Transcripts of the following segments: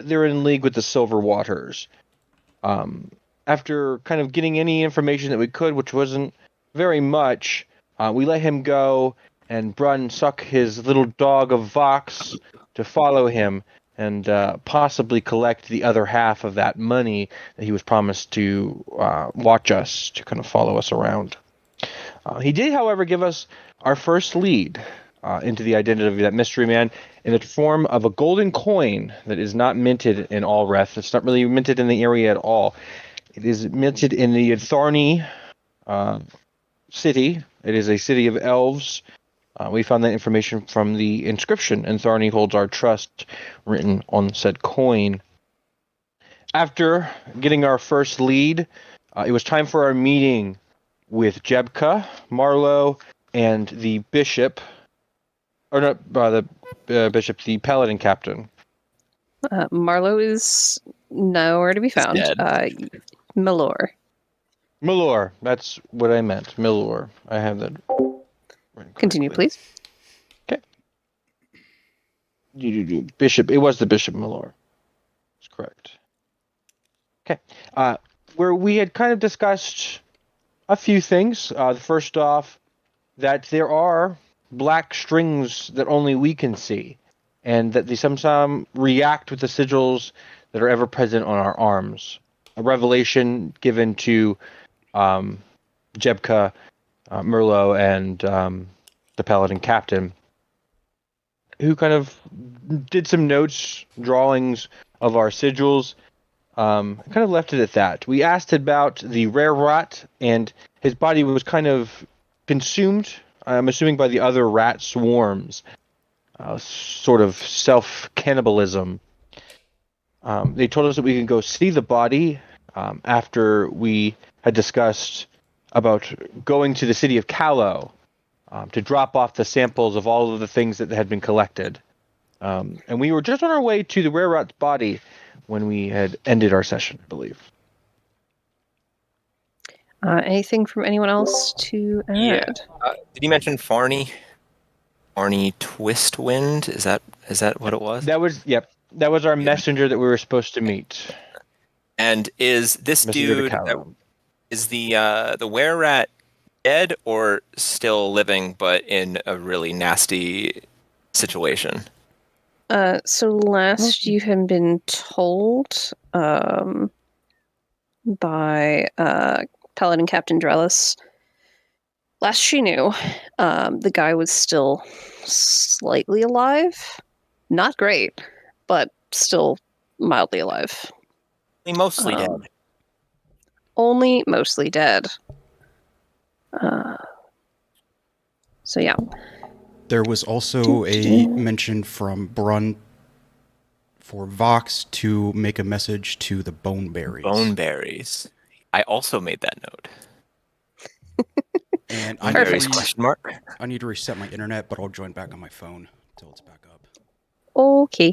they're in league with the Silver Waters. Um, After kind of getting any information that we could, which wasn't very much, we let him go, and Brun suck his little dog of Vox to follow him and possibly collect the other half of that money that he was promised to watch us, to kind of follow us around. He did, however, give us our first lead into the identity of that mystery man in the form of a golden coin that is not minted in Alreth. It's not really minted in the area at all. It is minted in the Tharni city. It is a city of elves. We found that information from the inscription, and Tharni holds our trust written on said coin. After getting our first lead, it was time for our meeting with Jebka, Marlowe, and the bishop, or not the bishop, the paladin captain. Marlowe is nowhere to be He's found. dead. Milor. Milor, that's what I meant. Milor. I have that. Continue, please. Okay. Bishop. It was the Bishop Milor. That's correct. Okay. Where we had kind of discussed a few things. First off, that there are black strings that only we can see, and that they sometimes react with the sigils that are ever present on our arms. A revelation given to Jebka, Merlot, and the Paladin Captain, who kind of did some notes, drawings of our sigils, kind of left it at that. We asked about the rare rat, and his body was kind of consumed, I'm assuming, by the other rat swarms. Sort of self-cannibalism. They told us that we could go see the body after we had discussed about going to the city of Callow to drop off the samples of all of the things that had been collected. And we were just on our way to the rare rat's body when we had ended our session, I believe. Anything from anyone else to add? Yeah. Did you mention Farney? Farney Twistwind? Is that what it was? That was our messenger that we were supposed to meet. And is this Messenger to dude Callow. is the were rat dead or still living, but in a really nasty situation? So last you had been told by Paladin Captain Drellis, last she knew, the guy was still slightly alive. Not great, but still mildly alive. Mostly dead. Only mostly dead. So yeah. There was also a mention from Brun for Vox to make a message to the Boneberries. Boneberries. I also made that note. And question mark. I need to reset my internet, but I'll join back on my phone until it's back up. Okay.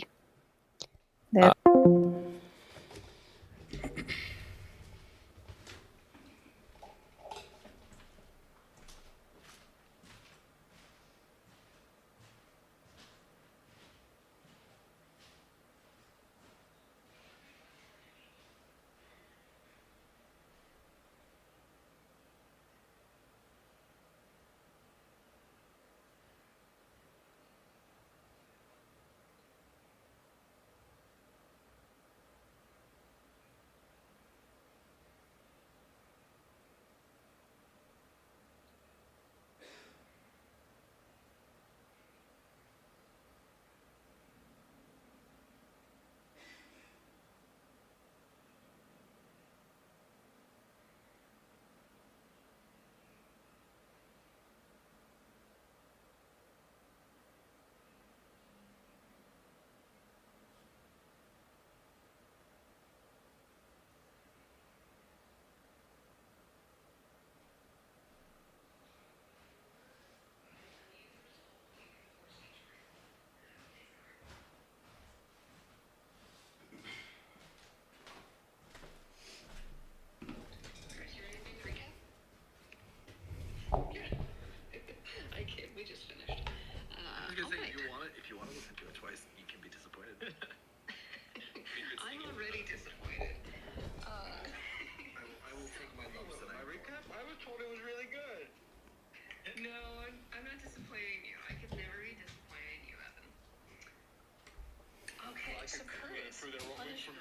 What's occurs? Punishment.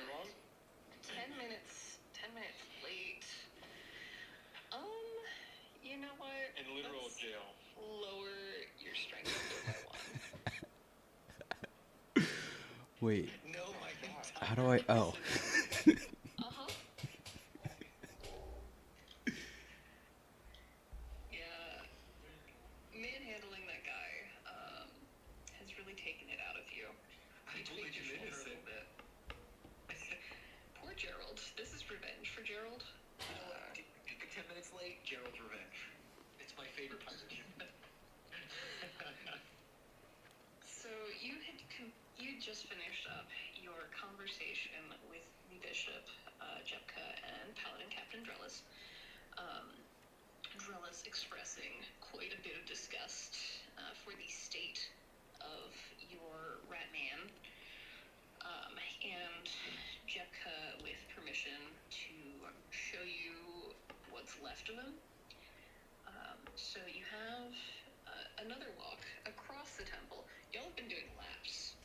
10 minutes late. You know what? In literal Let's jail. lower your strength by 1. Wait, No, my God. how do I? Oh. Uh-huh. Yeah. Manhandling that guy, has really taken it out of you. I told you a little bit. Poor Gerald. This is revenge for Gerald. 10 minutes late, Gerald's revenge. It's my favorite part of the game. So you just finished up your conversation with the bishop, Jepka, and Paladin Captain Drellis. Drellis expressing quite a bit of disgust for the state of your rat man, and Jepka with permission to show you what's left of him. So you have another walk across the temple. Y'all have been doing laps,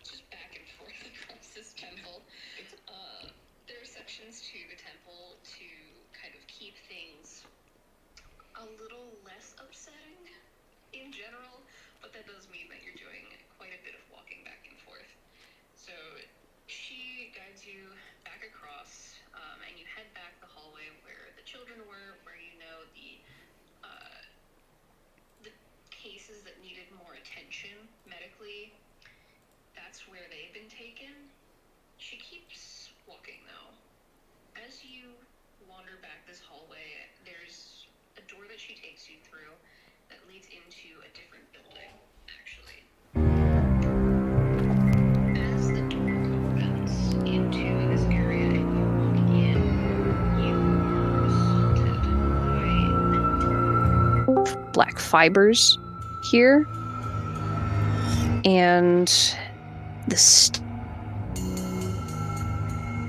just back and forth across this temple. There are sections to the temple to kind of keep things a little less upsetting in general, but that does mean that you're doing quite a bit of walking back and forth. So she guides you back across, and you head back the hallway where the children were, where you know the cases that needed more attention medically. That's where they've been taken. She keeps walking though. As you wander back this hallway, there's a door that she takes you through that leads into a different building, actually. As the door opens into this area and you walk in, you are assaulted by Black fibers here, and the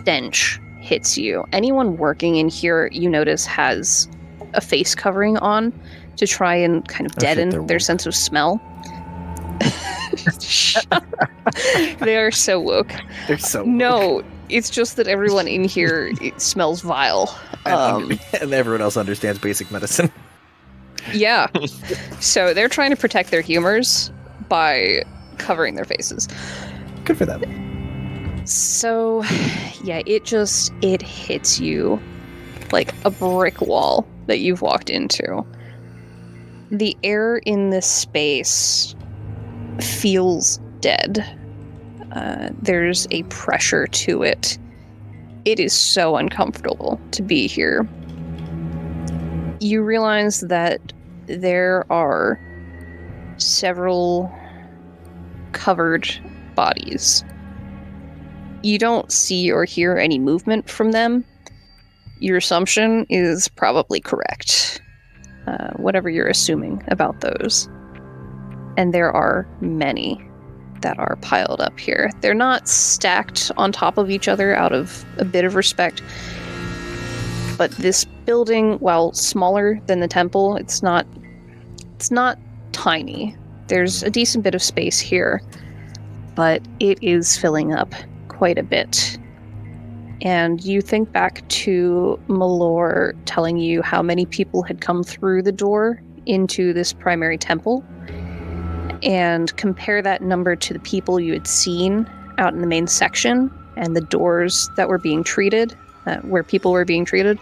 stench hits you. Anyone working in here, you notice, has a face covering on to try and kind of deaden their sense of smell. They are so woke. They're so No, it's just that everyone in here, it smells vile. and everyone else understands basic medicine. Yeah. So they're trying to protect their humors by covering their faces. Good for them. So, yeah, it hits you like a brick wall that you've walked into. The air in this space feels dead. There's a pressure to it. It is so uncomfortable to be here. You realize that there are several covered bodies. You don't see or hear any movement from them. Your assumption is probably correct. Whatever you're assuming about those. And there are many that are piled up here. They're not stacked on top of each other out of a bit of respect. But this building, while smaller than the temple, it's not tiny. There's a decent bit of space here, but it is filling up quite a bit. And you think back to Malor telling you how many people had come through the door into this primary temple, and compare that number to the people you had seen out in the main section and the doors that were being treated, where people were being treated.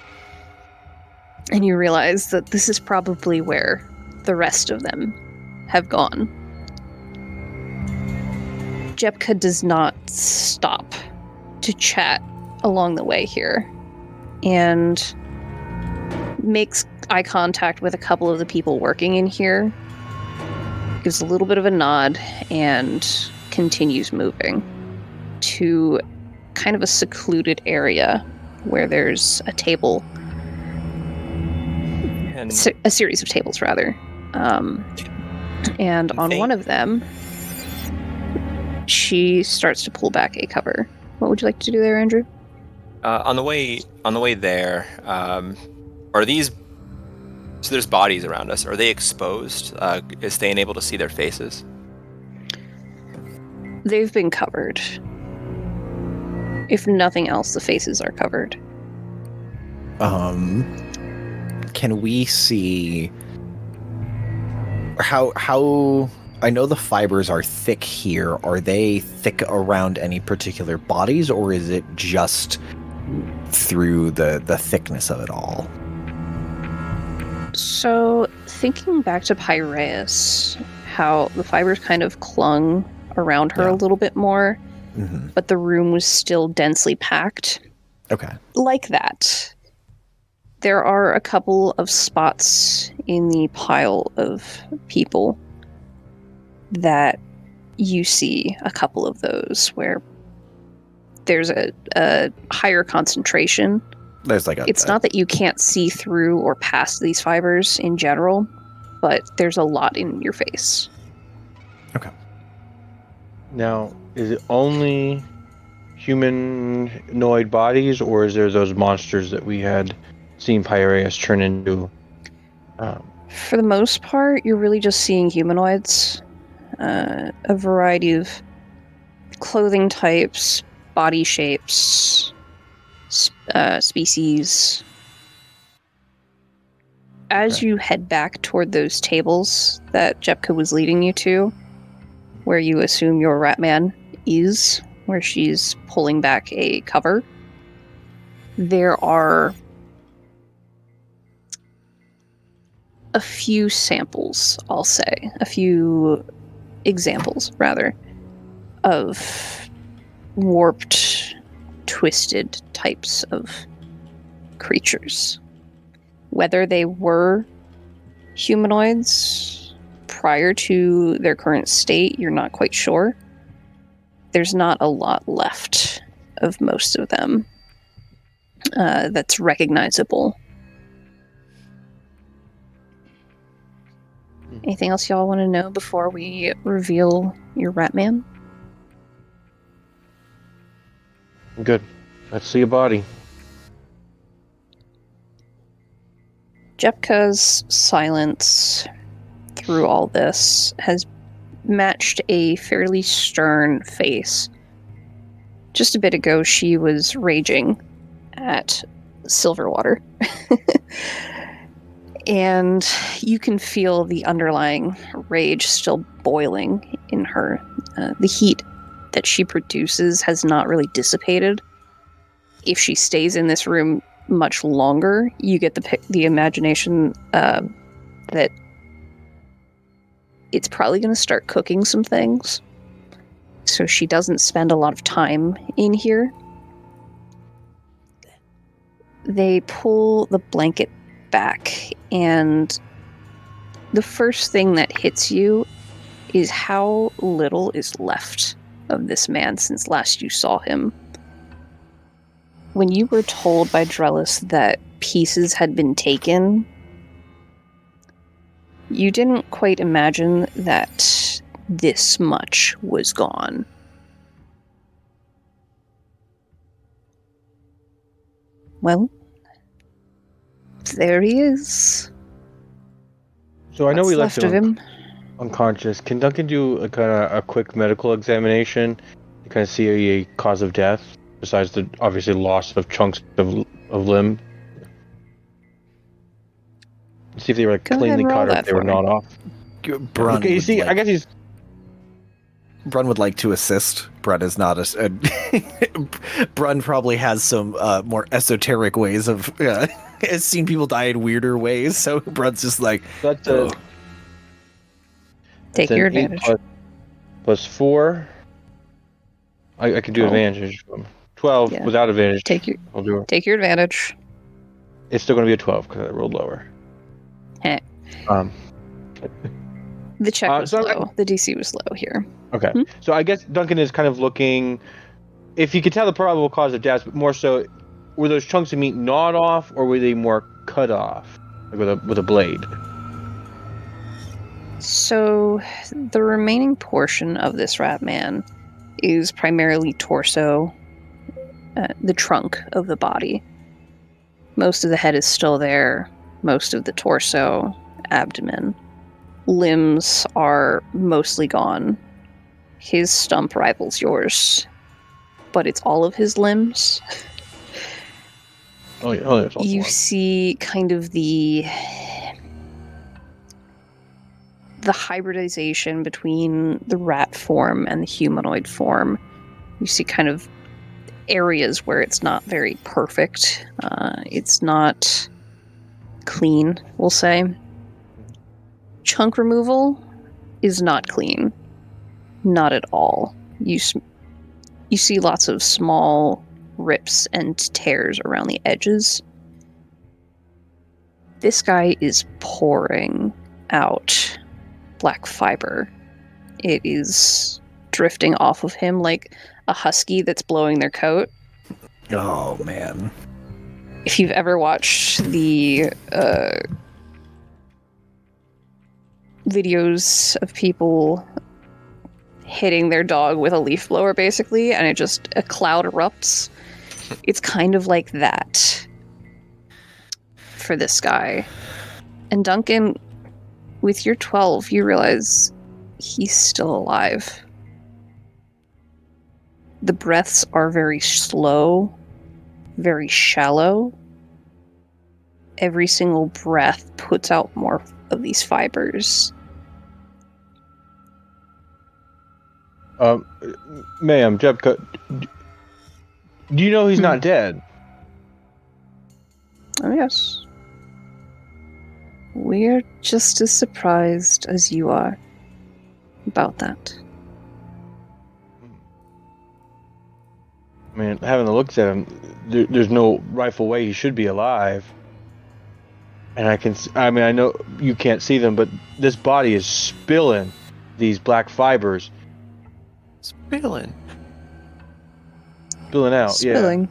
And you realize that this is probably where the rest of them have gone. Jepka does not stop to chat along the way here, and makes eye contact with a couple of the people working in here, gives a little bit of a nod, and continues moving to kind of a secluded area where there's a table, And a series of tables rather, and on one of them she starts to pull back a cover. What would you like to do there, Andrew? on the way there, are these? So there's bodies around us. Are they exposed? Is Thane able to see their faces? They've been covered. If nothing else, the faces are covered. Can we see how I know the fibers are thick here. Are they thick around any particular bodies, or is it just through the thickness of it all? So, thinking back to Piraeus, how the fibers kind of clung around her a little bit more, but the room was still densely packed. Okay. Like that. There are a couple of spots in the pile of people that you see a couple of those where there's a higher concentration. There's like It's not that you can't see through or past these fibers in general, but there's a lot in your face. Okay. Now, is it only humanoid bodies, or is there those monsters that we had seen Piraeus turn into? For the most part, you're really just seeing humanoids. A variety of clothing types, body shapes, species. As you head back toward those tables that Jepka was leading you to, where you assume your Ratman is, where she's pulling back a cover, there are a few samples, I'll say, a few examples, rather, of warped, twisted types of creatures. Whether they were humanoids prior to their current state, you're not quite sure. There's not a lot left of most of them that's recognizable. Anything else y'all want to know before we reveal your Ratman? Good. Let's see a body. Jepka's silence through all this has matched a fairly stern face. Just a bit ago, she was raging at Silverwater. And you can feel the underlying rage still boiling in her. The heat that she produces has not really dissipated. If she stays in this room much longer, you get the imagination that it's probably going to start cooking some things. So she doesn't spend a lot of time in here. They pull the blanket back, and the first thing that hits you is how little is left of this man since last you saw him. When you were told by Drellis that pieces had been taken, you didn't quite imagine that this much was gone. Well, there he is. So I know What's we left of him. unconscious. Can Duncan do a quick medical examination to kind of see a cause of death besides the obviously loss of chunks of limb? See if they were Go ahead cleanly and roll cut or if that they were for me. gnawed off. Brun Okay, you would see, like, I guess he's Brun would like to assist. Brun is not a. Brun probably has some more esoteric ways of. Has seen people die in weirder ways, so Brun's just like. that's "Oh, Take that's your an 8 advantage. plus 4. I could do 12. advantage. 12 Yeah. without advantage. Take your I'll do it. take your advantage. It's still going to be a 12 because I rolled lower. Heh. The check was so- low. The DC was low here. Okay. Hmm? So I guess Duncan is kind of looking, if you could tell the probable cause of death, but more so, were those chunks of meat gnawed off or were they more cut off, like with a blade? So the remaining portion of this Ratman is primarily torso, the trunk of the body. Most of the head is still there, most of the torso, abdomen. Limbs are mostly gone. His stump rivals yours but it's all of his limbs. Oh, yeah. Oh, there's also You one. see kind of the hybridization between the rat form and the humanoid form. You see kind of areas where it's not very perfect. It's not clean, we'll say. Chunk removal is not clean. Not at all. You see lots of small rips and tears around the edges. This guy is pouring out black fiber. It is drifting off of him like a husky that's blowing their coat. Oh man. If you've ever watched the videos of people hitting their dog with a leaf blower, basically, and a cloud erupts, it's kind of like that for this guy. And Duncan, with your 12, you realize he's still alive. The breaths are very slow, very shallow. Every single breath puts out more of these fibers. Ma'am, Jebka, do you know he's not dead? Oh, yes. We're just as surprised as you are about that. I mean, having looked at him, there's no rightful way he should be alive. And I know you can't see them, but this body is spilling these black fibers. Spilling. Spilling out, Spilling.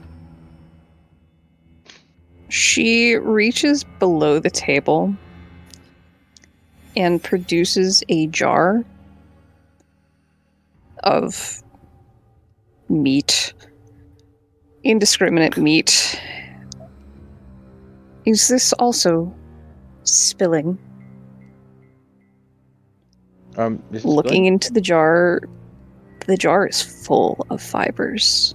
She reaches below the table and produces a jar of meat. Indiscriminate meat. Is this also spilling? This is Looking into the jar is full of fibers.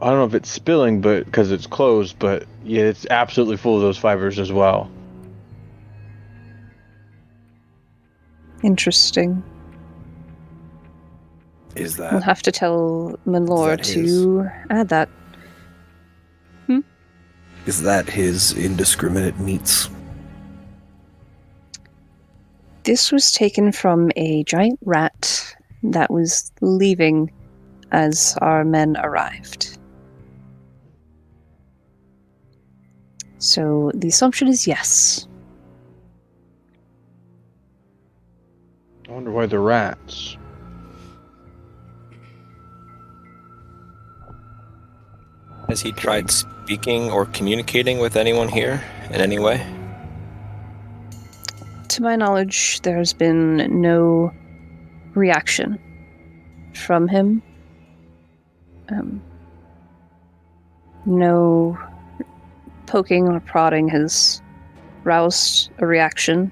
I don't know if it's spilling, but because it's closed, but yeah, it's absolutely full of those fibers as well. Interesting. Is We'll that have to tell Manlore Is that his? to add that. his indiscriminate meats? This was taken from a giant rat that was leaving as our men arrived. So the assumption is yes. I wonder why the rats. Has he tried speaking or communicating with anyone here in any way? To my knowledge, there has been no reaction from him. No poking or prodding has roused a reaction.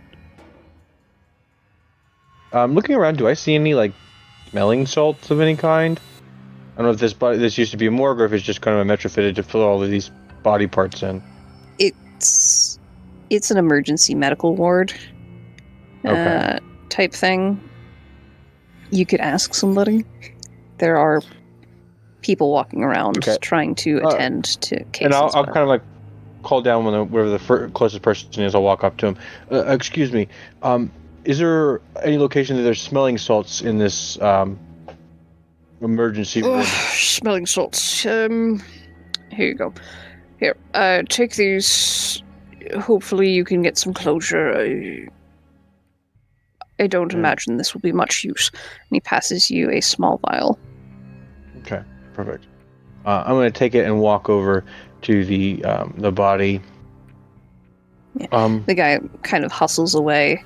Looking around, do I see any like smelling salts of any kind? I don't know if this used to be a morgue or if it's just kind of a retrofitted to fill all of these body parts in. It's an emergency medical ward Okay. type thing. You could ask somebody. There are people walking around Okay. trying to attend to cases. And I'll but- kind of like call down wherever the closest person is. I'll walk up to him. Excuse me. Is there any location that there's smelling salts in this emergency room? Smelling salts. Here you go. Here, take these. Hopefully you can get some closure. I don't imagine this will be much use. And he passes you a small vial. Okay, perfect. I'm going to take it and walk over to the body. Yeah. The guy kind of hustles away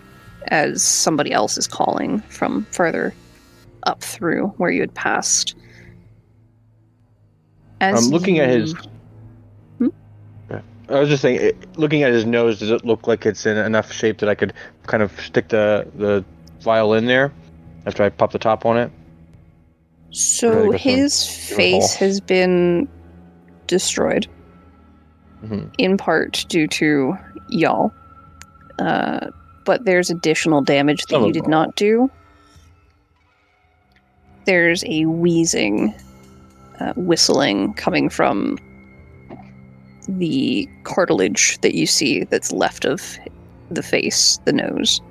as somebody else is calling from further up through where you had passed. As I'm looking at his. Hmm? I was just saying, looking at his nose, does it look like it's in enough shape that I could kind of stick the vial in there? after I pop the top on it. So Really good his face has been destroyed, in part due to y'all. But there's additional damage that Some you of did all. not do. There's a wheezing, whistling coming from the cartilage that you see that's left of the face, the nose.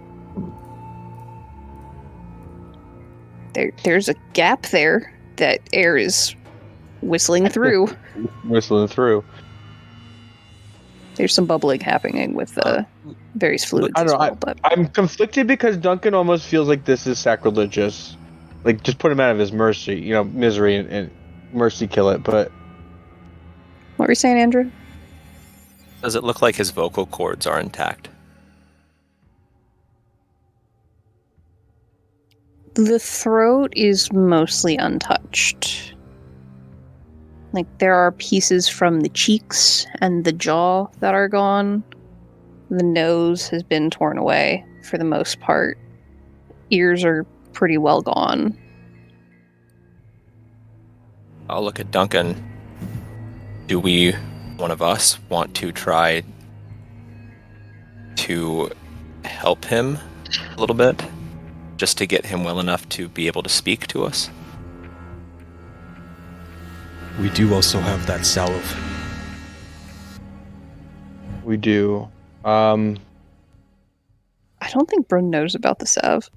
There's a gap there that air is whistling through. Whistling through. There's some bubbling happening with various fluids I as don't know. well, but I'm conflicted because Duncan almost feels like this is sacrilegious. Like, just put him out of his misery, and mercy kill it. But what were you saying, Andrew? Does it look like his vocal cords are intact? The throat is mostly untouched. Like, there are pieces from the cheeks and the jaw that are gone. The nose has been torn away for the most part. Ears are pretty well gone. I'll look at Duncan. Do we, one of us, want to try to help him a little bit? Just to get him well enough to be able to speak to us? We do also have that salve. we do. I don't think Brun knows about the salve.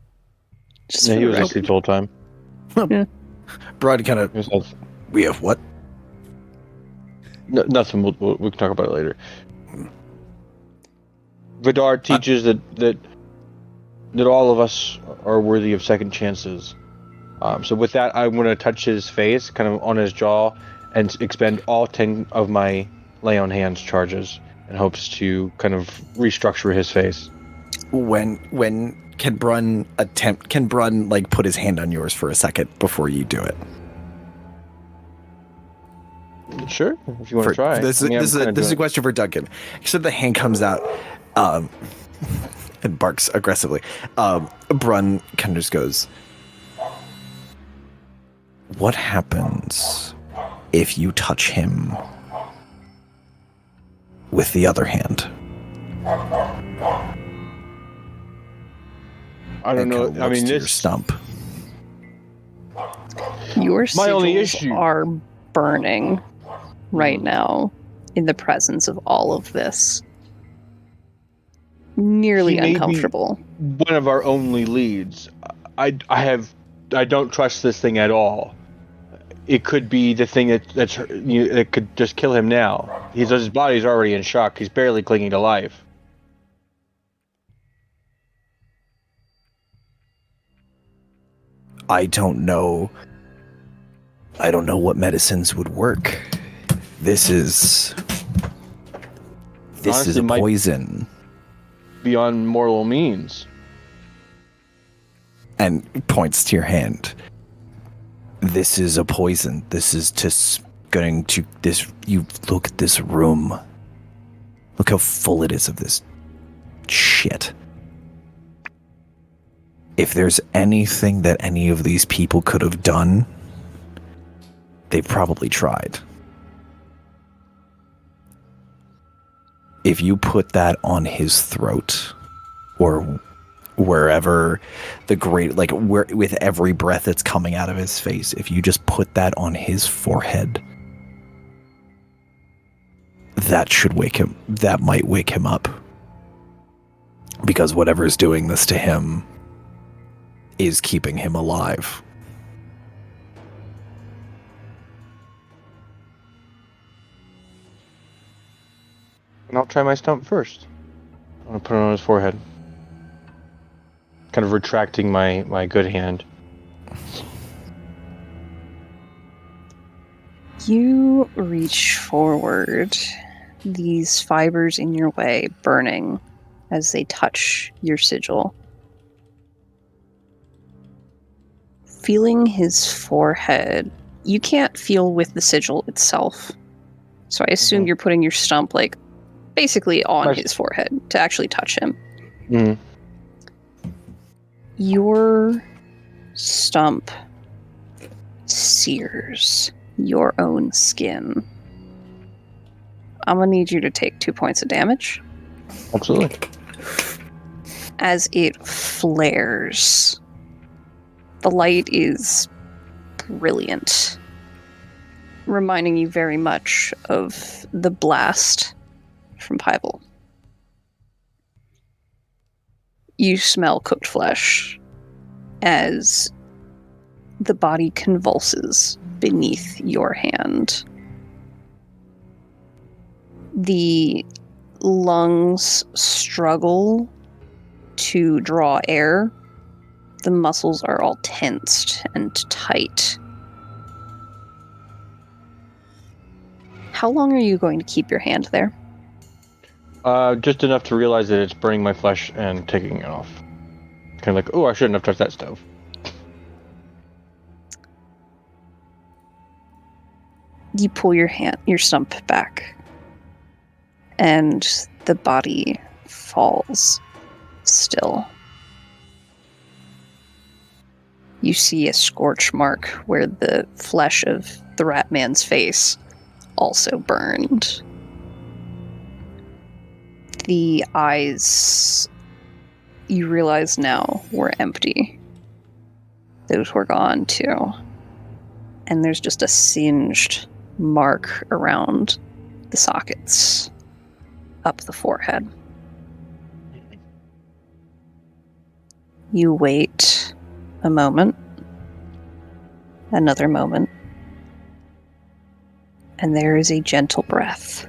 Just Yeah, for he the was record. asleep the whole time. Brun kind of. He was like, We have what? Nothing. We can talk about it later. Vidar teaches that all of us are worthy of second chances. So with that, I'm going to touch his face, kind of on his jaw, and expend all 10 of my lay on hands charges in hopes to kind of restructure his face. When can Brun attempt? Can Brun like put his hand on yours for a second before you do it? Sure, if you want to try. This I mean, is a question for Duncan. So the hand comes out, and barks aggressively. Brun kind of just goes, "What happens if you touch him with the other hand?" I don't And know. kinda I looks mean, to your this stump. Your My only sigils issue- are burning right now in the presence of all of this. Nearly He may be- uncomfortable. one of our only leads. I don't trust this thing at all. It could be the thing that could just kill him now. His body's already in shock. He's barely clinging to life. I don't know what medicines would work. This is Honestly, a might- poison. Beyond mortal means. And points to your hand. This is a poison. This is going to this. You look at this room. Look how full it is of this shit. If there's anything that any of these people could have done, they've probably tried. If you put that on his throat, or wherever with every breath that's coming out of his face, if you just put that on his forehead, that might wake him up. Because whatever's doing this to him is keeping him alive. And I'll try my stump first. I'm gonna put it on his forehead. Kind of retracting my good hand. You reach forward, these fibers in your way burning as they touch your sigil. Feeling his forehead, you can't feel with the sigil itself. So I assume Mhm. you're putting your stump basically on Right. his forehead to actually touch him. Mm. Your stump sears your own skin. I'm gonna need you to take 2 points of damage Absolutely. as it flares. The light is brilliant, reminding you very much of the blast from Pybel. You smell cooked flesh as the body convulses beneath your hand. The lungs struggle to draw air. The muscles are all tensed and tight. How long are you going to keep your hand there? Just enough to realize that it's burning my flesh and taking it off. Kind of like, oh, I shouldn't have touched that stove. You pull your stump back, and the body falls still. You see a scorch mark where the flesh of the rat man's face also burned. The eyes, you realize now, were empty. Those were gone too. And there's just a singed mark around the sockets up the forehead. You wait a moment, another moment, and there is a gentle breath.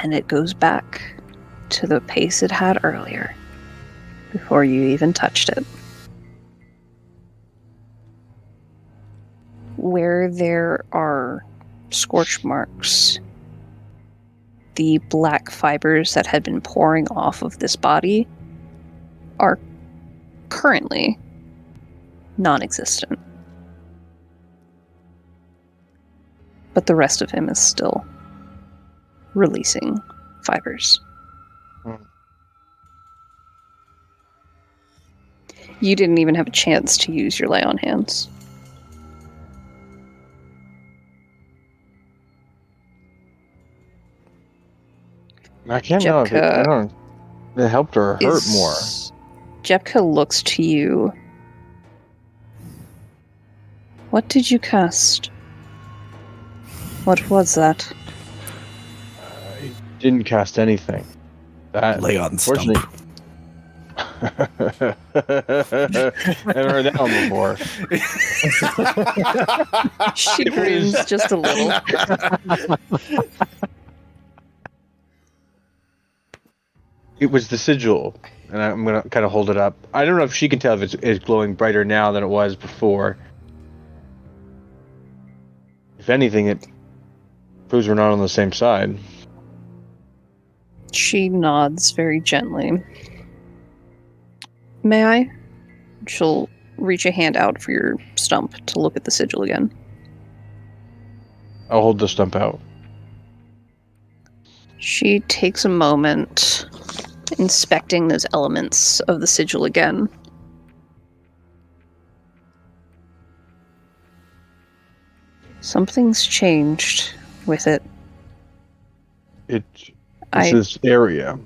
And it goes back to the pace it had earlier, before you even touched it. Where there are scorch marks, the black fibers that had been pouring off of this body are currently non-existent. But the rest of him is still releasing fibers. You didn't even have a chance to use your lay on hands. I can't know if it helped or hurt more. Jepka looks to you. What did you cast? What was that? I didn't cast anything. That Lay on stump. Haven't heard that one before. She grins just a little. It was the sigil, and I'm gonna kind of hold it up. I don't know if she can tell if it's glowing brighter now than it was before. If anything, it proves we're not on the same side. She nods very gently. May I? She'll reach a hand out for your stump to look at the sigil again. I'll hold the stump out. She takes a moment, inspecting those elements of the sigil again. Something's changed with it. It's this area.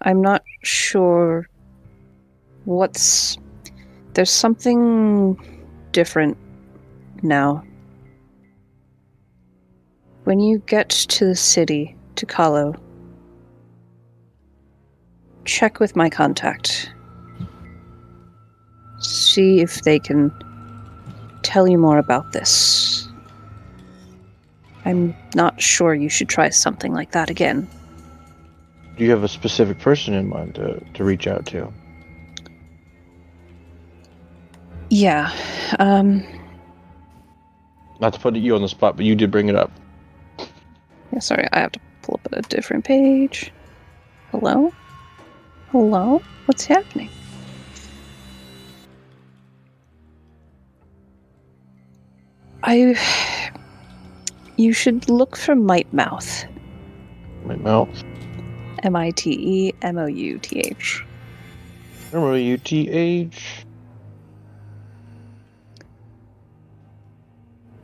I'm not sure there's something different now. When you get to the city, to Kahlo, check with my contact. See if they can tell you more about this. I'm not sure you should try something like that again. Do you have a specific person in mind to reach out to? Yeah, Not to put you on the spot, but you did bring it up. Yeah, sorry, I have to pull up a different page. Hello? Hello? What's happening? You should look for Might Mouth. My mouth. Mitemouth. MOUTH.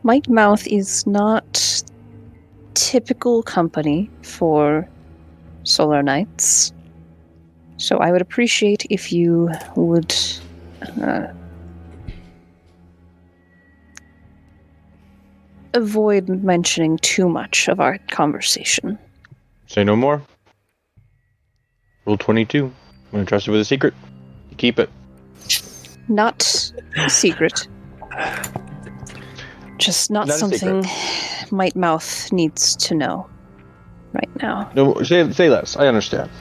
Might Mouth is not typical company for Solar Knights. So I would appreciate if you would avoid mentioning too much of our conversation. Say no more. Rule 22. I'm going to trust you with a secret. You keep it. Not secret. Just not Not a something Might Mouth needs to know right now. No, say less. I understand.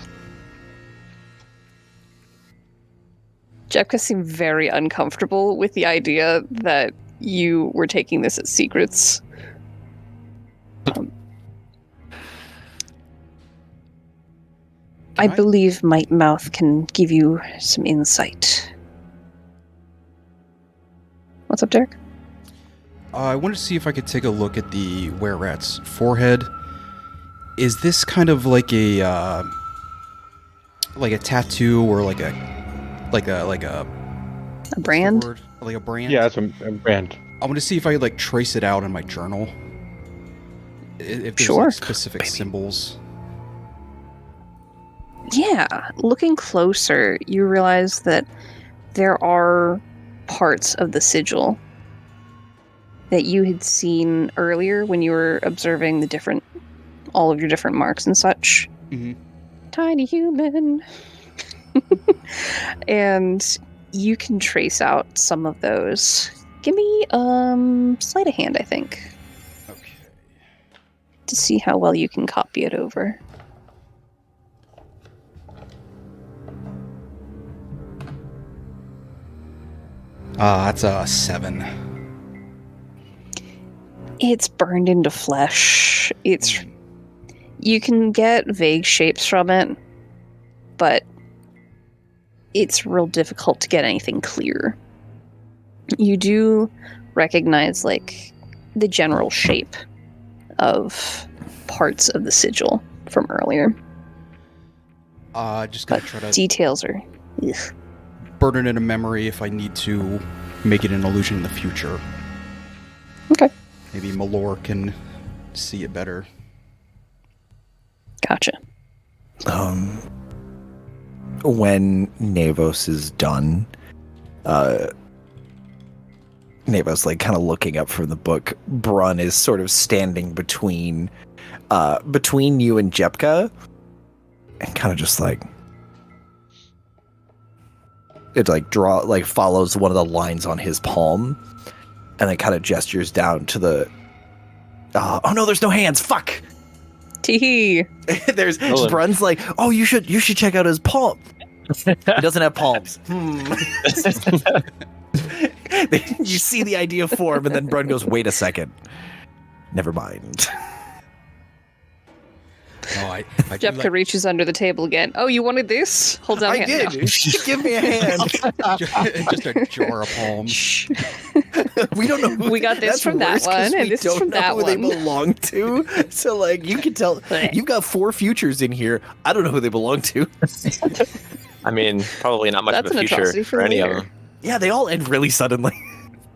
Jepka seemed very uncomfortable with the idea that you were taking this as secrets. I Can I- believe Might Mouth can give you some insight. What's up, Derek? I wanted to see if I could take a look at the were-rat's forehead. Is this kind of like a tattoo or like a A brand? word? Like a brand? Yeah, that's a brand. I want to see if I could like trace it out in my journal. If there's Sure. like specific symbols. Yeah, looking closer, you realize that there are parts of the sigil that you had seen earlier when you were observing all of your different marks and such. Mhm. Tiny human. And you can trace out some of those. Give me sleight of hand, I think, Okay. to see how well you can copy it over. That's a 7. It's burned into flesh. You can get vague shapes from it, but it's real difficult to get anything clear. You do recognize like the general shape of parts of the sigil from earlier, Just gonna but try to details are ugh. burn it in a memory if I need to make it an illusion in the future. Okay. Maybe Malor can see it better. Gotcha. When Navos is done, Navos like kind of looking up from the book. Brun is sort of standing between you and Jepka, and kind of just like it follows one of the lines on his palm, and then kind of gestures down to the. Oh no! There's no hands. Fuck. Tee. There's Nolan. Brun's like, oh, you should check out his palm. He doesn't have palms. You see the idea form, and then Brun goes, wait a second. Never mind. No, I do Jepka like, reaches under the table again. Oh, you wanted this? Hold on. I did. Give me a hand. just a jar of palms. Shh. We don't know. Who We got this that's from that worse 'cause one, and we this is don't from know that who they one. belong to. So, like, you can tell. You've got 4 futures in here. I don't know who they belong to. I mean, probably not much That's of a an future atrocity for for any of later. them. Yeah, they all end really suddenly.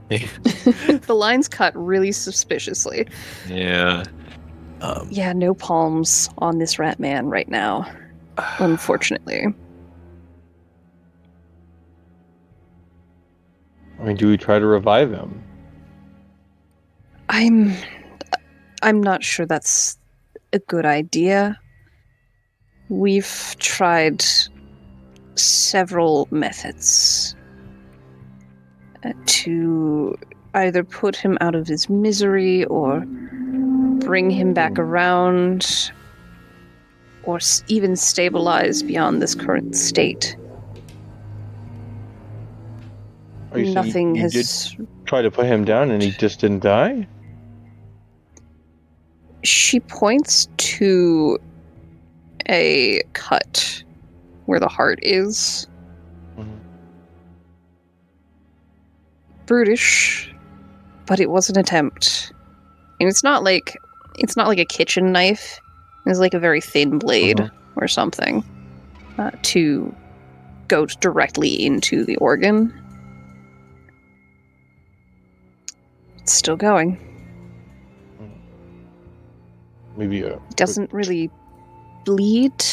The lines cut really suspiciously. Yeah. Yeah, no palms on this rat man right now, unfortunately. I mean, do we try to revive him? I'm not sure that's a good idea. We've tried several methods to either put him out of his misery or bring him back around or even stabilize beyond this current state. Are you saying Nothing you has... did try to put him down and he just didn't die? She points to a cut where the heart is. Mhm. Brutish, but it was an attempt. And it's not like a kitchen knife. It's like a very thin blade or something to go directly into the organ. It's still going. Maybe It doesn't really bleed.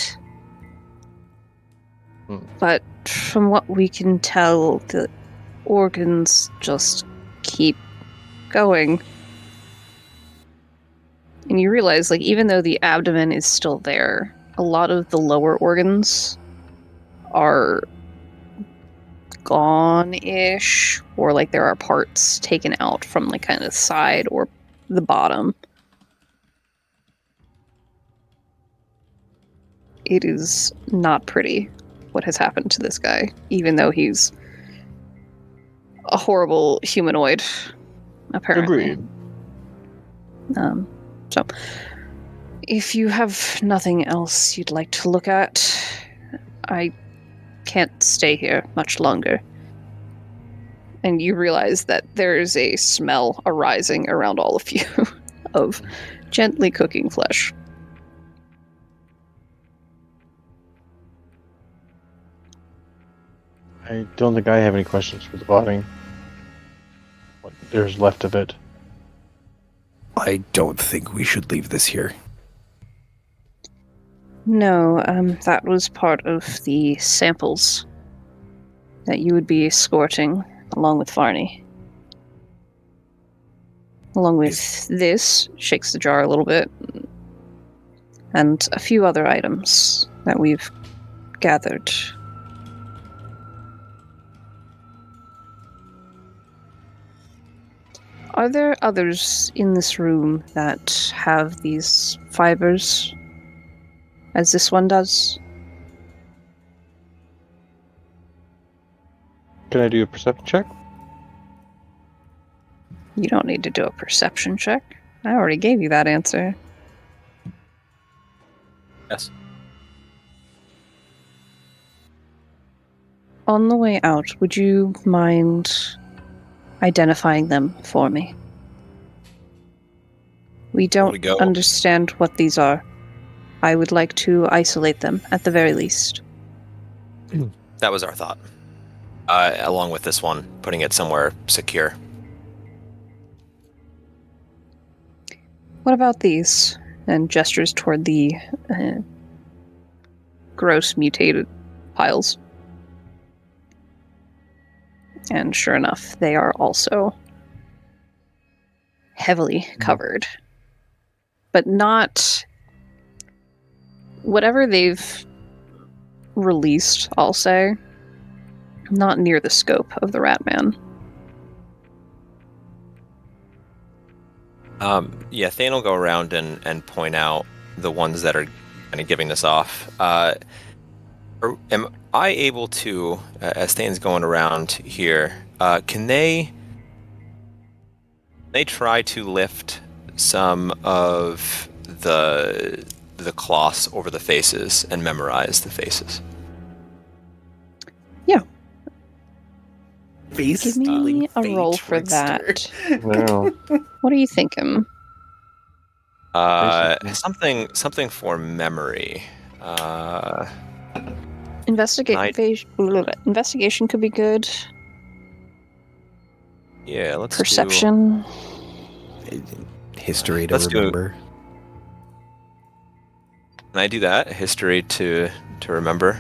But from what we can tell, the organs just keep going. And you realize, like, even though the abdomen is still there, a lot of the lower organs are gone-ish, or like there are parts taken out from the kind of side or the bottom. It is not pretty what has happened to this guy, even though he's a horrible humanoid, apparently. Agreed. So, if you have nothing else you'd like to look at, I can't stay here much longer. And you realize that there's a smell arising around all of you of gently cooking flesh. I don't think I have any questions for the body. What there's left of it. I don't think we should leave this here. No, that was part of the samples that you would be escorting along with Varney. Along with this, shakes the jar a little bit, and a few other items that we've gathered. Are there others in this room that have these fibers, as this one does? Can I do a perception check? You don't need to do a perception check. I already gave you that answer. Yes. On the way out, would you mind identifying them for me? We don't we go? understand what these are. I would like to isolate them, at the very least. That was our thought. Along with this one, putting it somewhere secure. What about these? And gestures toward the gross mutated piles. And sure enough, they are also heavily covered. But not... Whatever they've released, I'll say, not near the scope of the Ratman. Yeah, Thane will go around and point out the ones that are kind of giving this off. Am I able to, as Thane's going around here, can they try to lift some of the cloths over the faces and memorize the faces? Yeah. Face Give me stealing a fey roll for trickster. that. No. What are you thinking? Something for memory. Investigation could be good. Yeah, let's Perception. History to Let's do it. remember. Can I do that? History to remember.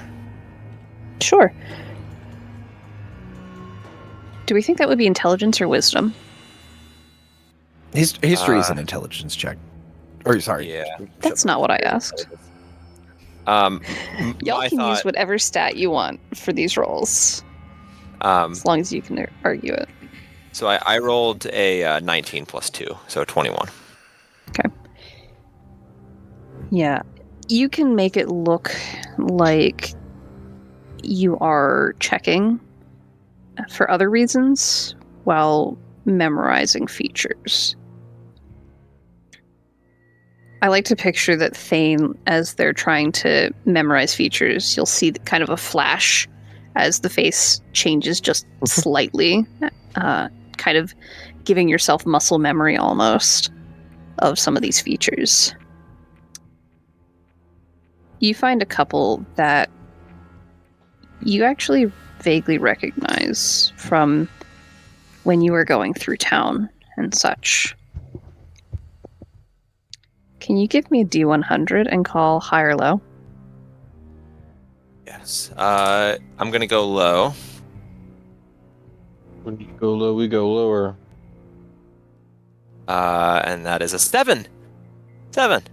Sure. Do we think that would be intelligence or wisdom? History is an intelligence check. Or sorry. Yeah. That's not what I asked. Y'all Y'all can use whatever stat you want for these rolls, as long as you can argue it. So I rolled a 19 plus 2, so 21. Okay. Yeah. You can make it look like you are checking for other reasons while memorizing features. I like to picture that Thane, as they're trying to memorize features, you'll see kind of a flash as the face changes just slightly, kind of giving yourself muscle memory almost of some of these features. You find a couple that you actually vaguely recognize from when you were going through town and such. Can you give me a D100 and call high or low? Yes. I'm gonna go low. When you go low, we go lower. And that is a 7. 7.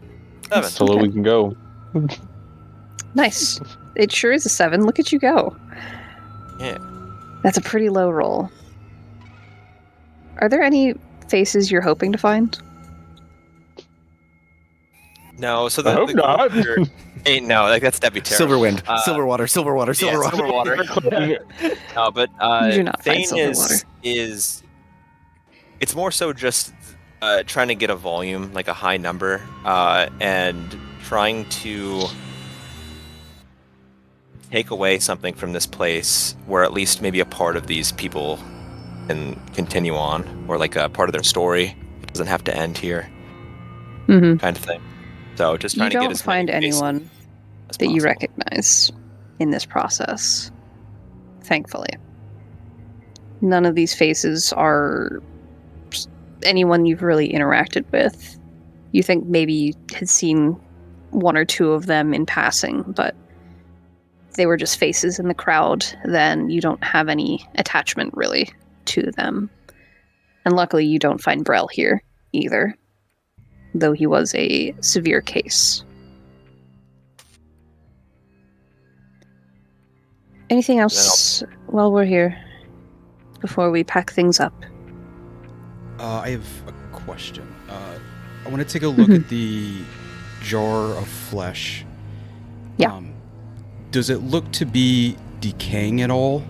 7. So low we can go. Nice. It sure is a 7. Look at you go. Yeah. That's a pretty low roll. Are there any faces you're hoping to find? No, so I hope not. No, like that's Debbie Terra. Silverwind, Uh, Silverwater, Silverwater, Yeah, Silverwater. Silverwater. No, but You do not find Thane Silverwater. is it's more so just trying to get a volume, like a high number, and trying to take away something from this place where at least maybe a part of these people can continue on, or like a part of their story. It doesn't have to end here, Mm-hmm. kind of thing. So just You trying to get don't as many find faces anyone as that you possible. recognize in this process. Thankfully. None of these faces are anyone you've really interacted with. You think maybe you had seen one or two of them in passing, but they were just faces in the crowd, then you don't have any attachment really to them. And luckily you don't find Brel here either, though he was a severe case. Anything else while we're here before we pack things up? I have a question. I want to take a look at the jar of flesh. Yeah. Does it look to be decaying at all?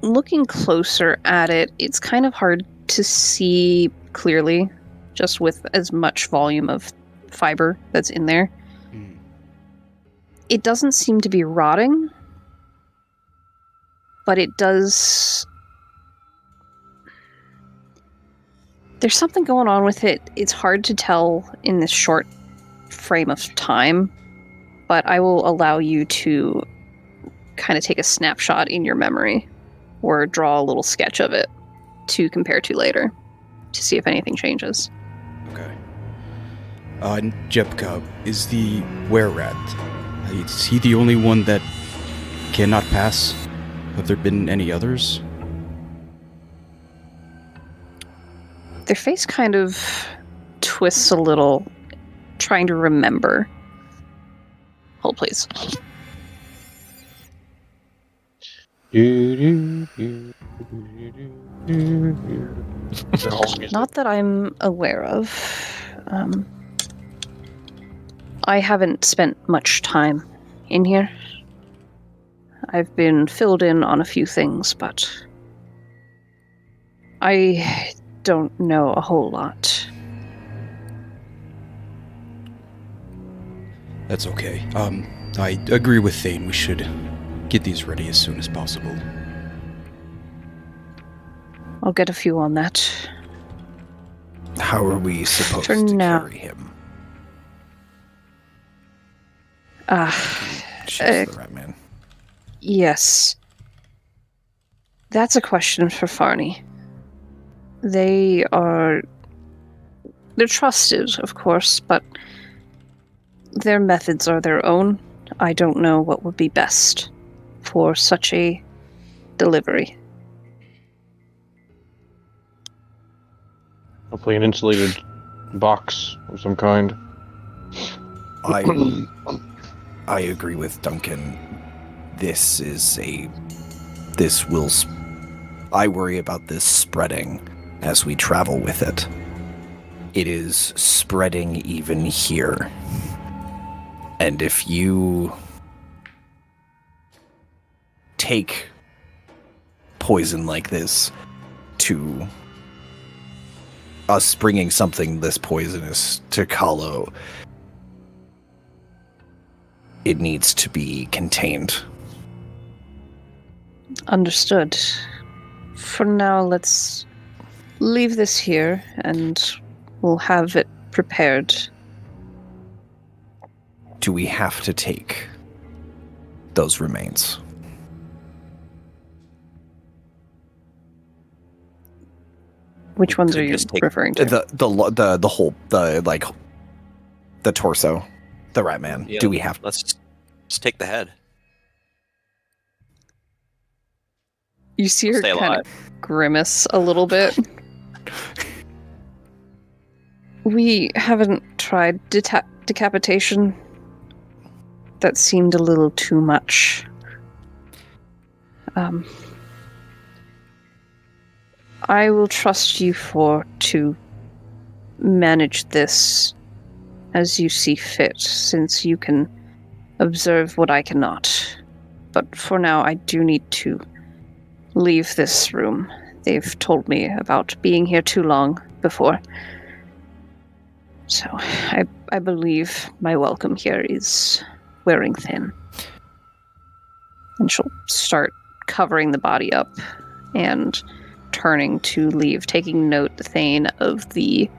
Looking closer at it, it's kind of hard to see clearly, just with as much volume of fiber that's in there. Mm. It doesn't seem to be rotting, but it does... There's something going on with it. It's hard to tell in this short frame of time, but I will allow you to kind of take a snapshot in your memory or draw a little sketch of it to compare to later to see if anything changes. Okay. Jepka, is the were-rat, is he the only one that cannot pass? Have there been any others? Their face kind of twists a little, trying to remember. Hold, please. Not that I'm aware of. I haven't spent much time in here. I've been filled in on a few things, but I don't know a whole lot. That's okay. I agree with Thane. We should get these ready as soon as possible. I'll get a few on that. How are we supposed For to now. carry him? She's the right man. Yes. That's a question for Farney. They're trusted, of course, but their methods are their own. I don't know what would be best for such a delivery. Hopefully an insulated box of some kind. I agree with Duncan. I worry about this spreading as we travel with it. It is spreading even here. And if you take poison like this to us bringing something this poisonous to Kahlo, it needs to be contained. Understood. For now, let's leave this here and we'll have it prepared. Do we have to take those remains? Which ones Could are you just take referring to? The whole the torso, the rat man. Yeah. Do we have? Let's just take the head. You see her Stay kind alive. of grimace a little bit. We haven't tried decapitation. That seemed a little too much. I will trust you to manage this as you see fit, since you can observe what I cannot. But for now, I do need to leave this room. They've told me about being here too long before. So I believe my welcome here is wearing thin. And she'll start covering the body up and turning to leave, taking note, Thane, of the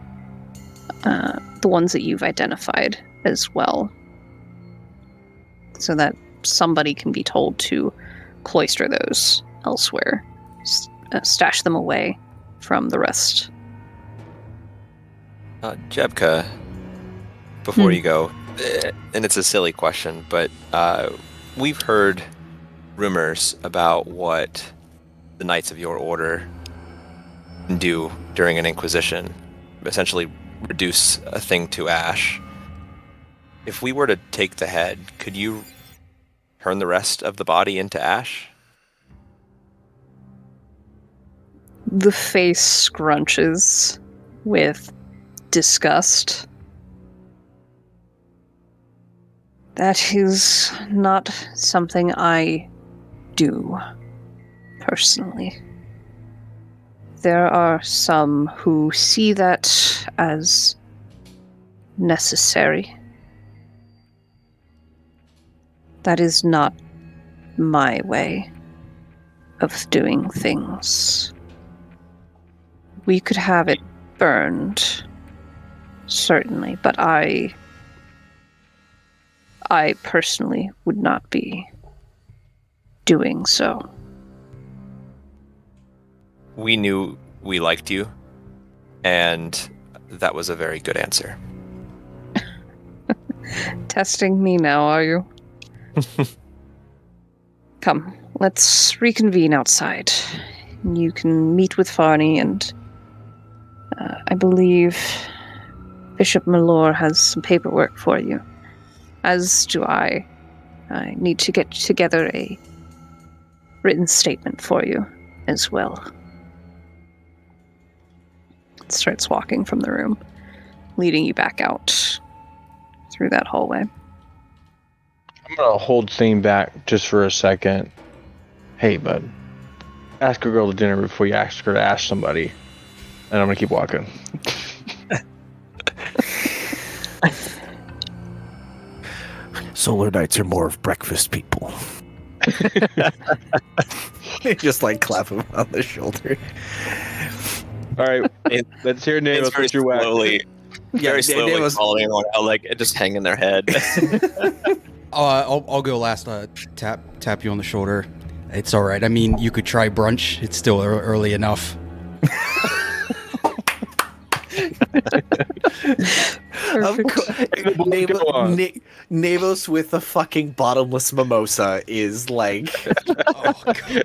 ones that you've identified as well, so that somebody can be told to cloister those elsewhere, stash them away from the rest. Jebka, before you go, and it's a silly question, but we've heard rumors about what the Knights of your order do during an Inquisition, essentially reduce a thing to ash. If we were to take the head, could you turn the rest of the body into ash? The face scrunches with disgust. That is not something I do, personally. There are some who see that as necessary. That is not my way of doing things. We could have it burned, certainly, but I personally would not be doing so. We knew we liked you, and that was a very good answer. Testing me now, are you? Come, let's reconvene outside. You can meet with Farney, and I believe Bishop Malor has some paperwork for you. As do I. I need to get together a written statement for you as well. Starts walking from the room, leading you back out through that hallway. I'm gonna hold Thane back just for a second. Hey, bud. Ask a girl to dinner before you ask her to ask somebody. And I'm gonna keep walking. Solar Knights are more of breakfast people. Just like clap him on the shoulder. All right, let's hear Nate. It's Let's put your whack. Very slowly Nate was- following everyone out, like just hanging their head. I'll go last. Tap you on the shoulder. It's all right. I mean, you could try brunch. It's still early enough. Navos with a fucking bottomless mimosa is like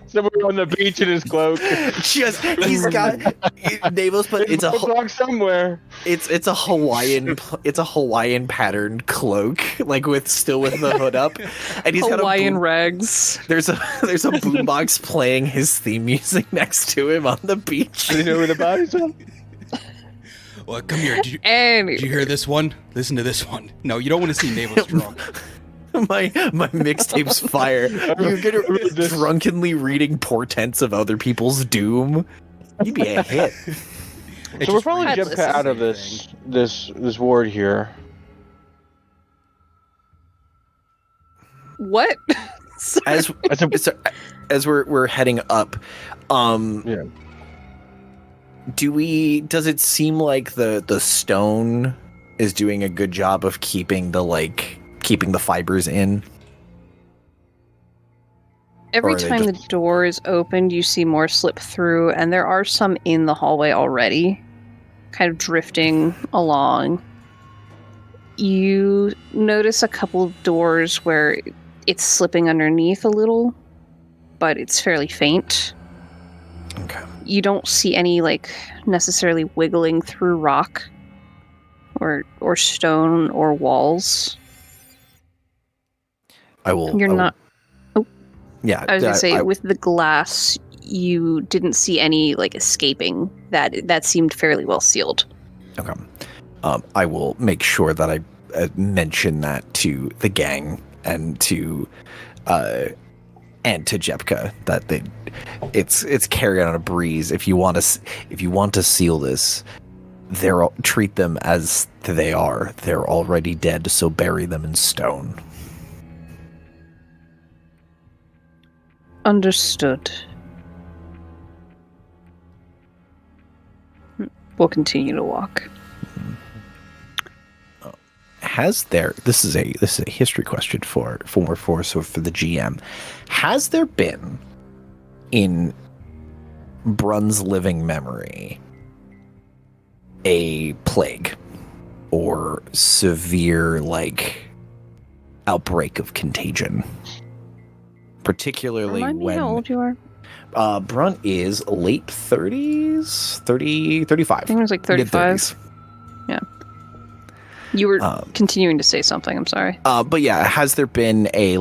Somewhere on the beach in his cloak. just he's got Navos, but it's a cloak somewhere. it's a Hawaiian patterned cloak, like with the hood up, and he's Hawaiian got rags. there's a boombox playing his theme music next to him on the beach. Do you know where the bodies are? Well, come here. Did you Anyway, hear this one? Listen to this one. No, you don't want to see Navel's drunk. My mixtape's fire. You're gonna drunkenly reading portents of other people's doom. You'd be a hit. So we're following Headless. Jebka out of this ward here. what? As That's a, so, we're heading up, Yeah. does it seem like the stone is doing a good job of keeping the fibers in? Every Or are they time just- the door is opened, you see more slip through, and there are some in the hallway already, kind of drifting along. You notice a couple of doors where it's slipping underneath a little, but it's fairly faint. Okay. You don't see any like necessarily wiggling through rock or stone or walls. I will. You're I will- not. Yeah. I was gonna say I- with the glass, you didn't see any like escaping. That seemed fairly well sealed. Okay. I will make sure that I mention that to the gang and to Jepka that it's carried on a breeze. If you want to seal this, treat them as they are. They're already dead, so bury them in stone. Understood. We'll continue to walk. This is a history question for the GM. Has there been in Brun's living memory a plague or severe outbreak of contagion? Particularly Remind me when how old you are. Brun is late 30s, 30, 35. I think it was like 35. Mid-30s. You were Um, continuing to say something. I'm sorry. But yeah, has there been a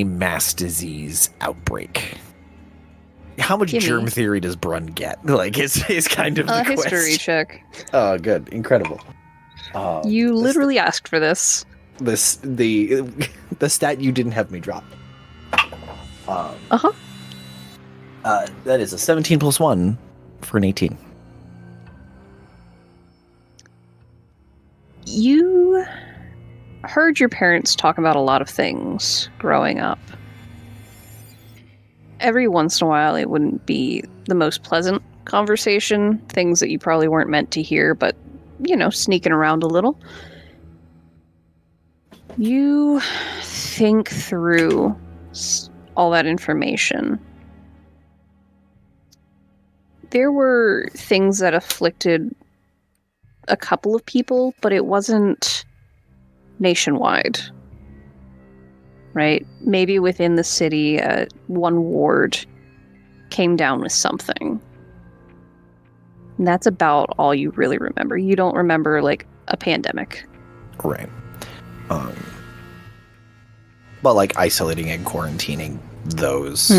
mass disease outbreak? How much Gimme. germ theory does Brun get? Is kind of the History question. check. Oh, good, incredible. You literally asked for this. the stat you didn't have me drop. Uh-huh. That is a 17 plus 1 for an 18. You heard your parents talk about a lot of things growing up. Every once in a while, it wouldn't be the most pleasant conversation, things that you probably weren't meant to hear, but, sneaking around a little. You think through all that information. There were things that afflicted a couple of people, but it wasn't nationwide. Right? Maybe within the city, one ward came down with something. And that's about all you really remember. You don't remember, a pandemic. Right. But isolating and quarantining those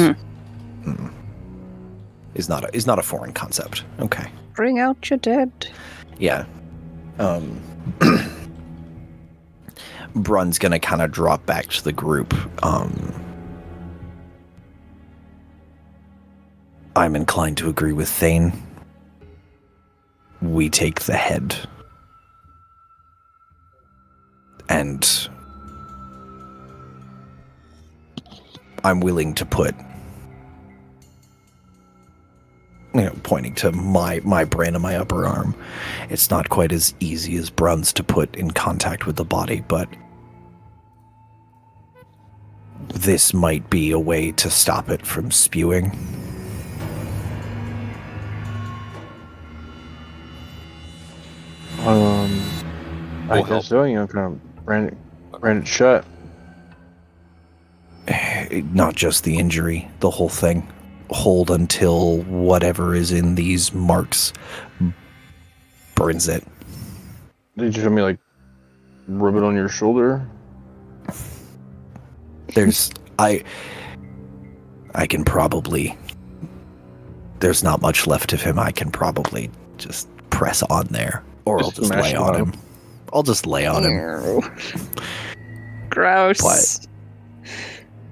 is not a foreign concept. Okay. Bring out your dead. Yeah. Brun's gonna kind of drop back to the group. I'm inclined to agree with Thane. We take the head. And I'm willing to put, pointing to my brain and my upper arm. It's not quite as easy as Brun's to put in contact with the body, but this might be a way to stop it from spewing. I guess so. Kind of ran it shut. Not just the injury, the whole thing. Hold until whatever is in these marks burns it. Did you show me rub it on your shoulder? I can probably, there's not much left of him. I can probably just press on there, or I'll just Smash lay him on up. him. I'll just lay on him. Ew. Gross.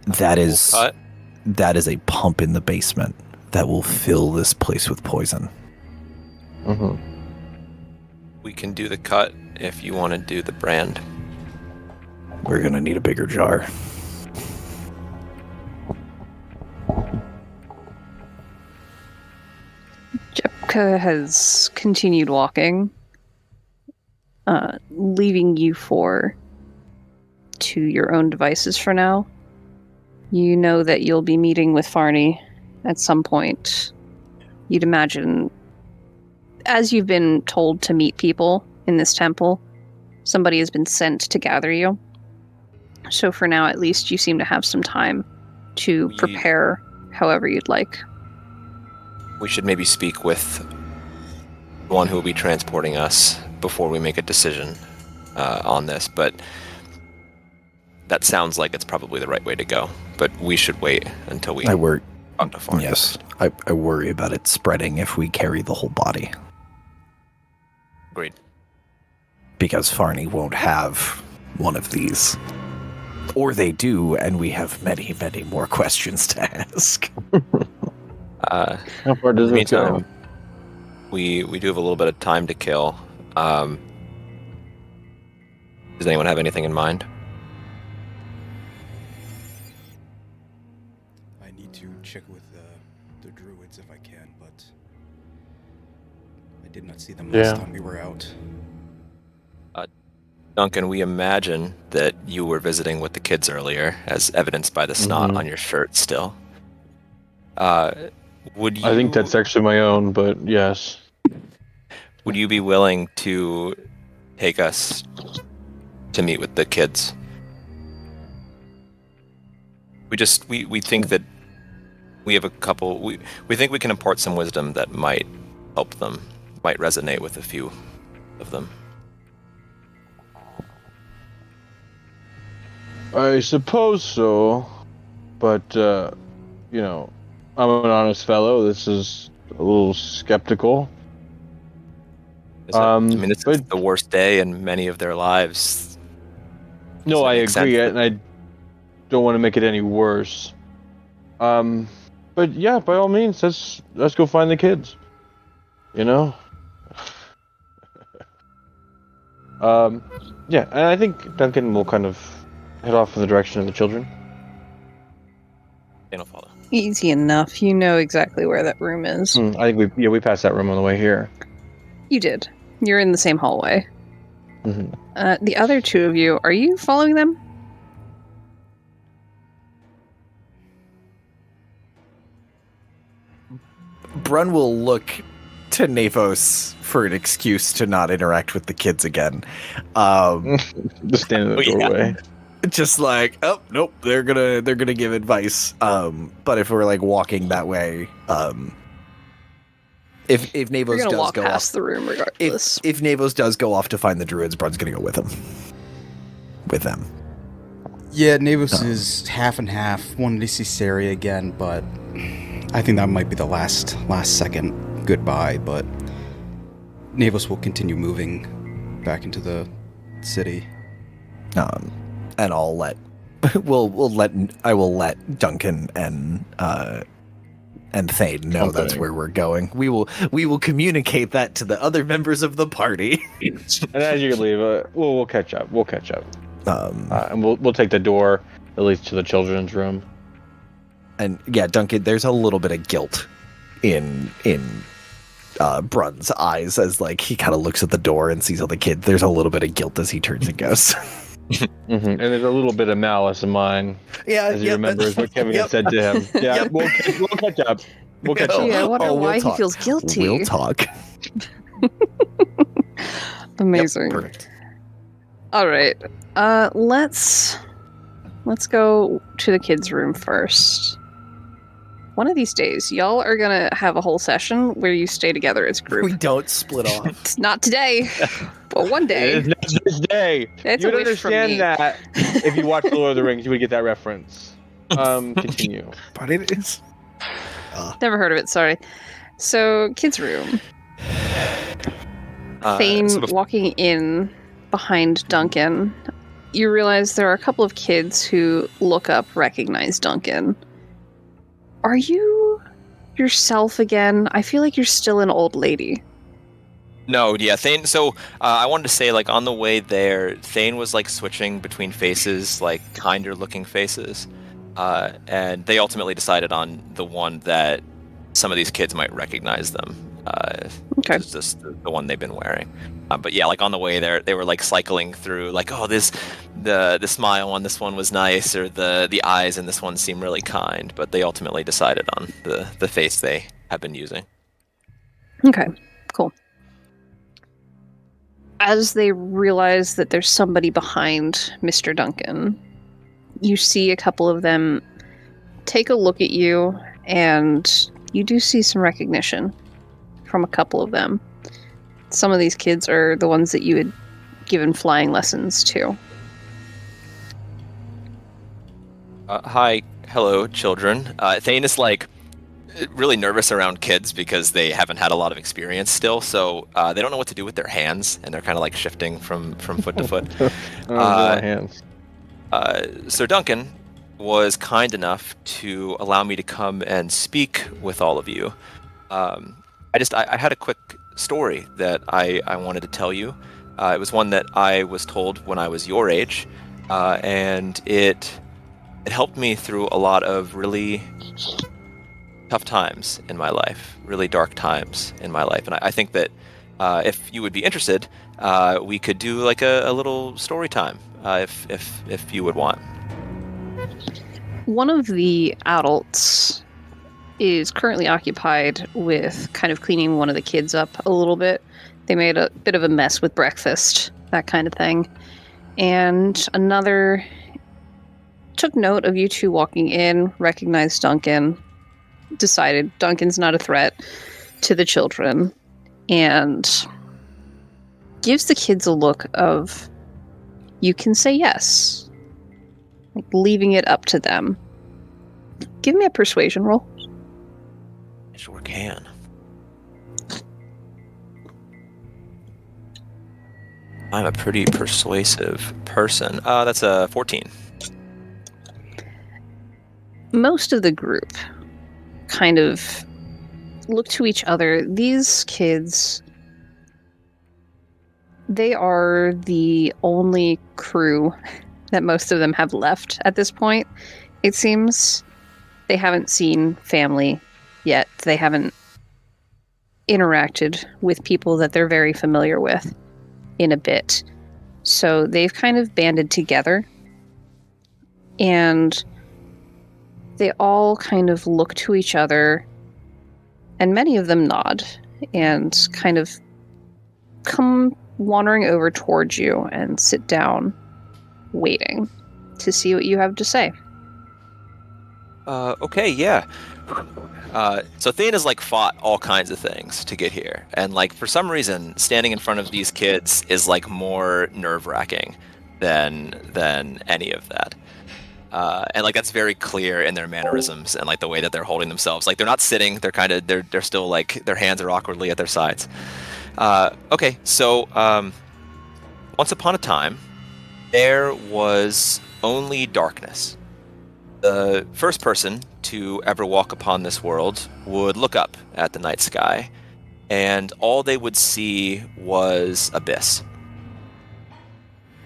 But that is Cut. a pump in the basement that will fill this place with poison. Mm-hmm. We can do the cut if you want to do the brand. We're gonna need a bigger jar. Rebecca has continued walking, leaving you four to your own devices for now. You know that you'll be meeting with Farney at some point. You'd imagine, as you've been told to meet people in this temple, somebody has been sent to gather you. So for now, at least, you seem to have some time to prepare however you'd like. We should maybe speak with the one who will be transporting us before we make a decision on this, but that sounds like it's probably the right way to go. But we should wait until we I worry. talk to Farney. Yes, I worry about it spreading if we carry the whole body. Agreed. Because Farney won't have one of these. Or they do, and we have many, many more questions to ask. How far does it go? Meantime, we do have a little bit of time to kill. Does anyone have anything in mind? I need to check with the druids if I can, but I did not see them last time we were out. Duncan, we imagine that you were visiting with the kids earlier, as evidenced by the snot on your shirt still. Would you... I think that's actually my own, but yes. Would you be willing to take us to meet with the kids? We think that we have a couple... We think we can impart some wisdom that might help them, might resonate with a few of them. I suppose so, but, you know, I'm an honest fellow. This is a little skeptical. I mean, this is the worst day in many of their lives. No, I agree, and I don't want to make it any worse. But yeah, by all means, let's go find the kids. You know? Yeah, and I think Duncan will kind of head off in the direction of the children. They don't follow. Easy enough. You know exactly where that room is. I think we passed that room on the way here. You did. You're in the same hallway. Mm-hmm. The other two of you, are you following them? Brun will look to Navos for an excuse to not interact with the kids again. Just stand in the doorway. Just like, oh nope, they're gonna give advice. But if we're like walking that way, if Navos You're gonna does walk go past off, the room regardless. if Navos does go off to find the druids, Brun's gonna go with him. With them. Yeah, Navos is half and half. Wanted to see Sari again, but I think that might be the last second goodbye. But Navos will continue moving back into the city. And I'll let I will let Duncan and Thane know that's where we're going. We will communicate that to the other members of the party. And as you leave, we'll catch up. We'll catch up. And we'll take the door at least to the children's room. And yeah, Duncan, there's a little bit of guilt in Brun's eyes as like he kind of looks at the door and sees all the kids. There's a little bit of guilt as he turns and goes. And there's a little bit of malice in mine. Yeah, as he remembers what Kevin had said to him. Yeah, we'll catch up. We'll catch up. Yeah, I wonder why he talk. feels guilty. We'll talk. Amazing. Yep, perfect. All right. Let's go to the kids' room first. One of these days, y'all are gonna have a whole session where you stay together as a group. We don't split off. It's not today, but one day. It is not this day. It's You a would wish from understand me. that if you watch The Lord of the Rings, you would get that reference. Continue. But it is. Never heard of it. Sorry. So, kids' room. Thane walking in behind Duncan. You realize there are a couple of kids who look up, recognize Duncan. Are you yourself again? I feel like you're still an old lady. No, yeah, Thane. So I wanted to say, like, on the way there, Thane was like switching between faces, like kinder looking faces, and they ultimately decided on the one that some of these kids might recognize them. Okay. It's just the one they've been wearing. But yeah, like on the way there, they were like cycling through, like, oh, the smile on this one was nice, or the eyes in this one seem really kind. But they ultimately decided on the face they have been using. Okay, cool. As they realize that there's somebody behind Mr. Duncan, you see a couple of them take a look at you, and you do see some recognition from a couple of them. Some of these kids are the ones that you had given flying lessons to. Hi, hello, children. Thane is like really nervous around kids because they haven't had a lot of experience still, so they don't know what to do with their hands, and they're kind of like shifting from foot to foot. My hands. Sir Duncan was kind enough to allow me to come and speak with all of you. I had a quick story that I wanted to tell you. It was one that I was told when I was your age, and it helped me through a lot of really tough times in my life, really dark times in my life. And I think that if you would be interested, we could do like a little story time, if you would want. One of the adults is currently occupied with kind of cleaning one of the kids up a little bit. They made a bit of a mess with breakfast, that kind of thing. And another took note of you two walking in, recognized Duncan, decided Duncan's not a threat to the children, and gives the kids a look of, you can say yes. Like leaving it up to them. Give me a persuasion roll. I sure can. I'm a pretty persuasive person. That's a 14. Most of the group kind of look to each other. These kids, they are the only crew that most of them have left at this point. It seems they haven't seen family yet. They haven't interacted with people that they're very familiar with in a bit. So they've kind of banded together, and they all kind of look to each other, and many of them nod and kind of come wandering over towards you and sit down, waiting to see what you have to say. Okay, yeah. So Thane has like fought all kinds of things to get here, and like for some reason, standing in front of these kids is like more nerve-wracking than any of that. And like that's very clear in their mannerisms and like the way that they're holding themselves. Like they're not sitting; they're still like their hands are awkwardly at their sides. Okay, so once upon a time, there was only darkness. The first person to ever walk upon this world would look up at the night sky, and all they would see was abyss.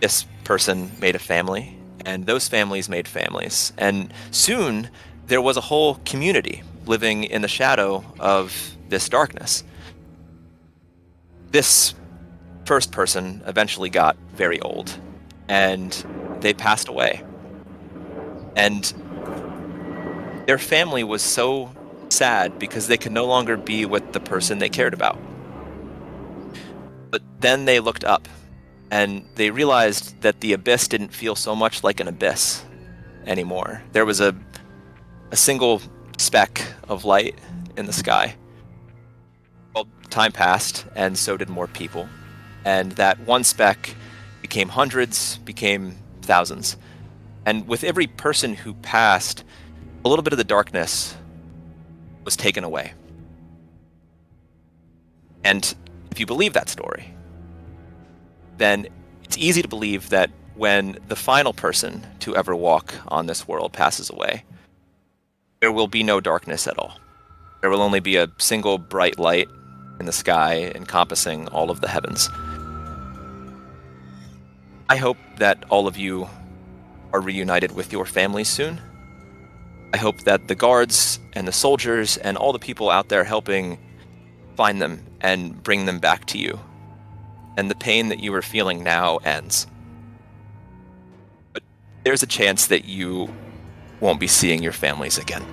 This person made a family, and those families made families, and soon there was a whole community living in the shadow of this darkness. This first person eventually got very old, and they passed away. And their family was so sad because they could no longer be with the person they cared about. But then they looked up, and they realized that the abyss didn't feel so much like an abyss anymore. There was a single speck of light in the sky. Well, time passed, and so did more people. And that one speck became hundreds, became thousands. And with every person who passed, a little bit of the darkness was taken away. And if you believe that story, then it's easy to believe that when the final person to ever walk on this world passes away, there will be no darkness at all. There will only be a single bright light in the sky encompassing all of the heavens. I hope that all of you are reunited with your families soon. I hope that the guards and the soldiers and all the people out there helping find them and bring them back to you. And the pain that you are feeling now ends. But there's a chance that you won't be seeing your families again.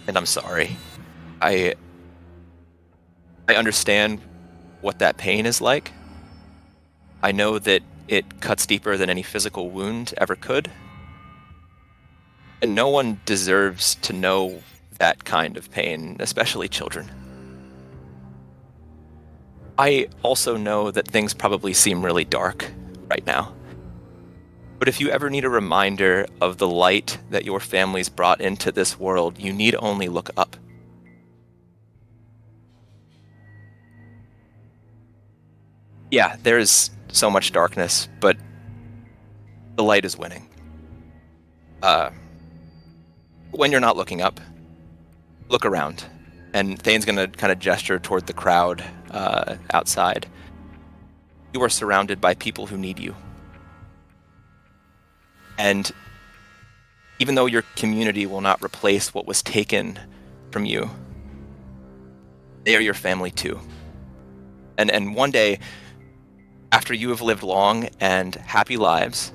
And I'm sorry. I understand what that pain is like. I know that it cuts deeper than any physical wound ever could. And no one deserves to know that kind of pain, especially children. I also know that things probably seem really dark right now. But if you ever need a reminder of the light that your family's brought into this world, you need only look up. Yeah, there's so much darkness, but the light is winning. When you're not looking up, look around. And Thane's going to kind of gesture toward the crowd outside. You are surrounded by people who need you. And even though your community will not replace what was taken from you, they are your family too. And one day, after you have lived long and happy lives,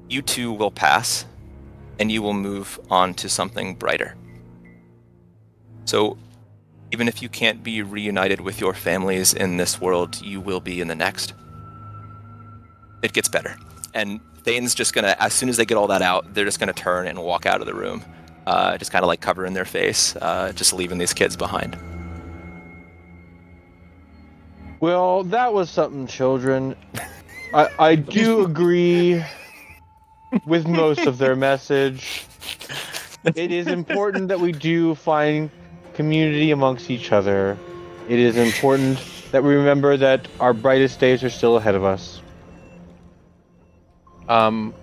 you too will pass, and you will move on to something brighter. So, even if you can't be reunited with your families in this world, you will be in the next. It gets better. And Thane's just gonna, as soon as they get all that out, they're just gonna turn and walk out of the room. Just kind of like covering their face, just leaving these kids behind. Well, that was something, children. I do agree with most of their message. It is important that we do find community amongst each other. It is important that we remember that our brightest days are still ahead of us. And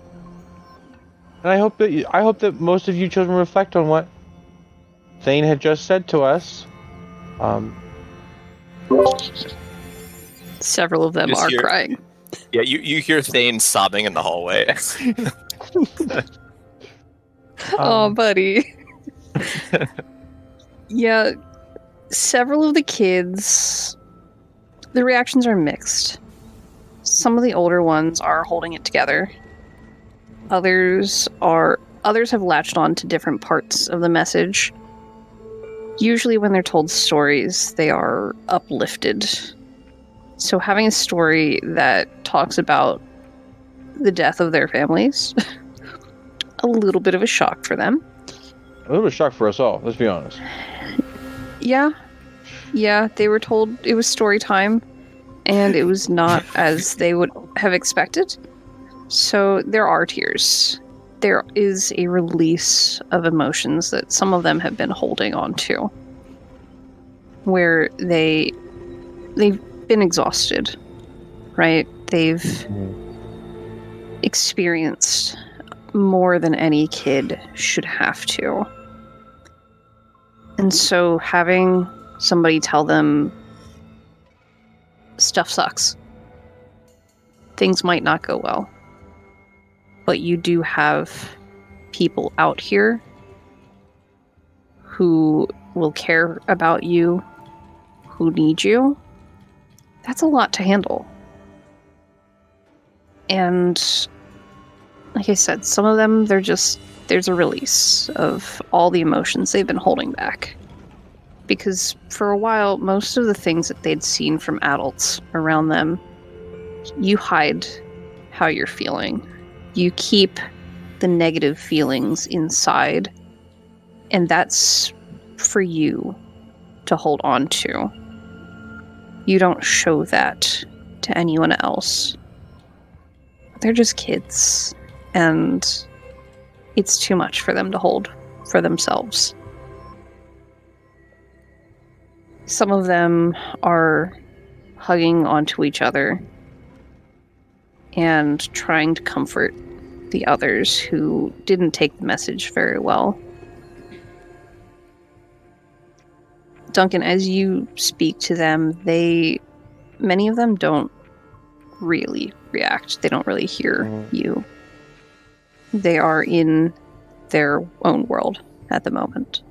I hope that most of you children reflect on what Thane had just said to us. Several of them Just are hear- crying. Yeah, you hear Thane sobbing in the hallway. Oh, buddy. Yeah, several of the kids, the reactions are mixed. Some of the older ones are holding it together. Others have latched on to different parts of the message. Usually when they're told stories, they are uplifted. So having a story that talks about the death of their families, a little bit of a shock for them. A little bit of shock for us all, let's be honest. Yeah, they were told it was story time, and it was not as they would have expected. So there are tears. There is a release of emotions that some of them have been holding on to, where they've been exhausted, right? They've experienced more than any kid should have to. And so having somebody tell them stuff sucks. Things might not go well. But you do have people out here who will care about you, who need you. That's a lot to handle. And like I said, some of them, there's a release of all the emotions they've been holding back. Because for a while, most of the things that they'd seen from adults around them, you hide how you're feeling. You keep the negative feelings inside, and that's for you to hold on to. You don't show that to anyone else. They're just kids, and it's too much for them to hold for themselves. Some of them are hugging onto each other and trying to comfort the others who didn't take the message very well. Duncan, as you speak to them, many of them don't really react. They don't really hear you. They are in their own world at the moment.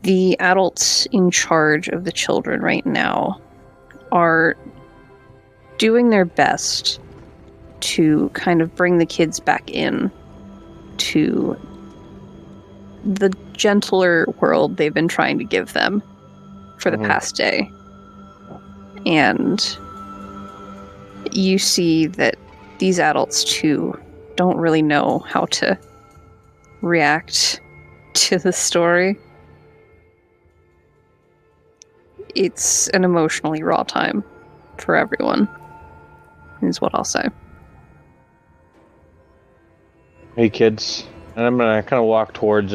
The adults in charge of the children right now are doing their best to kind of bring the kids back in to the gentler world they've been trying to give them for the past day. And you see that these adults too don't really know how to react to the story. It's an emotionally raw time for everyone, is what I'll say. Hey kids, and I'm gonna kind of walk towards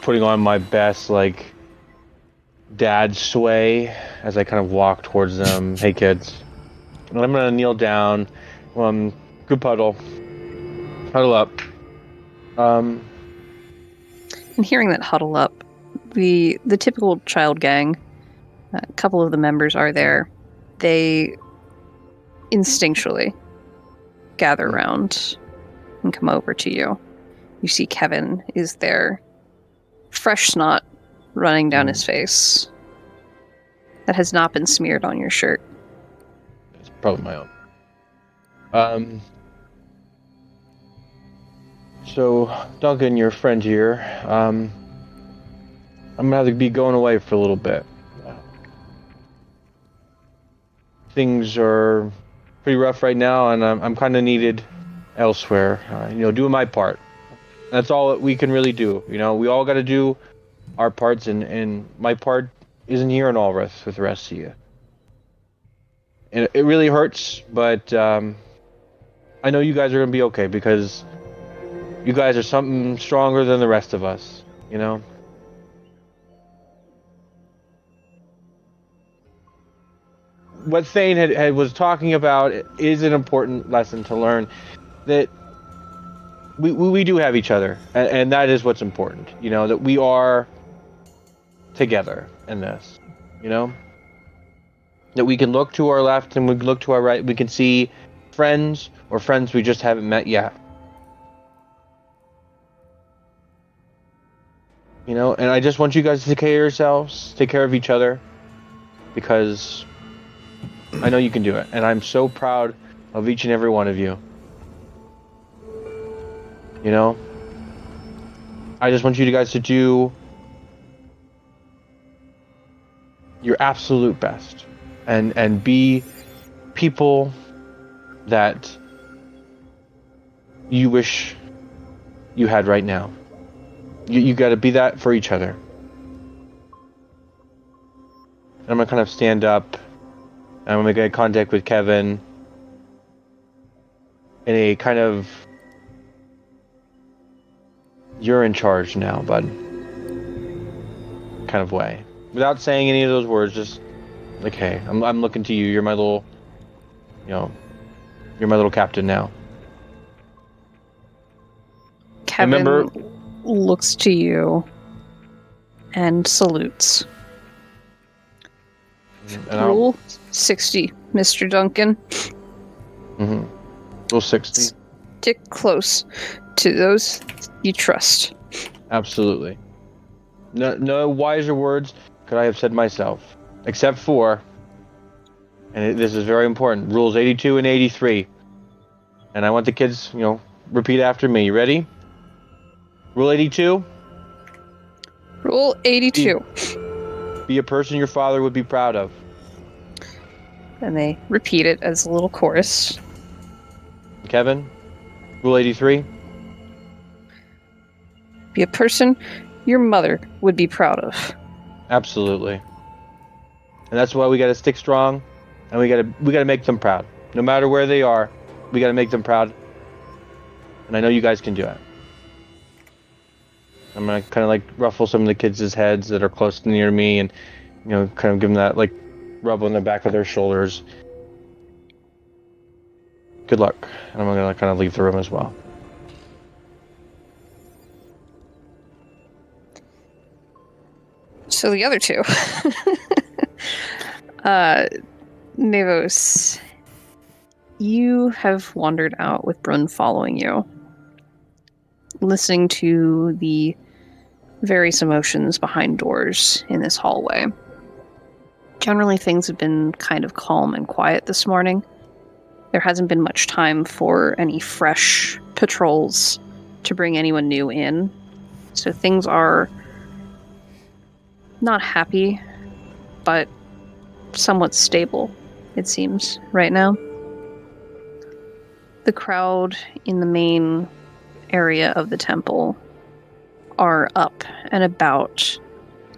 putting on my best like dad sway as I kind of walk towards them. Hey kids, and I'm gonna kneel down. Good huddle up. And hearing that huddle up, the typical child gang, a couple of the members are there. They instinctually gather around and come over to you. You see Kevin is there, fresh snot running down his face that has not been smeared on your shirt. It's probably my own. So, Duncan, your friend here, I'm gonna have to be going away for a little bit. Things are pretty rough right now, and I'm kind of needed elsewhere. Doing my part. That's all that we can really do. We all got to do our parts, and my part isn't here in Allrith with the rest of you. And it really hurts, but I know you guys are gonna be okay because you guys are something stronger than the rest of us. What Thane was talking about is an important lesson to learn, that we do have each other, and that is what's important. That we are together in this. That we can look to our left and we can look to our right. We can see friends or friends we just haven't met yet. And I just want you guys to take care of yourselves, take care of each other, because I know you can do it, and I'm so proud of each and every one of you. I just want you guys to do your absolute best, and be people that you wish you had right now. You got to be that for each other. And I'm gonna kind of stand up. I'm gonna make contact with Kevin in a kind of "you're in charge now, bud" kind of way, without saying any of those words. Just like, hey, I'm looking to you. You're my little, you're my little captain now. Kevin looks to you and salutes. And Rule 60, Mr. Duncan. Rule 60. Stick close to those you trust. Absolutely. No wiser words could I have said myself, except for, and this is very important, rules 82 and 83. And I want the kids, repeat after me. You ready? Rule 82. Rule 82. Be a person your father would be proud of. And they repeat it as a little chorus. Kevin, rule 83. Be a person your mother would be proud of. Absolutely. And that's why we got to stick strong, and we got to make them proud. No matter where they are, we got to make them proud. And I know you guys can do it. I'm gonna kind of like ruffle some of the kids' heads that are close to near me, and kind of give them that like rub on the back of their shoulders. Good luck. And I'm gonna kind of leave the room as well. So the other two. Nevos, you have wandered out with Brun following you, listening to the various emotions behind doors in this hallway. Generally, things have been kind of calm and quiet this morning. There hasn't been much time for any fresh patrols to bring anyone new in. So things are not happy, but somewhat stable, it seems, right now. The crowd in the main area of the temple are up and about.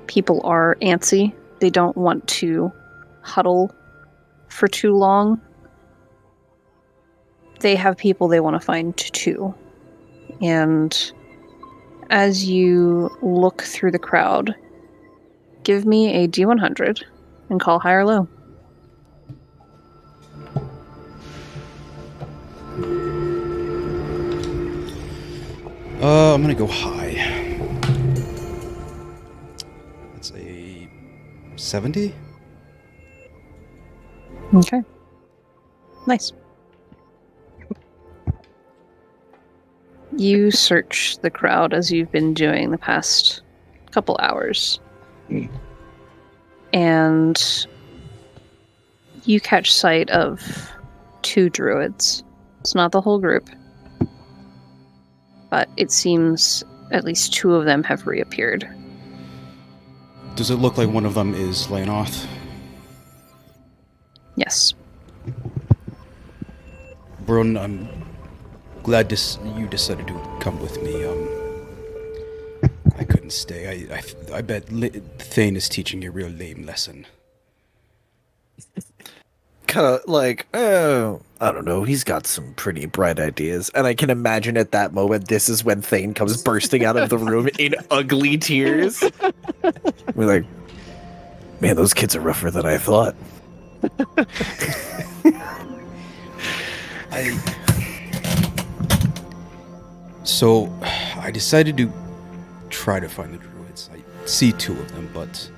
People are antsy. They don't want to huddle for too long. They have people they want to find too. And as you look through the crowd, give me a D100 and call high or low. I'm gonna go high. That's a 70? Okay. Nice. You search the crowd as you've been doing the past couple hours. And you catch sight of 2 druids. It's not the whole group. But it seems at least 2 of them have reappeared. Does it look like one of them is Lanoth? Yes. Brun, I'm glad you decided to come with me. I couldn't stay. I bet Thane is teaching you a real lame lesson. Kind of like, oh, I don't know, he's got some pretty bright ideas. And I can imagine at that moment, this is when Thane comes bursting out of the room in ugly tears. We're like, man, those kids are rougher than I thought. So, I decided to try to find the druids. I see 2 of them, but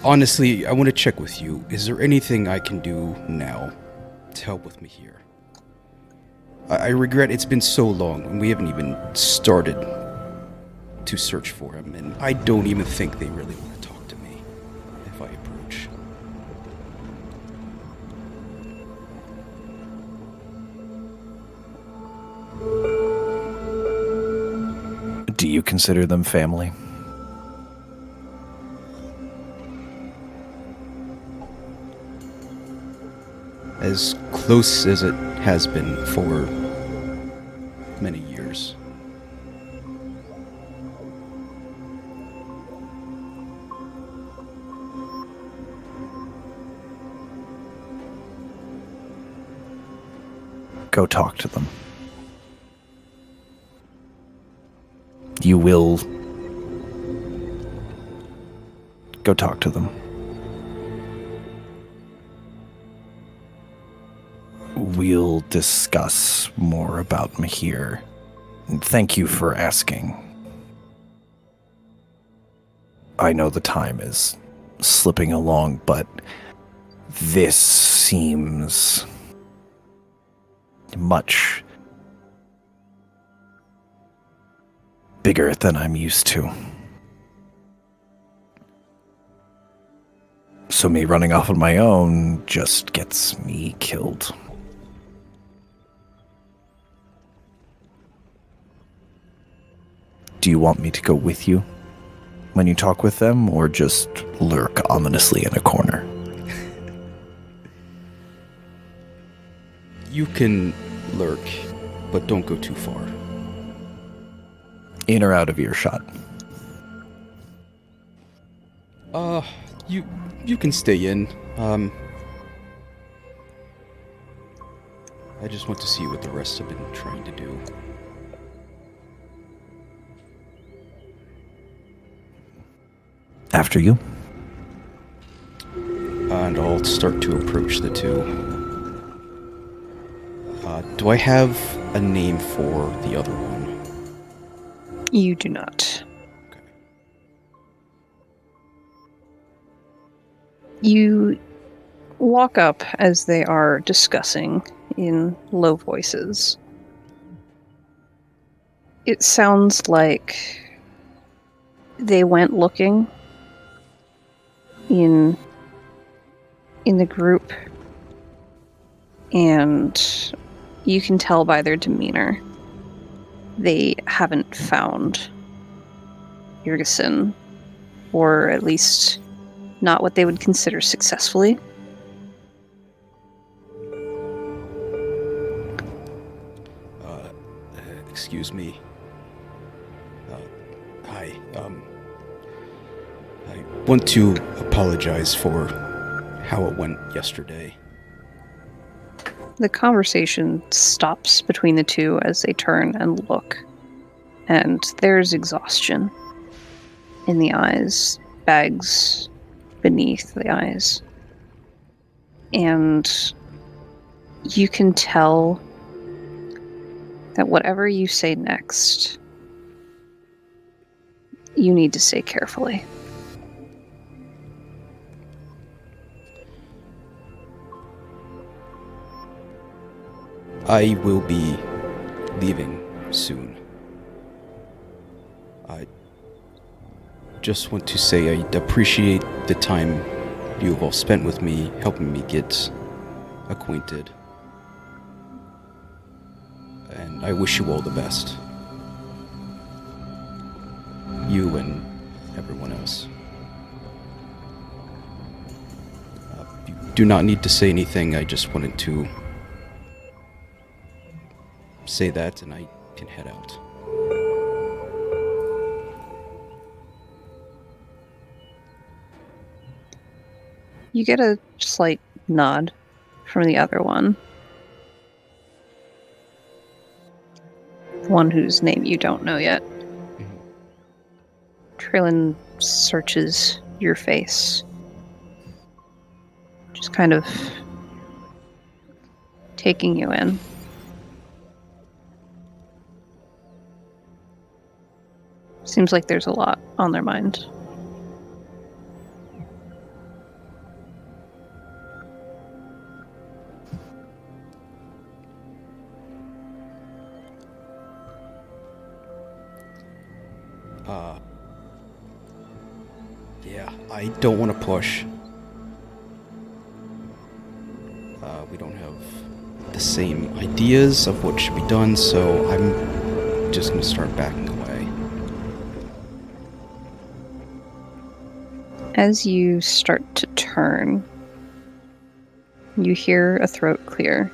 honestly, I want to check with you. Is there anything I can do now to help with me here? I regret it's been so long, and we haven't even started to search for him, and I don't even think they really want to talk to me if I approach. Do you consider them family? As close as it has been for many years. Go talk to them. You will go talk to them. We'll discuss more about Mahir. And thank you for asking. I know the time is slipping along, but this seems much bigger than I'm used to. So me running off on my own just gets me killed. Do you want me to go with you when you talk with them, or just lurk ominously in a corner? You can lurk, but don't go too far. In or out of earshot? You can stay in. I just want to see what the rest have been trying to do. After you. And I'll start to approach the 2. Do I have a name for the other one? You do not. Okay. You walk up as they are discussing in low voices. It sounds like They went looking in the group, and you can tell by their demeanor they haven't found Yrgesen, or at least not what they would consider successfully. Excuse me. Hi. I want to apologize for how it went yesterday. The conversation stops between the two as they turn and look, and there's exhaustion in the eyes, bags beneath the eyes. And you can tell that whatever you say next, you need to say carefully. I will be leaving soon. I just want to say I appreciate the time you have all spent with me, helping me get acquainted. And I wish you all the best. You and everyone else. You do not need to say anything, I just wanted to say that and I can head out. You get a slight nod from the other one. The one whose name you don't know yet. Trillin searches your face. Just kind of taking you in. Seems like there's a lot on their mind. Yeah, I don't want to push. We don't have the same ideas of what should be done, so I'm just gonna start backing away. As you start to turn, you hear a throat clear.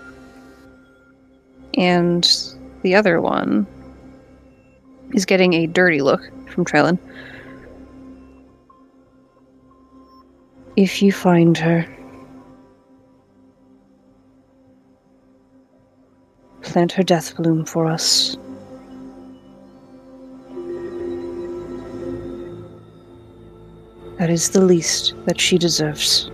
And the other one is getting a dirty look from Trellin. If you find her, plant her death bloom for us. That is the least that she deserves.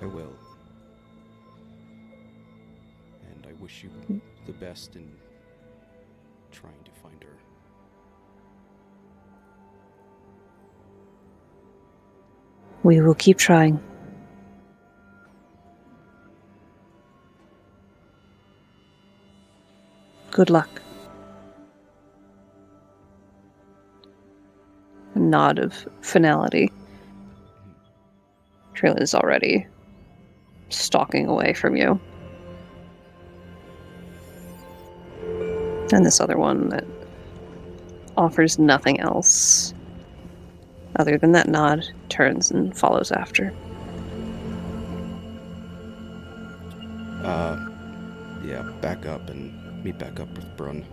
I will. And I wish you the best in trying to find her. We will keep trying. Good luck. A nod of finality. Trillin is already stalking away from you. And this other one that offers nothing else other than that nod turns and follows after. Yeah, back up and meet back up with Brun.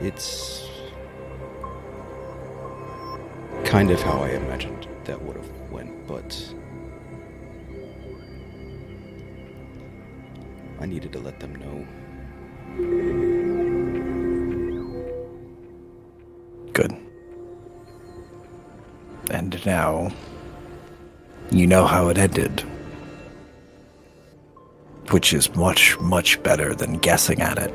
It's kind of how I imagined that would have went, but I needed to let them know. Good. And now, you know how it ended. Which is much, much better than guessing at it.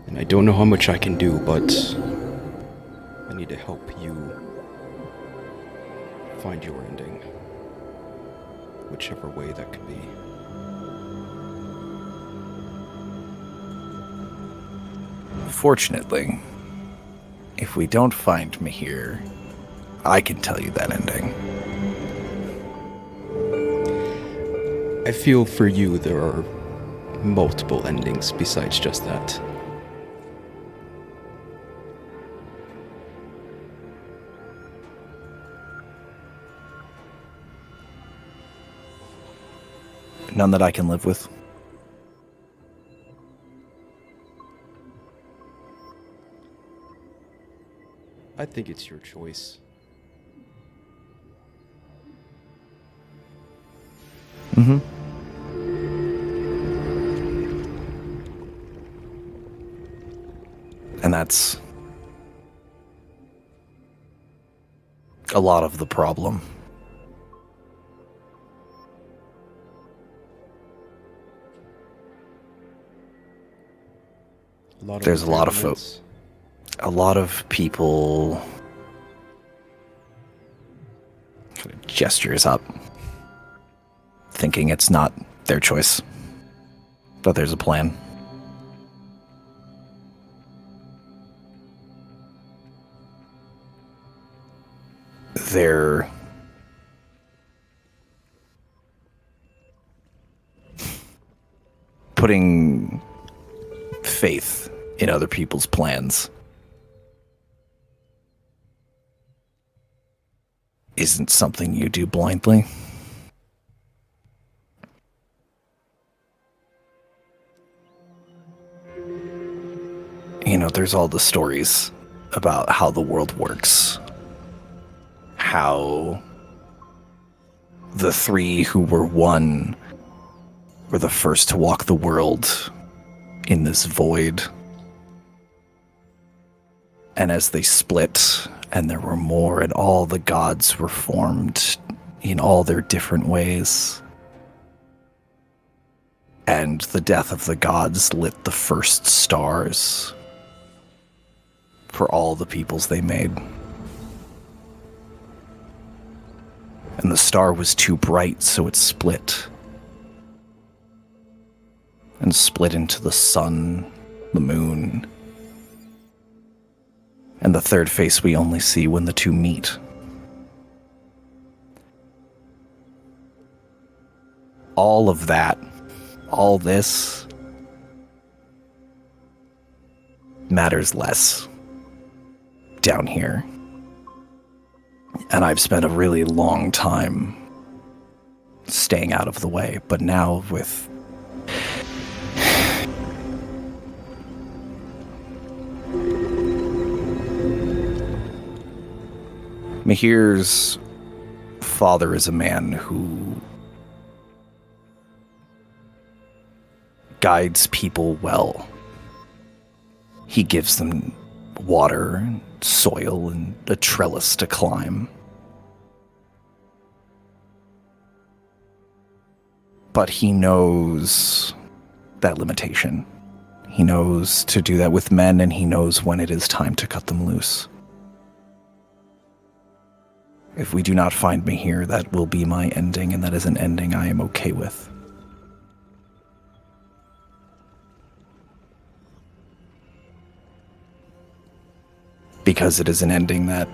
And I don't know how much I can do, but I need to help you find your ending. Whichever way that could be. Fortunately, if we don't find Mahir, I can tell you that ending. I feel for you there are multiple endings besides just that. None that I can live with. I think it's your choice. Mm-hmm. And that's a lot of the problem. There's a lot of folks. A lot of people gestures up, thinking it's not their choice, but there's a plan. They're putting faith in other people's plans. Isn't something you do blindly. You know, there's all the stories about how the world works. How the three who were one were the first to walk the world in this void. And as they split, and there were more, and all the gods were formed in all their different ways. And the death of the gods lit the first stars for all the peoples they made. And the star was too bright, so it split. And split into the sun, the moon, and the third face we only see when the two meet. All of that, all this, matters less down here. And I've spent a really long time staying out of the way, but now with Mahir's father is a man who guides people well. He gives them water, and soil, and a trellis to climb. But he knows that limitation. He knows to do that with men, and he knows when it is time to cut them loose. If we do not find Mahir, that will be my ending, and that is an ending I am okay with. Because it is an ending that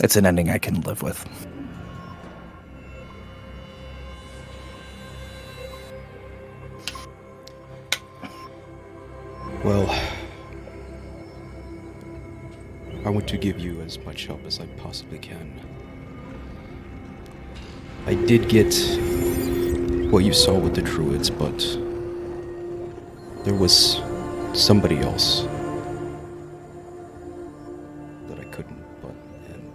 it's an ending I can live with. Well, I want to give you as much help as I possibly can. I did get what you saw with the druids, but there was somebody else that I couldn't but in.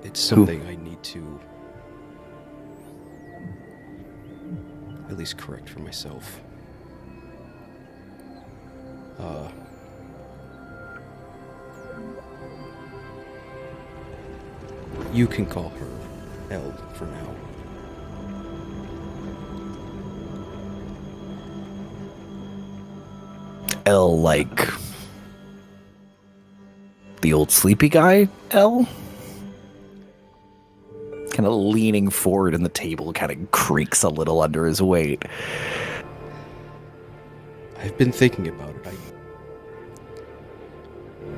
It's something I need to at least correct for myself. You can call her Elle for now. L like the old sleepy guy, L? Kind of leaning forward and the table kind of creaks a little under his weight. I've been thinking about it. I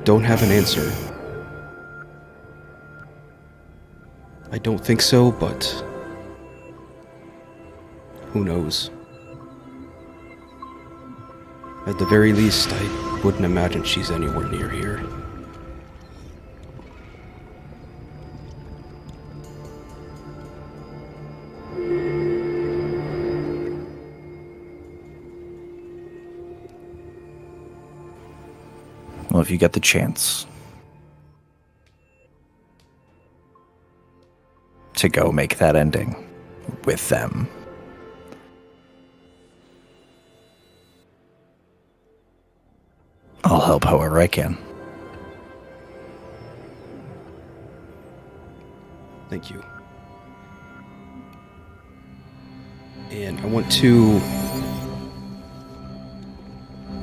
don't have an answer. I don't think so, but who knows? At the very least, I wouldn't imagine she's anywhere near here. Well, if you get the chance to go make that ending with them, I'll help however I can. Thank you. And I want to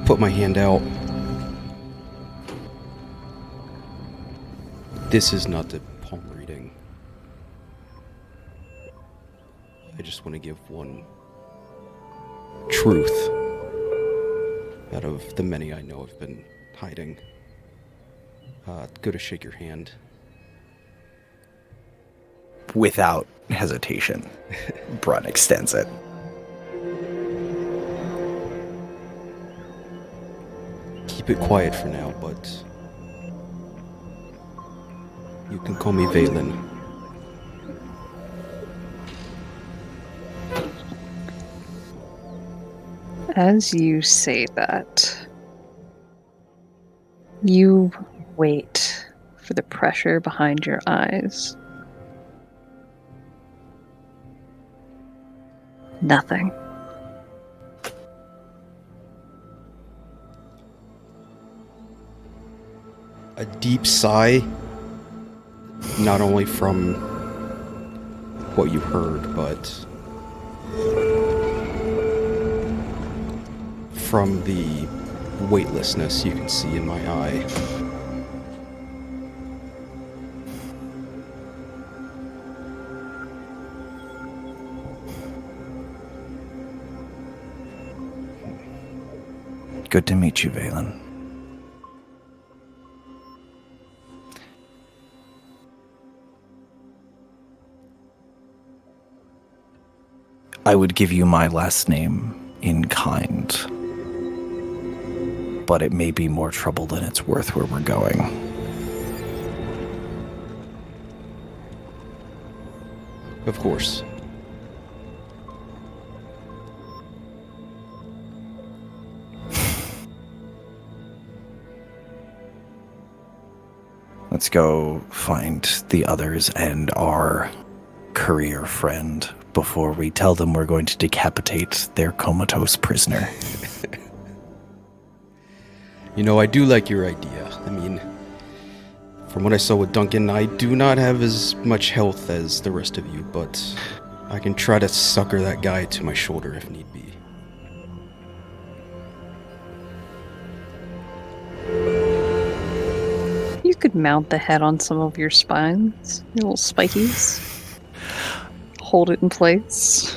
put my hand out. This is not the palm reading. I just want to give one truth out of the many I know have been hiding. Go to shake your hand. Without hesitation, Brun extends it. Keep it quiet for now, but you can call me Valen. As you say that, you wait for the pressure behind your eyes. Nothing. A deep sigh, not only from what you heard, but from the weightlessness you can see in my eye. Good to meet you, Valen. I would give you my last name in kind, but it may be more trouble than it's worth where we're going. Of course. Let's go find the others and our courier friend before we tell them we're going to decapitate their comatose prisoner. You know, I do like your idea. I mean, from what I saw with Duncan, I do not have as much health as the rest of you, but I can try to sucker that guy to my shoulder if need be. You could mount the head on some of your spines, your little spikies. Hold it in place.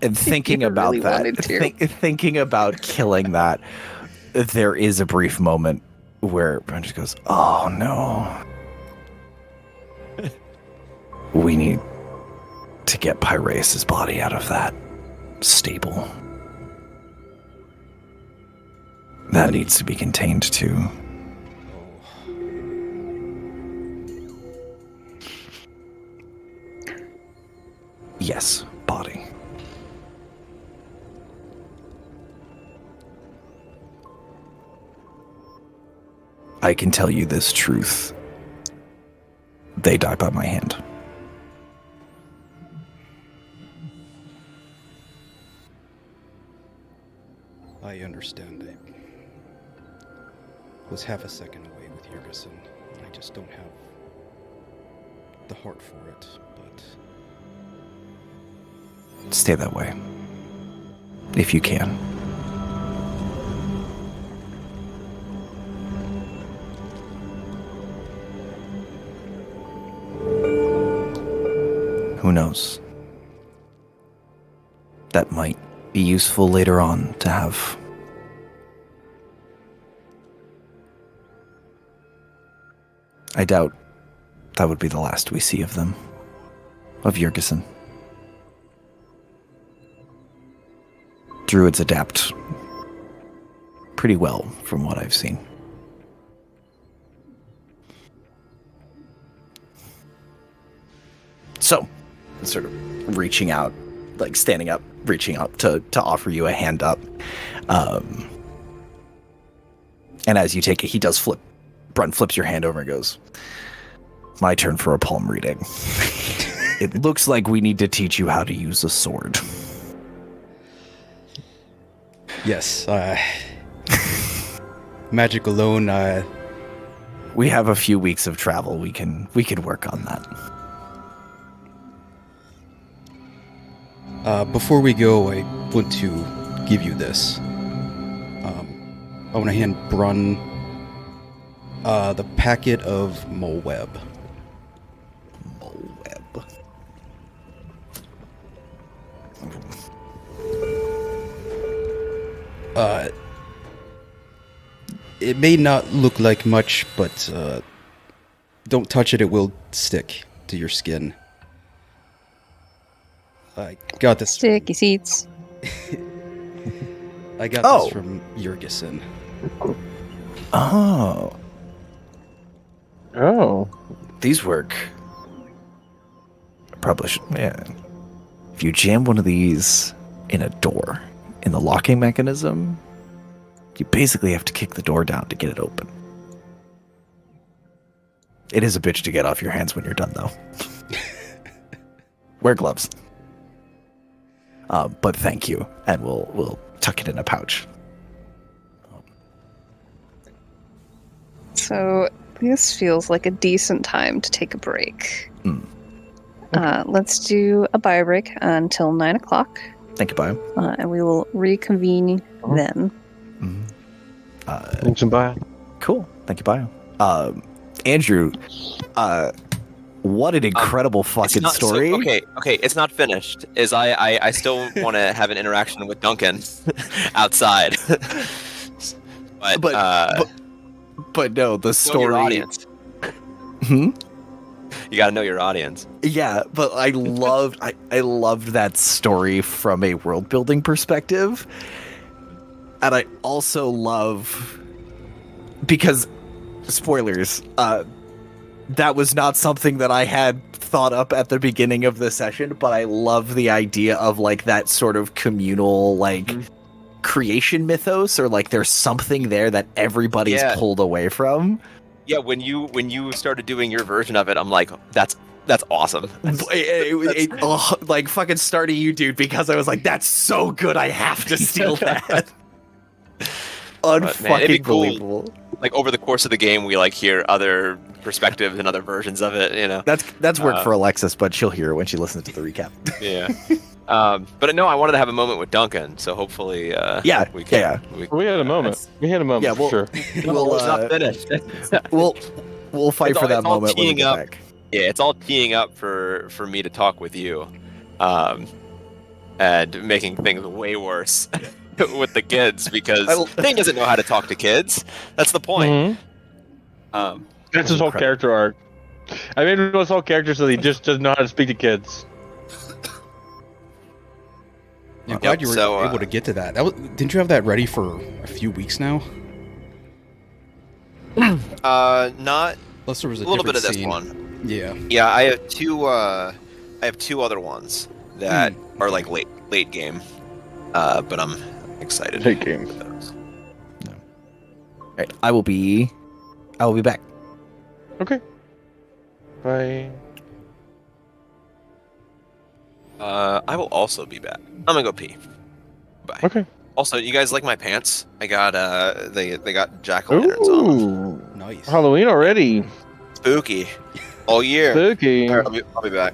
And thinking you about really that, wanted to. thinking about killing that, there is a brief moment where Brent just goes, "Oh no, we need to get Piraeus' body out of that stable. That needs to be contained too." Yes, body. I can tell you this truth. They die by my hand. I understand. was half a second away with Jurgensen. I just don't have the heart for it, but Stay that way. If you can. Who knows? That might be useful later on to have. I doubt that would be the last we see of them. Of Jurgensen. Druids adapt pretty well from what I've seen. So, sort of reaching out, like standing up, reaching up to offer you a hand up. And as you take it, he does flip. Brun flips your hand over and goes, "My turn for a palm reading. It looks like we need to teach you how to use a sword." yes, magic alone. We have a few weeks of travel. We can work on that. Before we go, I want to give you this. I want to hand Brun the packet of mole web. Mole web. It may not look like much, but don't touch it, it will stick to your skin. I got this. Sticky seats. I got Oh. this from Jurgensen. Oh, Oh. these work. Probably should, yeah. If you jam one of these in a door, in the locking mechanism, you basically have to kick the door down to get it open. It is a bitch to get off your hands when you're done, though. Wear gloves. But thank you, and we'll tuck it in a pouch. So this feels like a decent time to take a break. Mm. Let's do a bio break until 9 o'clock, Thank you, Bio. and we will reconvene then. Thanks and bye. Cool. Thank you, Bio. Andrew, what an incredible It's fucking not- so- story. okay, it's not finished. I still want to have an interaction with Duncan outside. But no, the know your story. audience. Hmm? You got to know your audience. Yeah, but I loved that story from a world building perspective. And I also love, because spoilers, that was not something that I had thought up at the beginning of the session, but I love the idea of like that sort of communal like creation mythos, or like there's something there that everybody's Yeah. pulled away from. Yeah, when you started doing your version of it, I'm like, that's awesome. Like fucking starting you, dude, because I was like, that's so good, I have to steal that. man, it'd be Unfucking cool. believable. Like over the course of the game, we like hear other perspectives and other versions of it. You know. That's work Uh, for Alexis, but she'll hear it when she listens to the recap. Yeah. But no, I wanted to have a moment with Duncan, so hopefully, Yeah, we can. yeah. We had a moment. We had a moment. Yeah, for well- sure. We'll it's not finished. we'll fight It's for all- that it's all moment when we teeing get up. back. Yeah, it's all teeing up for me to talk with you, and making things way worse with the kids because Thane doesn't know how to talk to kids. That's the point. Mhm. That's his whole Incredible. character arc. I made his whole character so he just doesn't know how to speak to kids. I'm glad you were so, able to get to that. Didn't you have that ready for a few weeks now? Not Unless there was a little bit of different this scene. one. Yeah. Yeah, I have two. I have two other ones that are like late game, but I'm excited. Late game. with those. All right, I will be back. Okay. Bye. I will also be back. I'm gonna go pee. Bye. Okay. Also, you guys like my pants? I got they got jack-o'-lanterns on them. Ooh, Nice. Halloween already. Spooky. All year. Spooky. All right, I'll be back.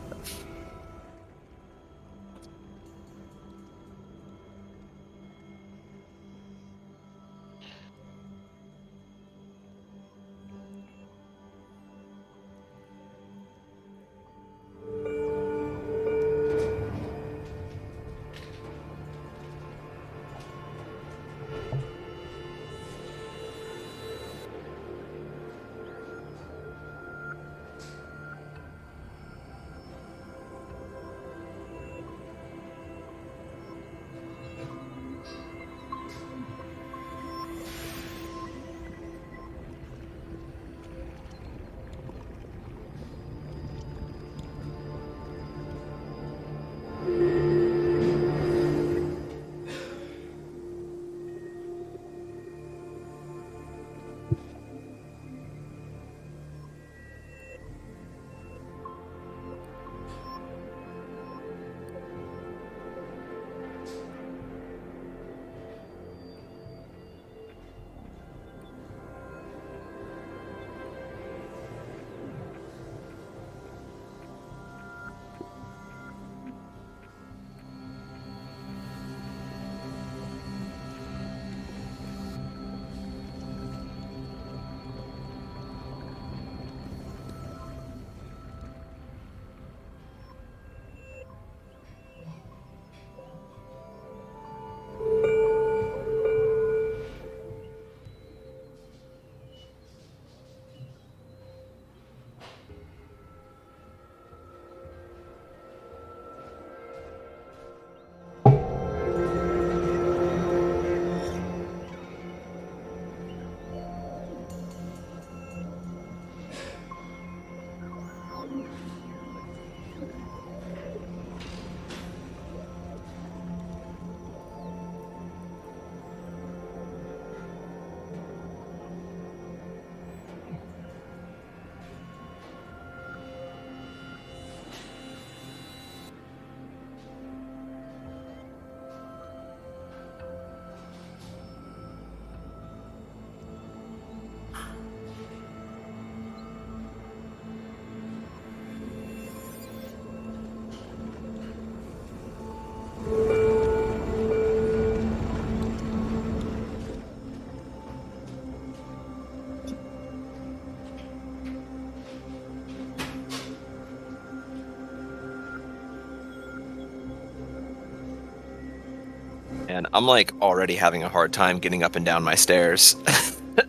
And I'm like already having a hard time getting up and down my stairs.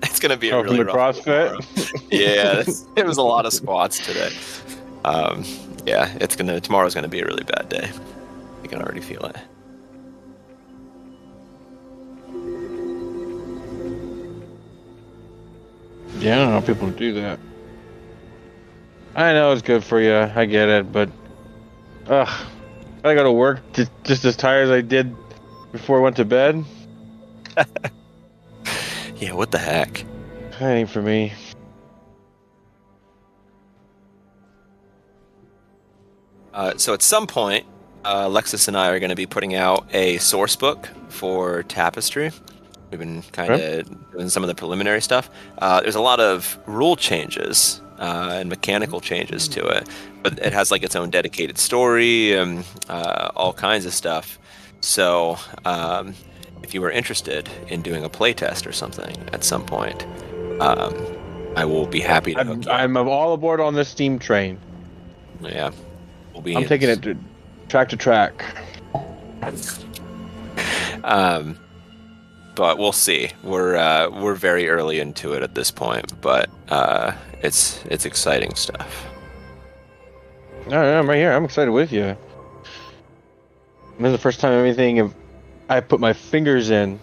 It's gonna be a Oh, really from the rough CrossFit. yeah, it was a lot of squats today. Yeah, tomorrow's gonna be a really bad day. I can already feel it. Yeah, I don't know how people do that. I know it's good for you. I get it, but ugh, I go to work just as tired as I did before I went to bed. Yeah, what the heck? That ain't for me. So at some point, Lexus and I are going to be putting out a source book for Tapestry. We've been kind of doing some of the preliminary stuff. There's a lot of rule changes and mechanical changes to it, but it has like its own dedicated story and all kinds of stuff. So if you were interested in doing a playtest or something at some point, I will be happy to hook you up. I'm all aboard on this steam train. Yeah. I'm taking it to track. But we'll see. We're very early into it at this point, but it's exciting stuff. I'm right here. I'm excited with you. This is the first time anything I put my fingers in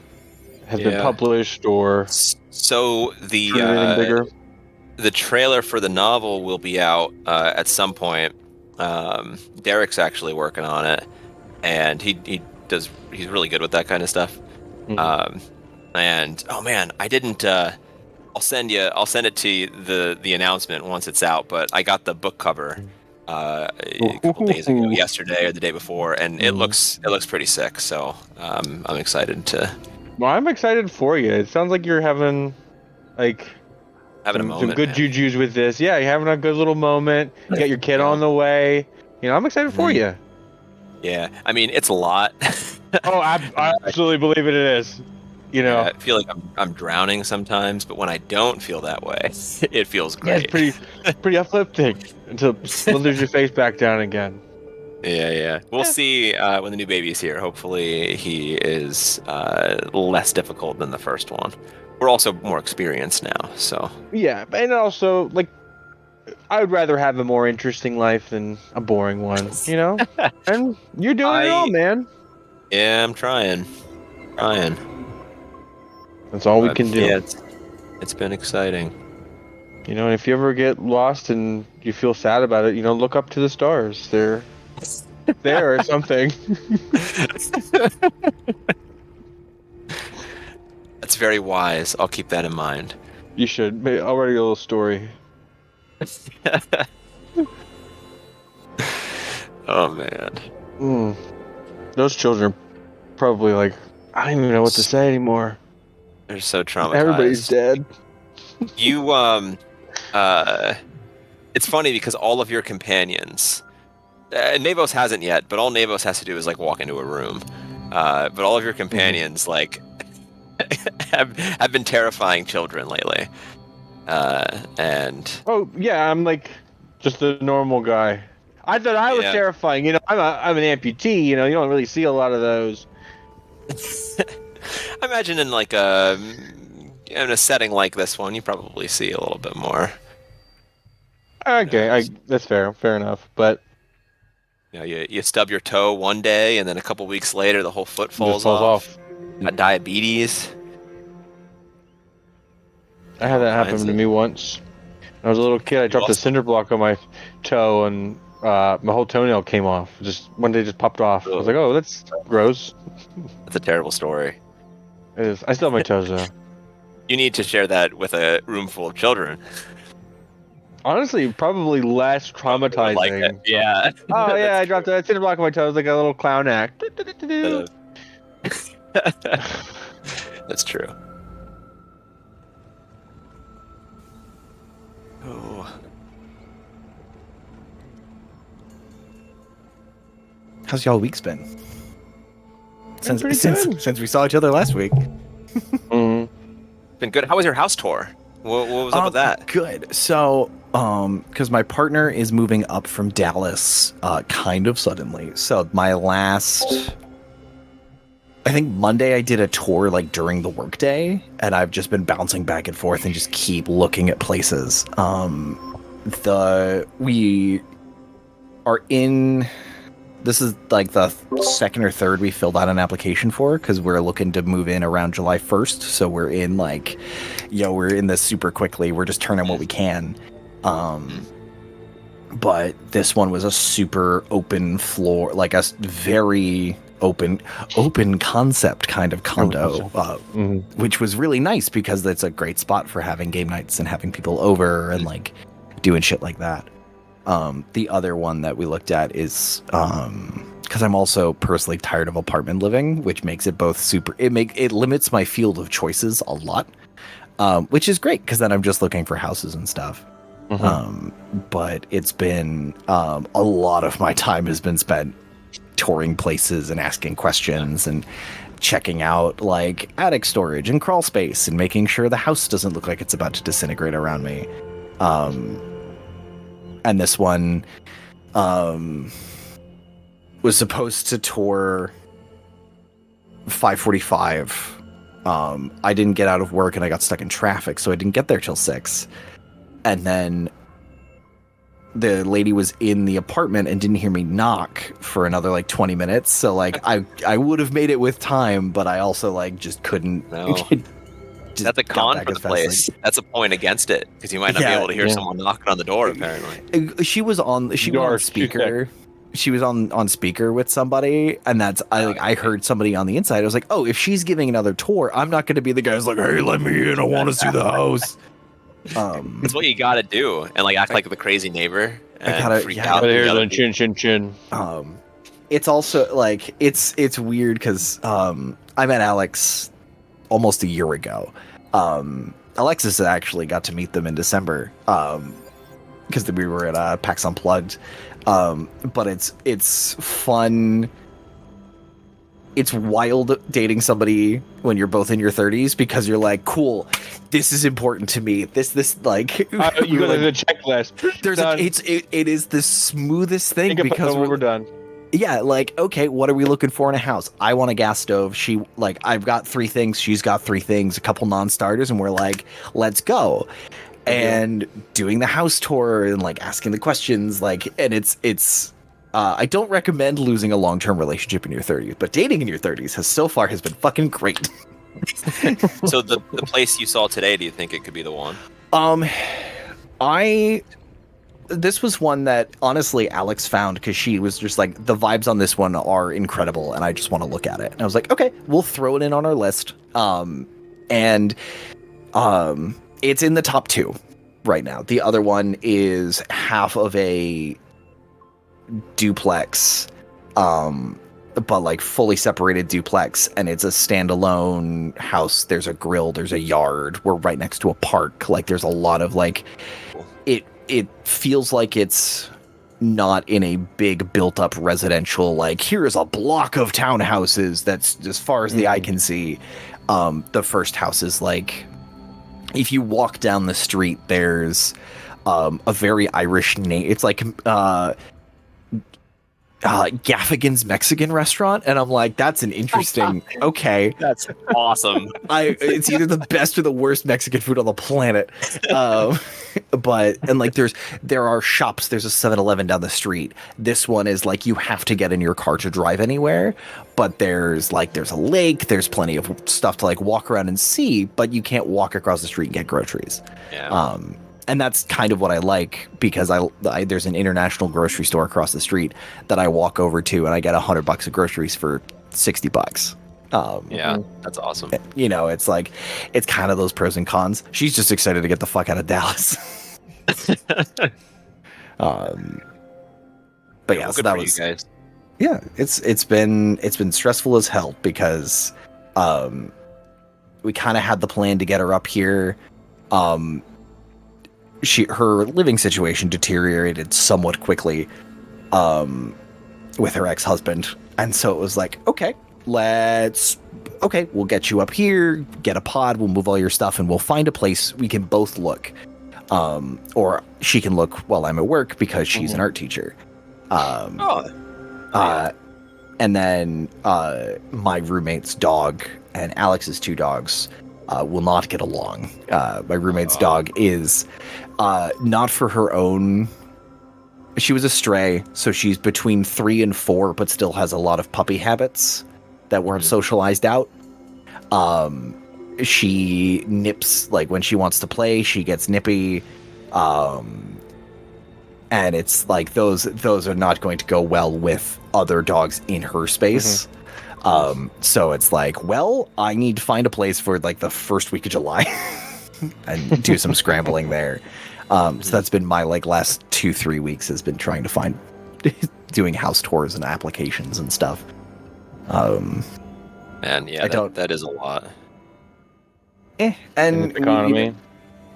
has been published or So anything bigger. The trailer for the novel will be out at some point. Derek's actually working on it, and he's really good with that kind of stuff. Mm-hmm. And oh man, I didn't. I'll send it to you, the announcement once it's out. But I got the book cover a couple days ago, yesterday or the day before, and it Mhm. looks pretty sick. So I'm excited to Well, I'm excited for you. It sounds like you're having like have a some moment. good man. juju's with this. Yeah, you're having a good little moment. You got your kid on the way. You know, I'm excited for Mhm. you. Yeah, I mean it's a lot. Oh, I absolutely believe it is. You know, I feel like I'm drowning sometimes, but when I don't feel that way, it feels yeah, great. it's pretty uplifting until slithers your face back down again. Yeah. We'll see when the new baby's here. Hopefully, he is less difficult than the first one. We're also more experienced now, so Yeah, and also like I would rather have a more interesting life than a boring one. You know, and you're doing it all, man. yeah, I'm trying. That's all we But, can do. Yeah, it's been exciting. You know, and if you ever get lost and you feel sad about it, you know, look up to the stars. They're there or something. That's very wise. I'll keep that in mind. You should. I'll write you a little story. Oh man. Mm. Those children are probably like, I don't even know what to say anymore. They're so traumatized. Everybody's dead. You it's funny because all of your companions, Navos hasn't yet, but all Navos has to do is like walk into a room. But all of your companions like have been terrifying children lately. And Oh yeah, I'm like just a normal guy. I thought I was Yeah. terrifying. You know, I'm an amputee. You know, you don't really see a lot of those. I imagine in like in a setting like this one, you probably see a little bit more. Okay, that's fair. Fair enough. But You know, you stub your toe one day, and then a couple weeks later, the whole foot it falls just falls off. off. Got diabetes. I had that All happen kinds to of- me once. When I was a little kid. I dropped a lost- cinder block on my toe, and my whole toenail came off. Just one day, just popped off. I was like, "Oh, that's gross." That's a terrible story. It is. I still have my toes though. You need to share that with a room full of children. Honestly, probably less traumatizing. Like it. Yeah. Oh yeah, I That's dropped a cinder block on my toes like a little clown act. true. That's true. Oh. How's y'all week's been? Since pretty since good. since we saw each other last week. Mhm. Been good. How was your house tour? What was up with that? Good. So, because my partner is moving up from Dallas, kind of suddenly. So my last, I think Monday I did a tour like during the workday, and I've just been bouncing back and forth and just keep looking at places. We are in. This is like the second or third we filled out an application for because we're looking to move in around July 1st. So we're in like, we're in this super quickly. We're just turning what we can. But this one was a super open floor, like a very open concept kind of condo, Mhm. which was really nice because it's a great spot for having game nights and having people over and like doing shit like that. The other one that we looked at is because I'm also personally tired of apartment living, which makes it both super. It limits my field of choices a lot, which is great because then I'm just looking for houses and stuff. Mhm. But it's been a lot of my time has been spent touring places and asking questions and checking out like attic storage and crawl space and making sure the house doesn't look like it's about to disintegrate around me. And this one was supposed to tour 5:45. I didn't get out of work and I got stuck in traffic, so I didn't get there till 6. And then the lady was in the apartment and didn't hear me knock for another like 20 minutes. So like I would have made it with time, but I also like just couldn't. No. just That's a got con back for as the fast as I place. That's a point against it because you might not be Yeah, able to hear yeah. someone knocking on the door. Apparently, She was on Yours, speaker. She was on speaker with somebody, and that's I heard somebody on the inside. I was like, oh, if she's giving another tour, I'm not going to be the guy who's like, hey, let me in. I want to see the house. it's what you got to do, and like act like the crazy neighbor, and gotta- freak yeah, out. But the here's other a chin, chin, chin. It's also like it's weird because I met Alex almost a year ago. Alexis actually got to meet them in December because we were at PAX Unplugged. But it's fun. It's wild dating somebody when you're both in your 30s because you're like, cool, this is important to me. This like You go to like, the checklist. there's Done. it is the smoothest thing Think about because when we're done. yeah, like, okay, what are we looking for in a house? I want a gas stove. I've got 3 things. She's got 3 things, a couple non-starters, and we're like, let's go. And doing the house tour and like asking the questions, like, and it's I don't recommend losing a long-term relationship in your 30s, but dating in your 30s has been fucking great. So the place you saw today, do you think it could be the one? This was one that honestly Alex found because she was just like, the vibes on this one are incredible and I just want to look at it. And I was like, okay, we'll throw it in on our list. It's in the top 2 right now. The other one is half of a duplex, but like fully separated duplex, and it's a standalone house. There's a grill, there's a yard. We're right next to a park. Like there's a lot of like it feels like it's not in a big built up residential, like here's a block of townhouses that's as far as the eye can see. The first house is like, if you walk down the street, there's a very Irish name. It's like Gaffigan's Mexican restaurant, and I'm like, that's an interesting. Okay, That's awesome. it's either the best or the worst Mexican food on the planet. But and like there are shops. There's a 7-Eleven down the street. This one is like you have to get in your car to drive anywhere. But there's a lake. There's plenty of stuff to like walk around and see. But you can't walk across the street and get groceries. Yeah. And that's kind of what I like because I there's an international grocery store across the street that I walk over to and I get $100 of groceries for $60. Yeah, that's awesome. You know, it's like, it's kind of those pros and cons. She's just excited to get the fuck out of Dallas. But yeah, Well, so good that for was, you guys. yeah, it's been stressful as hell because we kind of had the plan to get her up here. Her living situation deteriorated somewhat quickly with her ex-husband, and so it was like, okay, we'll get you up here, get a pod, we'll move all your stuff, and we'll find a place we can both look, or she can look while I'm at work because she's an art teacher. And then my roommate's dog and Alex's 2 dogs will not get along. My roommate's dog is not for her own. She was a stray, so she's between 3 and 4, but still has a lot of puppy habits that weren't socialized out. She nips, like when she wants to play, she gets nippy. And it's like those are not going to go well with other dogs in her space. So it's like, well, I need to find a place for like the first week of July and do some scrambling there. So that's been my like last 2-3 weeks has been trying to find doing house tours and applications and stuff. And yeah, don't- that is a lot. And In the economy.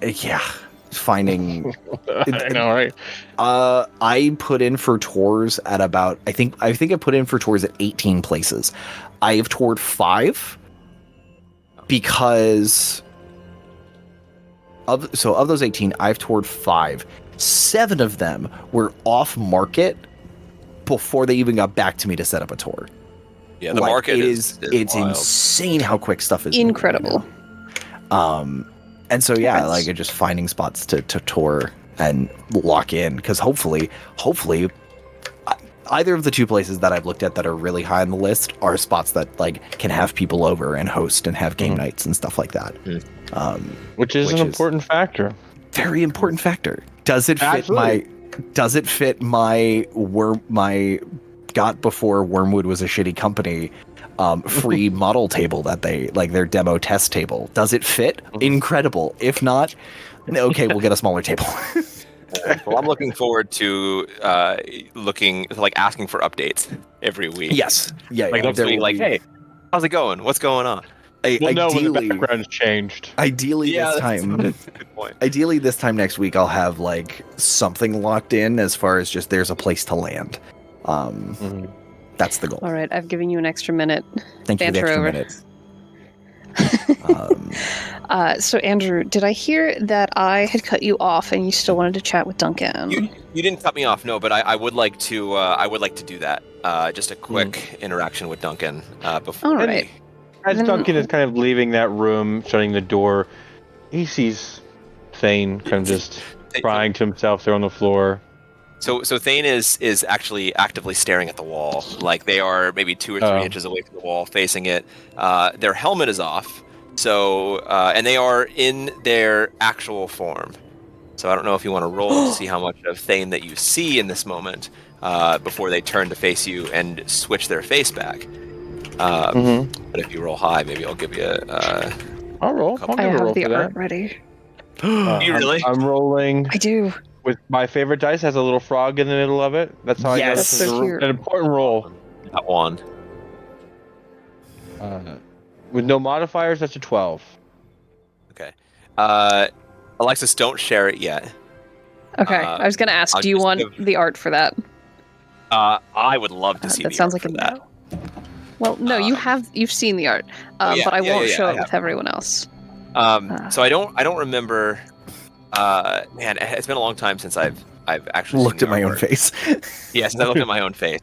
yeah, finding. I know, right? I put in for tours at about. I think I put in for tours at 18 places. I have toured 5 because of those 18, I've toured 5. 7 of them were off market before they even got back to me to set up a tour. Yeah, the Like, market it's wild. insane how quick stuff is. Incredible. And so yeah, Yes. like just finding spots to tour and lock in, because hopefully either of the 2 places that I've looked at that are really high on the list are spots that like can have people over and host and have game nights and stuff like that. Which is an important factor. Very important factor. Does it fit Absolutely. my got before Wormwood was a shitty company free model table that they like, their demo test table? Does it fit? Incredible. If not, okay, we'll get a smaller table. Well, I'm looking forward to asking for updates every week. Yes. Yeah. Like yeah, next week, will like, be- hey, how's it going? What's going on? We'll know when the ideally, background's changed. ideally this that's time. a good point. Ideally, this time next week, I'll have like something locked in as far as just there's a place to land. Mhm. That's the goal. All right, I've given you an extra minute. Thank you for the banter extra over. minute. So Andrew, did I hear that I had cut you off and you still wanted to chat with Duncan? You didn't cut me off, no, but I would like to. I would like to do that. Just a quick interaction with Duncan before. All we- right. As Then- Duncan is kind of leaving that room, shutting the door, he sees Thane kind of just crying to himself there on the floor. So Thane is actually actively staring at the wall. Like they are maybe 2 or 3 Oh. inches away from the wall, facing it. Their helmet is off. So and they are in their actual form. So I don't know if you want to roll to see how much of Thane that you see in this moment before they turn to face you and switch their face back. But if you roll high, maybe I'll give you a. I'll roll. I'll I give a roll have the for art that. ready. You really? I'm rolling I do. with my favorite dice. Has a little frog in the middle of it. That's how I know Yes. this That's is so cute. an important roll. That one. With no modifiers, that's a 12. Okay. Alexis, don't share it yet. Okay, Uh, I was gonna ask, I'll do you just want give- the art for that? I would love to see That the sounds art like for a that. no. Well, no, you've seen the art, yeah, but I yeah, won't yeah, show I it have. with everyone else. So I don't remember. Man, it's been a long time since I've actually Looked seen at the my own artwork. face. Yeah, since I looked at my own face.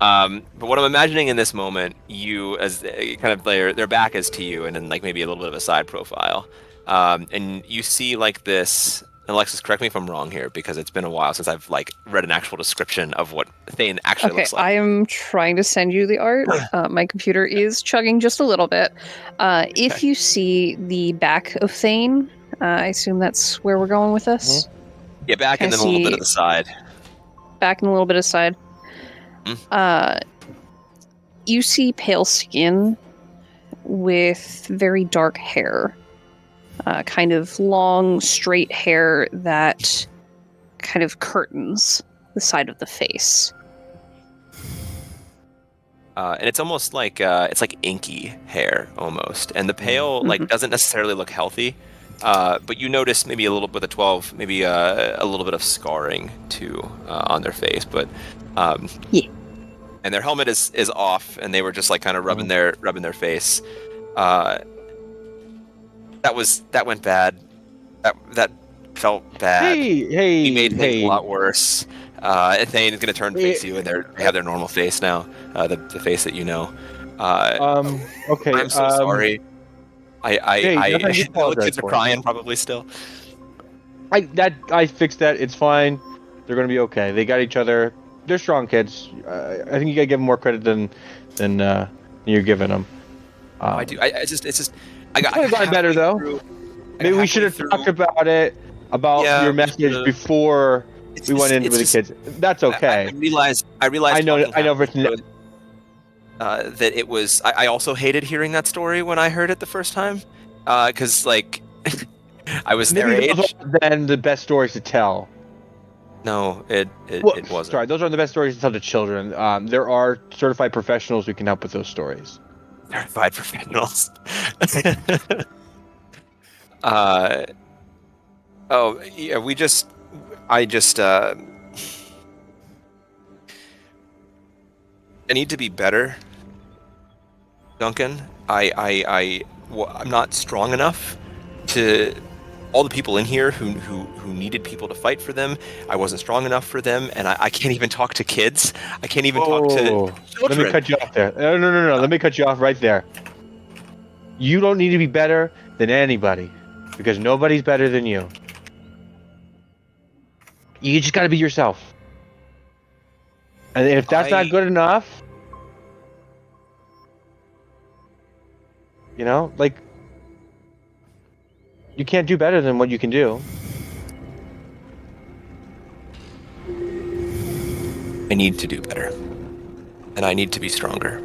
But what I'm imagining in this moment, you as kind of their back is to you, and then like maybe a little bit of a side profile, and you see like this. Alexis, correct me if I'm wrong here, because it's been a while since I've like read an actual description of what Thane actually Okay, looks like. I am trying to send you the art. My computer is chugging just a little bit. If Okay. you see the back of Thane, I assume that's where we're going with this. Yeah, back Can and I then a little bit see- of the side. Back and a little bit aside. You see pale skin with very dark hair. Kind of long, straight hair that kind of curtains the side of the face. And it's almost like it's like inky hair almost, and the pale like doesn't necessarily look healthy, but you notice maybe a little bit of 12, maybe a little bit of scarring too on their face, but Yeah. And their helmet is off, and they were just like kind of rubbing their face. That went bad. That felt bad. Hey, We made things hey. a lot worse. And Thane is going to turn and face you, and they have their normal face now, the face that you know. Okay. I'm so sorry. hey, I nothing to the apologize kids are for. crying probably still. I fixed that. It's fine. They're gonna be okay. They got each other. They're strong kids. I think you gotta give them more credit than you're giving them. I do. It's just. I got. Could've gotten better, halfway though. through- I Maybe got we should have halfway talked through- about it, about Yeah, your we message should've. before It's we just- went in it's with just- the kids. That's okay. I realized. I know talking everything. halfway through, that it was. I also hated hearing that story when I heard it the first time, because like, I was their Maybe age. those are then the best stories to tell. No, it Well, wasn't. sorry, those aren't the best stories to tell to children. There are certified professionals who can help with those stories. Certified professionals. Oh yeah, I need to be better, Duncan. I'm not strong enough to all the people in here who needed people to fight for them. I wasn't strong enough for them, and I can't even talk to kids. I can't even talk to Let children. me cut you off there. No. Let me cut you off right there. You don't need to be better than anybody, because nobody's better than you. You just got to be yourself. And if that's not good enough, like, you can't do better than what you can do. I need to do better, and I need to be stronger,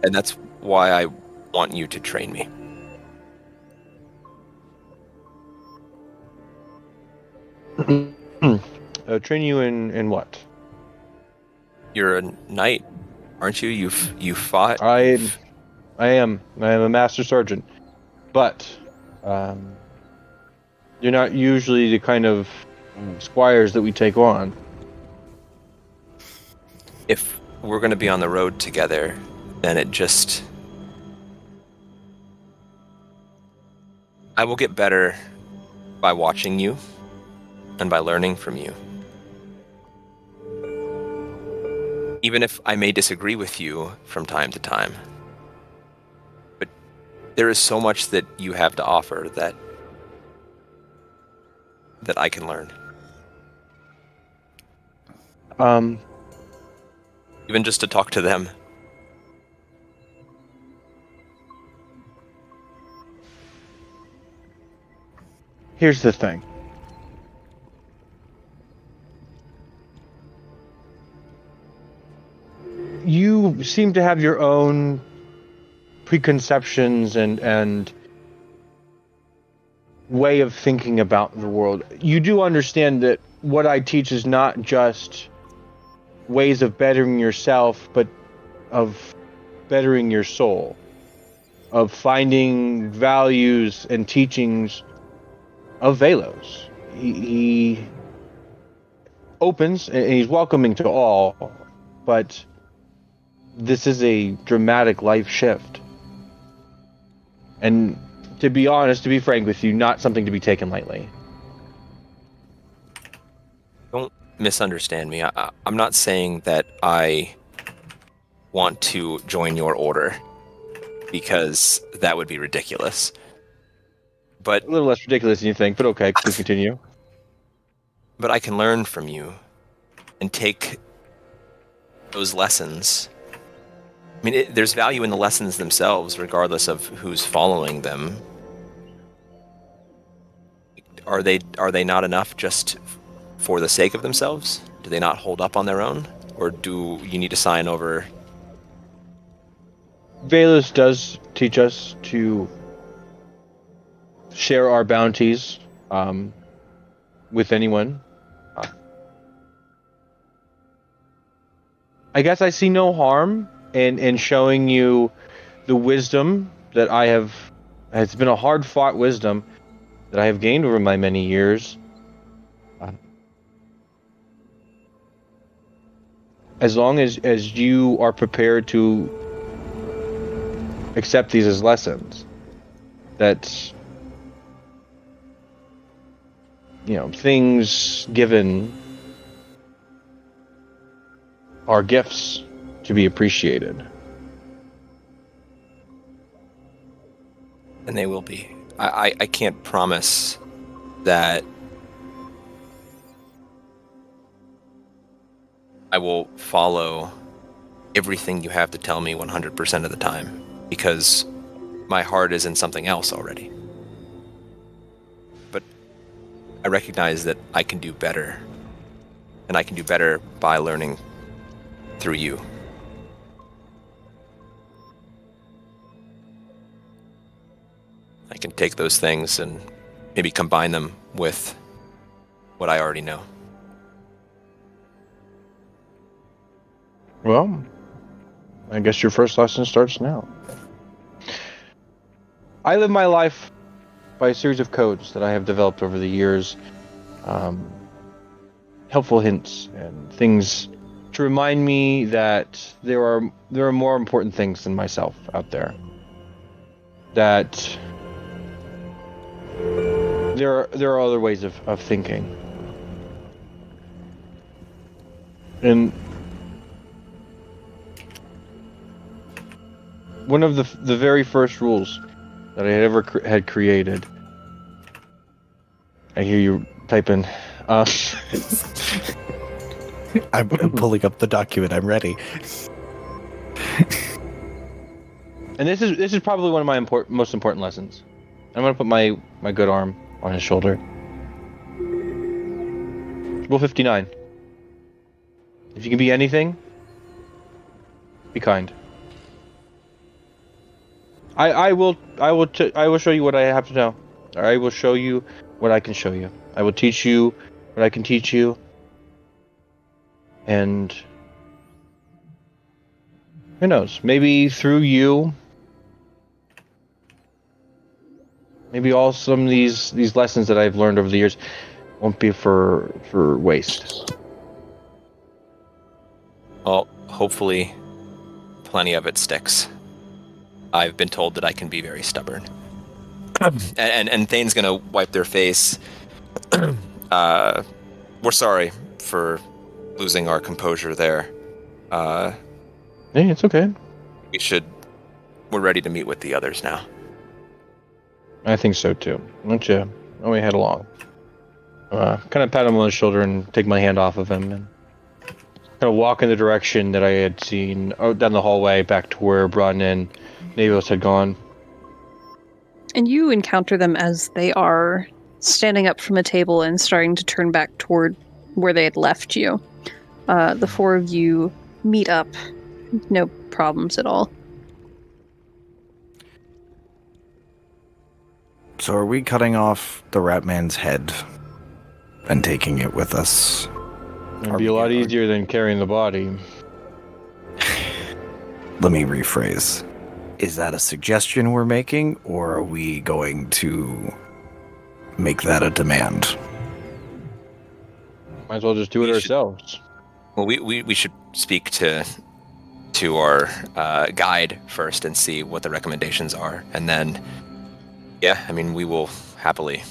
and that's why I want you to train me. Train you in what? You're a knight, aren't you? You fought. I am a master sergeant, but you're not usually the kind of squires that we take on. If we're going to be on the road together, then I will get better by watching you and by learning from you. Even if I may disagree with you from time to time. But there is so much that you have to offer that I can learn. Even just to talk to them. Here's the thing. You seem to have your own preconceptions and way of thinking about the world. You do understand that what I teach is not just ways of bettering yourself, but of bettering your soul, of finding values and teachings of Velos. He opens and he's welcoming to all, but this is a dramatic life shift. And to be honest, to be frank with you, not something to be taken lightly. Don't misunderstand me. I'm not saying that I want to join your order, because that would be ridiculous. But A little less ridiculous than you think, but okay, please continue. But I can learn from you and take those lessons. I mean, there's value in the lessons themselves, regardless of who's following them. Are they not enough just for the sake of themselves? Do they not hold up on their own? Or do you need to sign over? Velos does teach us to share our bounties with anyone. I guess I see no harm in showing you the wisdom that I have. It's been a hard-fought wisdom that I have gained over my many years. As long as you are prepared to accept these as lessons, that things given are gifts to be appreciated. And they will be. I can't promise that I will follow everything you have to tell me 100% of the time, because my heart is in something else already. But I recognize that I can do better, and I can do better by learning through you. I can take those things and maybe combine them with what I already know. Well, I guess your first lesson starts now. I live my life by a series of codes that I have developed over the years. Helpful hints and things to remind me that there are more important things than myself out there. That there are other ways of thinking. And one of the very first rules that I had ever had created. I hear you typing. I'm pulling up the document. I'm ready. And this is probably one of my most important lessons. I'm gonna put my good arm on his shoulder. Rule 59. If you can be anything, be kind. I will show you what I have to know. Or I will show you what I can show you. I will teach you what what I can teach you. And who knows? Maybe through you, maybe all some of these lessons that I've learned over the years won't be for waste. Well, hopefully, plenty of it sticks. I've been told that I can be very stubborn. and Thane's gonna wipe their face. We're sorry for losing our composure there. Hey, it's okay. We're ready to meet with the others now. I think so too. Why don't we head along? Kind of pat him on the shoulder and take my hand off of him and kind of walk in the direction that I had seen down the hallway back to where Brun and Navios had gone. And you encounter them as they are standing up from a table and starting to turn back toward where they had left you. The four of you meet up. No problems at all. So are we cutting off the Rat Man's head and taking it with us? It'd be a lot easier than carrying the body. Let me rephrase. Is that a suggestion we're making, or are we going to make that a demand? Might as well just do it ourselves. Well, we should speak to our guide first and see what the recommendations are, and then, yeah, I mean, we will happily,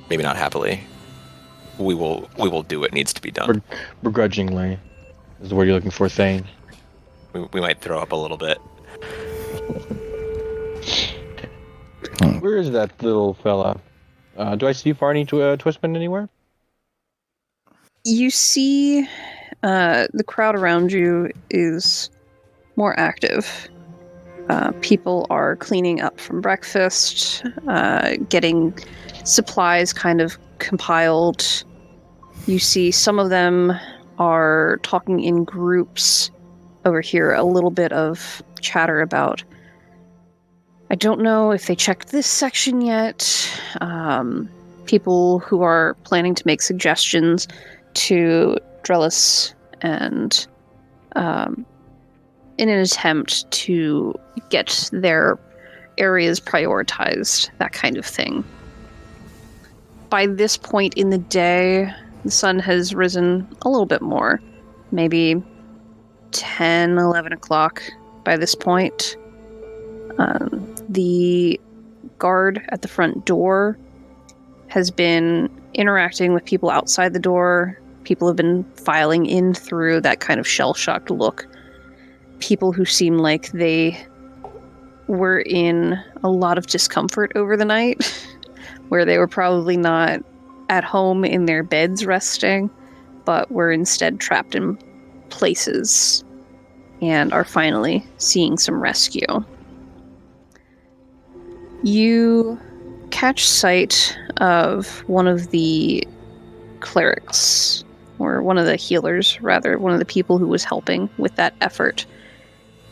maybe not happily, we will do what needs to be done. Begrudgingly is the word you're looking for, Thane. We might throw up a little bit. Where is that little fella? Do I see Farney Twistman anywhere? You see the crowd around you is more active. People are cleaning up from breakfast, getting supplies kind of compiled. You see some of them are talking in groups. Over here, a little bit of chatter about, I don't know if they checked this section yet. People who are planning to make suggestions to Drellis and in an attempt to get their areas prioritized, that kind of thing. By this point in the day, the sun has risen a little bit more, maybe 10, 11 o'clock by this point. The guard at the front door has been interacting with people outside the door. People have been filing in through that kind of shell-shocked look. People who seem like they were in a lot of discomfort over the night, where they were probably not at home in their beds resting, but were instead trapped in places and are finally seeing some rescue. You catch sight of one of the clerics, or one of the healers, rather, one of the people who was helping with that effort.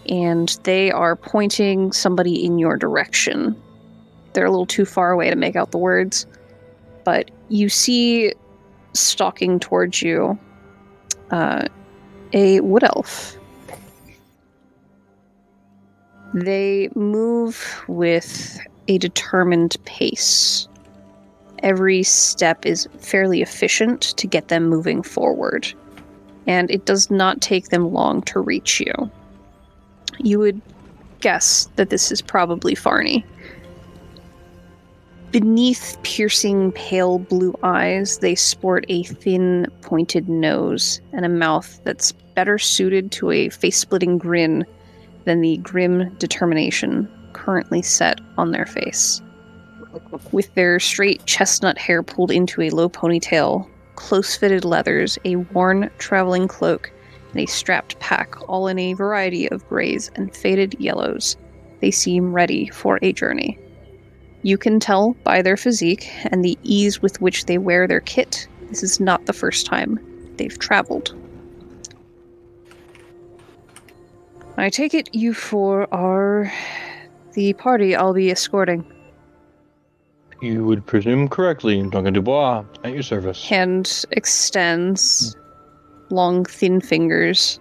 And they are pointing somebody in your direction. They're a little too far away to make out the words, but you see stalking towards you a wood elf. They move with a determined pace. Every step is fairly efficient to get them moving forward, and it does not take them long to reach you. You would guess that this is probably Farney. Beneath piercing pale blue eyes, they sport a thin, pointed nose and a mouth that's better suited to a face-splitting grin than the grim determination currently set on their face. With their straight chestnut hair pulled into a low ponytail, close-fitted leathers, a worn traveling cloak, and a strapped pack, all in a variety of grays and faded yellows, they seem ready for a journey. You can tell by their physique and the ease with which they wear their kit, this is not the first time they've traveled. I take it you four are the party I'll be escorting. You would presume correctly, Duncan Dubois, at your service. Hand extends, long, thin fingers.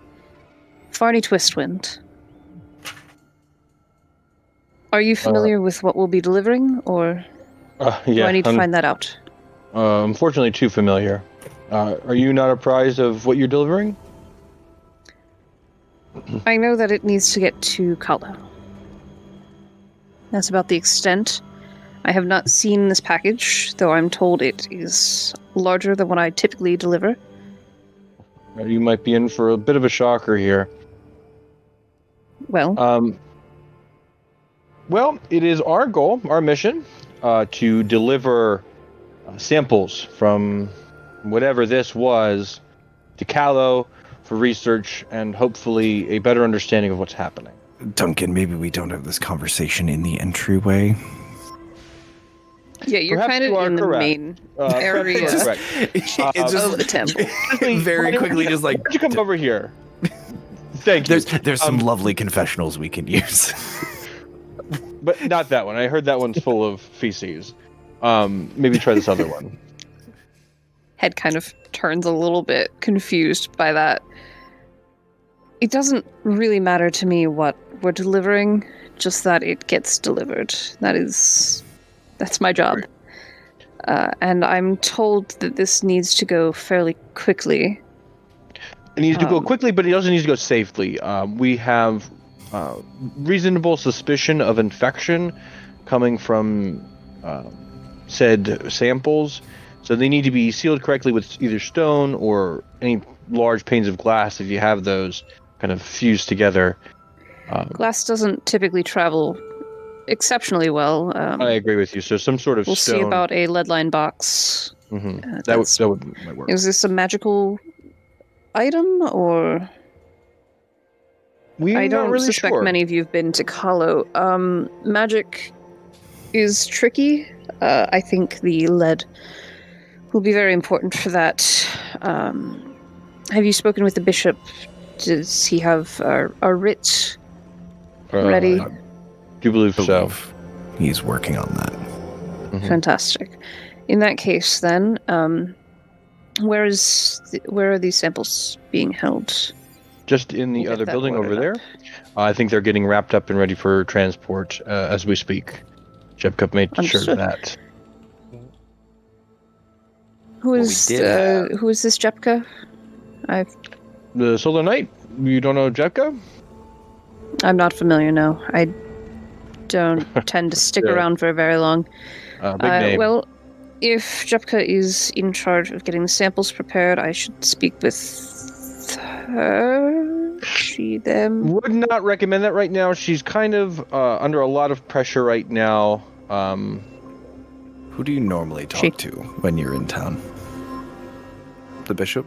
Farney Twistwind. Are you familiar with what we'll be delivering, or do Yeah, I need to find that out? unfortunately too familiar. Are you not apprised of what you're delivering? I know that it needs to get to Kalo. That's about the extent. I have not seen this package, though I'm told it is larger than what I typically deliver. You might be in for a bit of a shocker here. Well, Well, it is our goal, our mission, to deliver samples from whatever this was to Callow for research and hopefully a better understanding of what's happening. Duncan, maybe we don't have this conversation in the entryway. yeah, you're perhaps kind of you are in the correct. main Perhaps you are area correct. It's of the temple. very quickly, just like Why don't you come over here? Thank you. there's some lovely confessionals we can use. But not that one. I heard that one's full of feces. Maybe try this other one. Head kind of turns a little bit confused by that. It doesn't really matter to me what we're delivering, just that it gets delivered. That's my job. And I'm told that this needs to go fairly quickly. It needs to go quickly, but it also needs to go safely. We have reasonable suspicion of infection coming from said samples, so they need to be sealed correctly with either stone or any large panes of glass if you have those kind of fused together. Glass doesn't typically travel exceptionally well. I agree with you. So some sort of We'll stone. see about a lead line box. That that's- might work. Is this a magical item, or We're I not don't really suspect sure. many of you have been to Kalo. Magic is tricky. I think the lead will be very important for that. Have you spoken with the bishop? Does he have a writ ready? I do believe so. He's working on that. Mhm. Fantastic. In that case, then, where are these samples being held? Just in the We'll get other that building over ordered there. I think they're getting wrapped up and ready for transport as we speak. Jebkup made sure of Understood. that. Who Well, we is did who is this Jepka? The Solar Knight? You don't know Jebka? I'm not familiar. No, I don't tend to stick Yeah. around for very long. Big name. Well, if Jepka is in charge of getting the samples prepared, I should speak with her. She, them. Would not recommend that right now. She's kind of under a lot of pressure right now. Who do you normally talk She- to when you're in town? The bishop?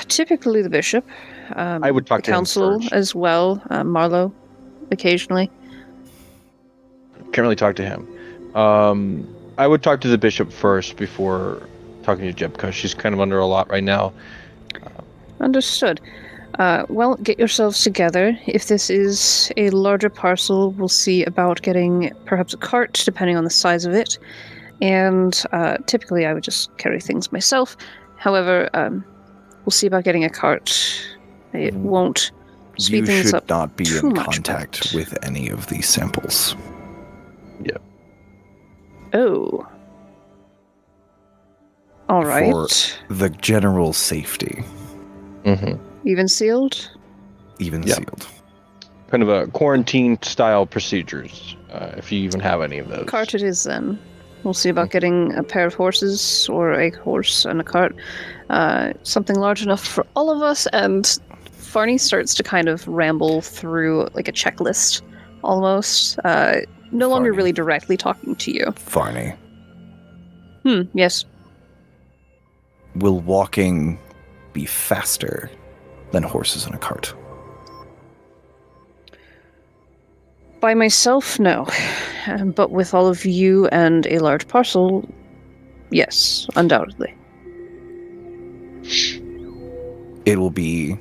Typically the bishop. I would talk the to him council first. as well. Marlowe, occasionally. Can't really talk to him. I would talk to the bishop first before talking to Jebka. She's kind of under a lot right now. Understood. Well, get yourselves together. If this is a larger parcel, we'll see about getting perhaps a cart, depending on the size of it. And typically, I would just carry things myself. However, we'll see about getting a cart. It won't speed You things should up not be too in much, contact but- with any of these samples. Oh. All right. For the general safety, Mm-hmm. Even sealed? even Yeah. sealed. Kind of a quarantine style procedures, if you even have any of those. Cart it is then. We'll see about getting a pair of horses or a horse and a cart. Something large enough for all of us. And Farney starts to kind of ramble through like a checklist almost. No longer Farney. really directly talking to you. Farney, Yes. will walking be faster than horses in a cart? By myself, no. But with all of you and a large parcel, yes, undoubtedly. It will be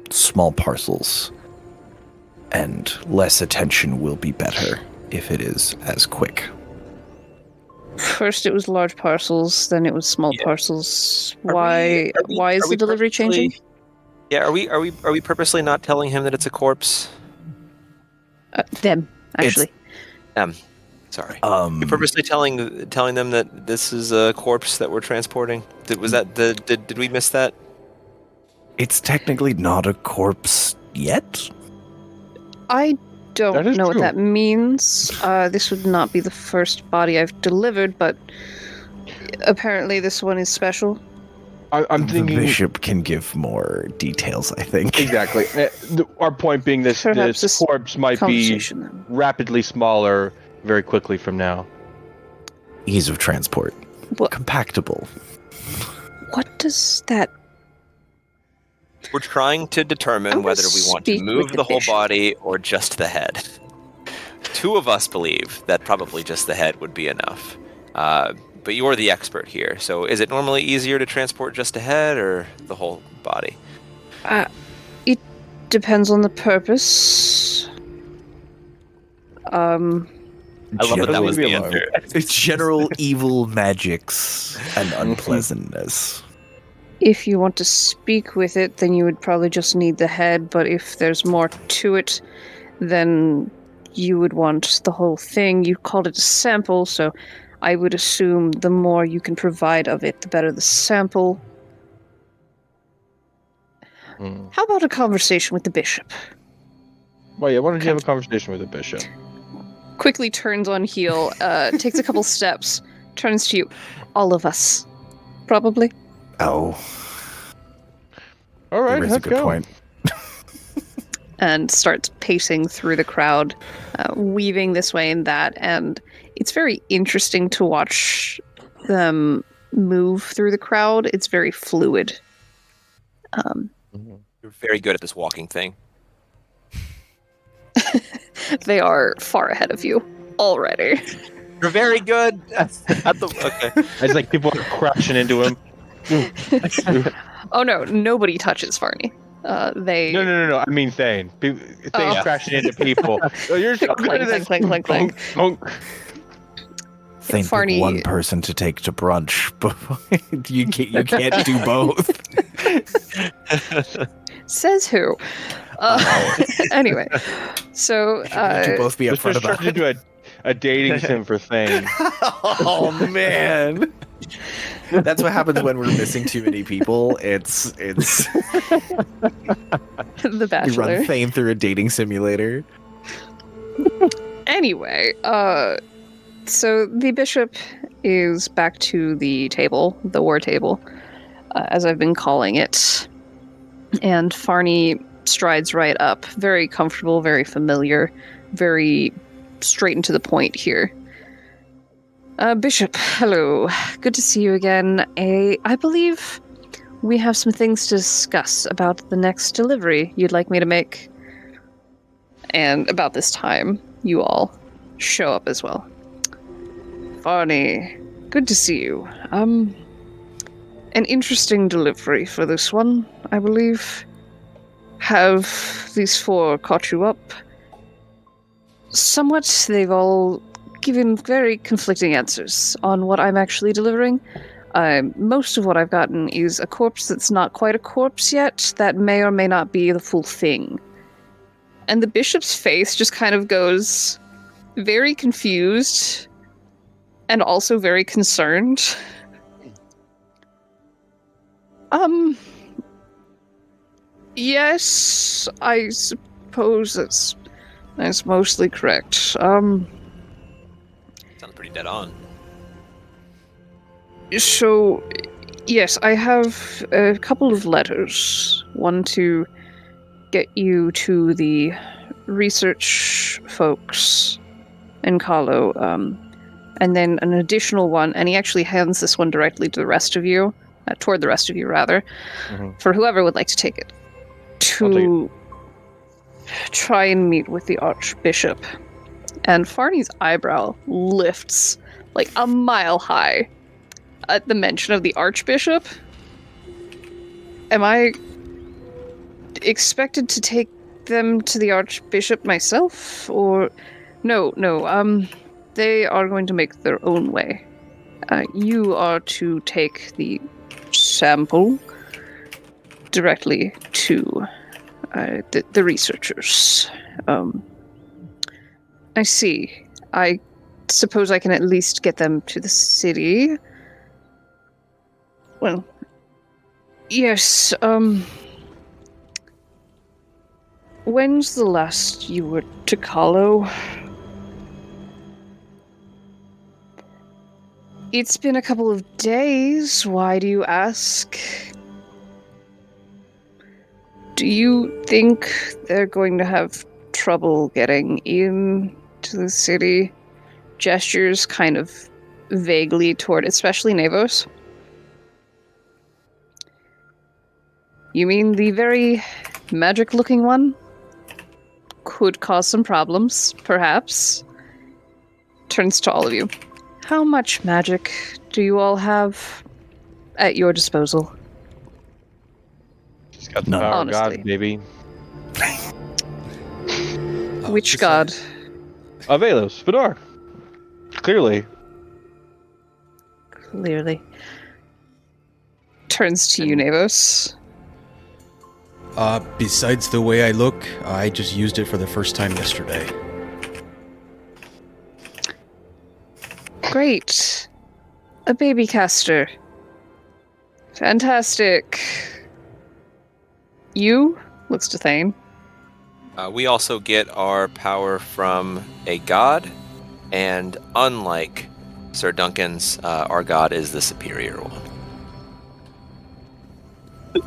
small parcels, and less attention will be better if it is as quick. First it was large parcels, then it was small Yeah. parcels. Are Why we- why is are the we delivery changing? purposely- Yeah, are we purposely not telling him that it's a corpse? Them, actually. Sorry. You purposely telling them that this is a corpse that we're transporting? Did we miss that? It's technically not a corpse yet. I don't That is know true. what that means. This would not be the first body I've delivered, but apparently this one is special. I'm The thinking bishop can give more details, I think. exactly. Our point being Perhaps this this corpse might be Conversation then. rapidly smaller very quickly from now. Ease of transport. What, Compactable. what does that... We're trying to determine I'm gonna whether we want to speak move with the the whole bishop. body or just the head. Two of us believe that probably just the head would be enough. But you're the expert here, so is it normally easier to transport just a head or the whole body? It depends on the purpose. I love that that was the General- answer. It's general evil magics and unpleasantness. If you want to speak with it, then you would probably just need the head, but if there's more to it, then you would want the whole thing. You called it a sample, so I would assume the more you can provide of it, the better the sample. Hmm. How about a conversation with the bishop? Well, yeah, why don't you have a conversation with the bishop? Quickly turns on heel, takes a couple steps, turns to you. All of us. Probably. Oh, All right, you raise a let's good go. point. And starts pacing through the crowd, weaving this way and that, and it's very interesting to watch them move through the crowd. It's very fluid. You're very good at this walking thing. They are far ahead of you already. You're very good at the. Okay. It's like people are crashing into him. Oh no, nobody touches Farney. They No. I mean Thane. Thane Oh. crashing into people. Oh, you're so good Clank, at this. clank, clank, clank, Bonk, Think Farney- one person to take to brunch, but you can't do both. Says who? Anyway, so Would you both be bonk. upfront Let's about try to it? do a dating sim for Thane. Oh man, that's what happens when we're missing too many people. It's The you Bachelor. run Thane through a dating simulator. Anyway, so the bishop is back to the table, the war table, as I've been calling it. And Farney strides right up, very comfortable, very familiar, very straight and to the point here. Bishop, hello. Good to see you again. I believe we have some things to discuss about the next delivery you'd like me to make. And about this time, you all show up as well. Farney, good to see you. An interesting delivery for this one, I believe. Have these four caught you up? Somewhat, they've all given very conflicting answers on what I'm actually delivering. Most of what I've gotten is a corpse that's not quite a corpse yet, that may or may not be the full thing. And the bishop's face just kind of goes very confused and also very concerned. Yes, I suppose that's mostly correct. Sounds pretty dead on. So, yes, I have a couple of letters. One to get you to the research folks in Kahlo, and then an additional one, and he actually hands this one directly to the rest of you, toward the rest of you, rather, Mhm. for whoever would like to take it, I'll take to try and meet with the Archbishop. And Farney's eyebrow lifts like a mile high at the mention of the Archbishop. Am I expected to take them to the Archbishop myself? Or no, they are going to make their own way You are to take the sample directly to the researchers. I see. I suppose I can at least get them to the city. Well, yes, when's the last you were to Kahlo? It's been a couple of days. Why do you ask? Do you think they're going to have trouble getting in to the city? Gestures kind of vaguely toward, especially Navos. You mean the very magic-looking one? Could cause some problems, perhaps. Turns to all of you. How much magic do you all have at your disposal? She's got the None. power of Honestly. God, baby. Which god? Avelos, Vidar. Clearly. Clearly. Turns to you, Navos. Besides the way I look, I just used it for the first time yesterday. Great. A baby caster. Fantastic. You? Looks to Thane. We also get our power from a god, and unlike Sir Duncan's, our god is the superior one.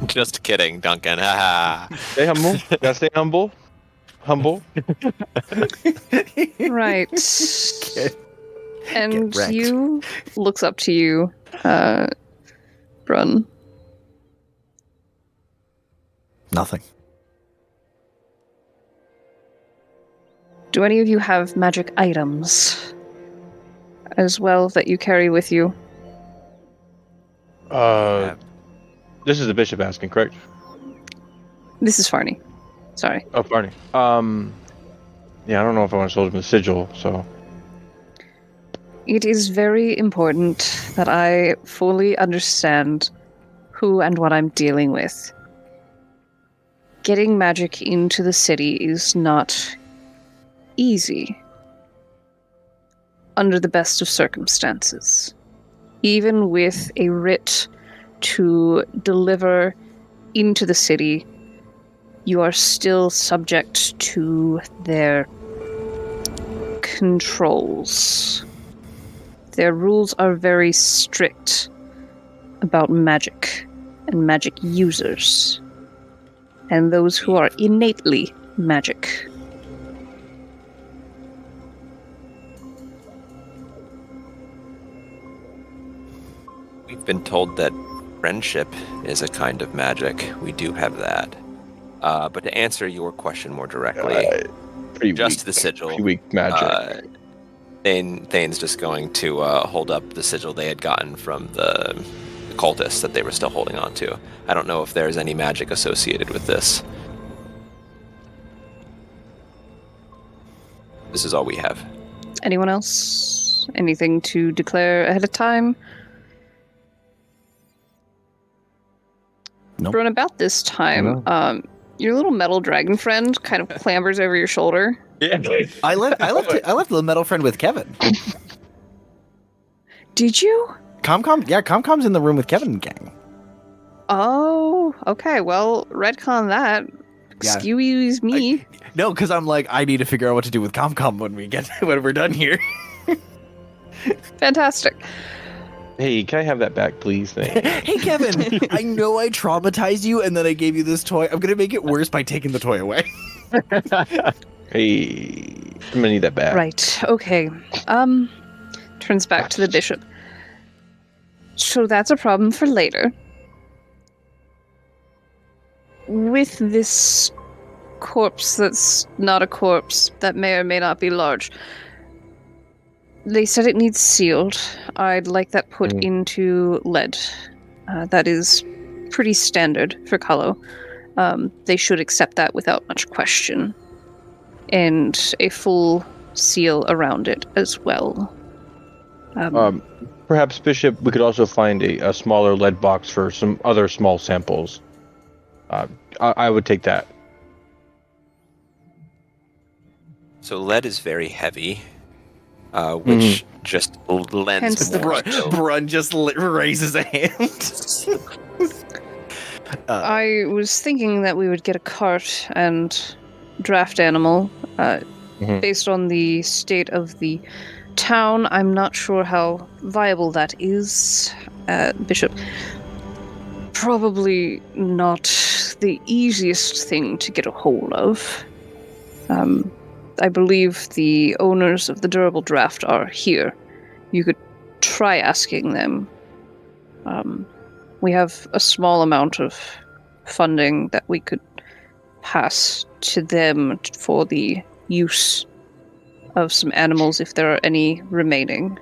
Just kidding, Duncan. Haha. Stay humble. Gotta stay humble. Humble. Right. And wrecked. you looks up to you, Brun. Nothing. Do any of you have magic items as well that you carry with you? This is the bishop asking, correct? This is Farney. Sorry. Oh, Barney. Yeah, I don't know if I want to hold him the sigil, so. It is very important that I fully understand who and what I'm dealing with. Getting magic into the city is not easy under the best of circumstances. Even with a writ to deliver into the city, you are still subject to their controls. Their rules are very strict about magic and magic users, and those who are innately magic. We've been told that friendship is a kind of magic. We do have that. But to answer your question more directly, Pretty just weak. the sigil. Pretty weak magic. Thane's just going to hold up the sigil they had gotten from the cultists that they were still holding on to. I don't know if there's any magic associated with this. This is all we have. Anyone else? Anything to declare ahead of time? Nope. Brun, about this time, your little metal dragon friend kind of clambers over your shoulder. Yeah. I left the metal friend with Kevin. Did you? Comcom's in the room with Kevin and gang. Oh, okay. Well, retcon that. Yeah. Excuse me. No, because I'm like, I need to figure out what to do with Comcom when we're done here. Fantastic. Hey, can I have that back, please? Thank you. Hey, Kevin, I know I traumatized you, and then I gave you this toy. I'm gonna make it worse by taking the toy away. Hey, I'm gonna need that back. Right. Okay. Turns back to the bishop. So that's a problem for later. With this corpse that's not a corpse, that may or may not be large. They said it needs sealed. I'd like that put into lead. That is pretty standard for Kahlo. They should accept that without much question. And a full seal around it as well. perhaps, Bishop, we could also find a smaller lead box for some other small samples. I would take that. So lead is very heavy, which just lends Hence the more. Brun just raises a hand. I was thinking that we would get a cart and draft animal. Based on the state of the town, I'm not sure how viable that is, Bishop. Probably not the easiest thing to get a hold of. I believe the owners of the durable draft are here. You could try asking them. We have a small amount of funding that we could pass to them for the use of some animals if there are any remaining.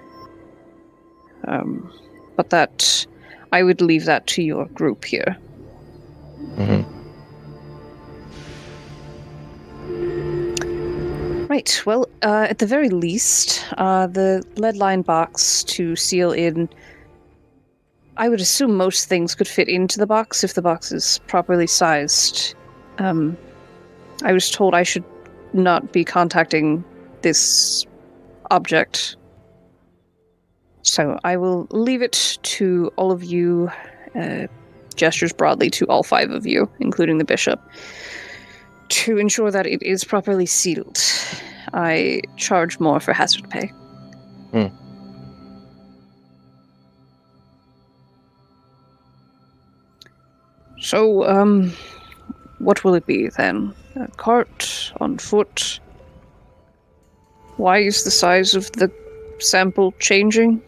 But that, I would leave that to your group here. Right, well, at the very least, the lead line box to seal in, I would assume most things could fit into the box if the box is properly sized. I was told I should not be contacting this object. So I will leave it to all of you, gestures broadly to all 5 of you, including the bishop, to ensure that it is properly sealed. I charge more for hazard pay. So, what will it be then? A cart? On foot? Why is the size of the sample changing?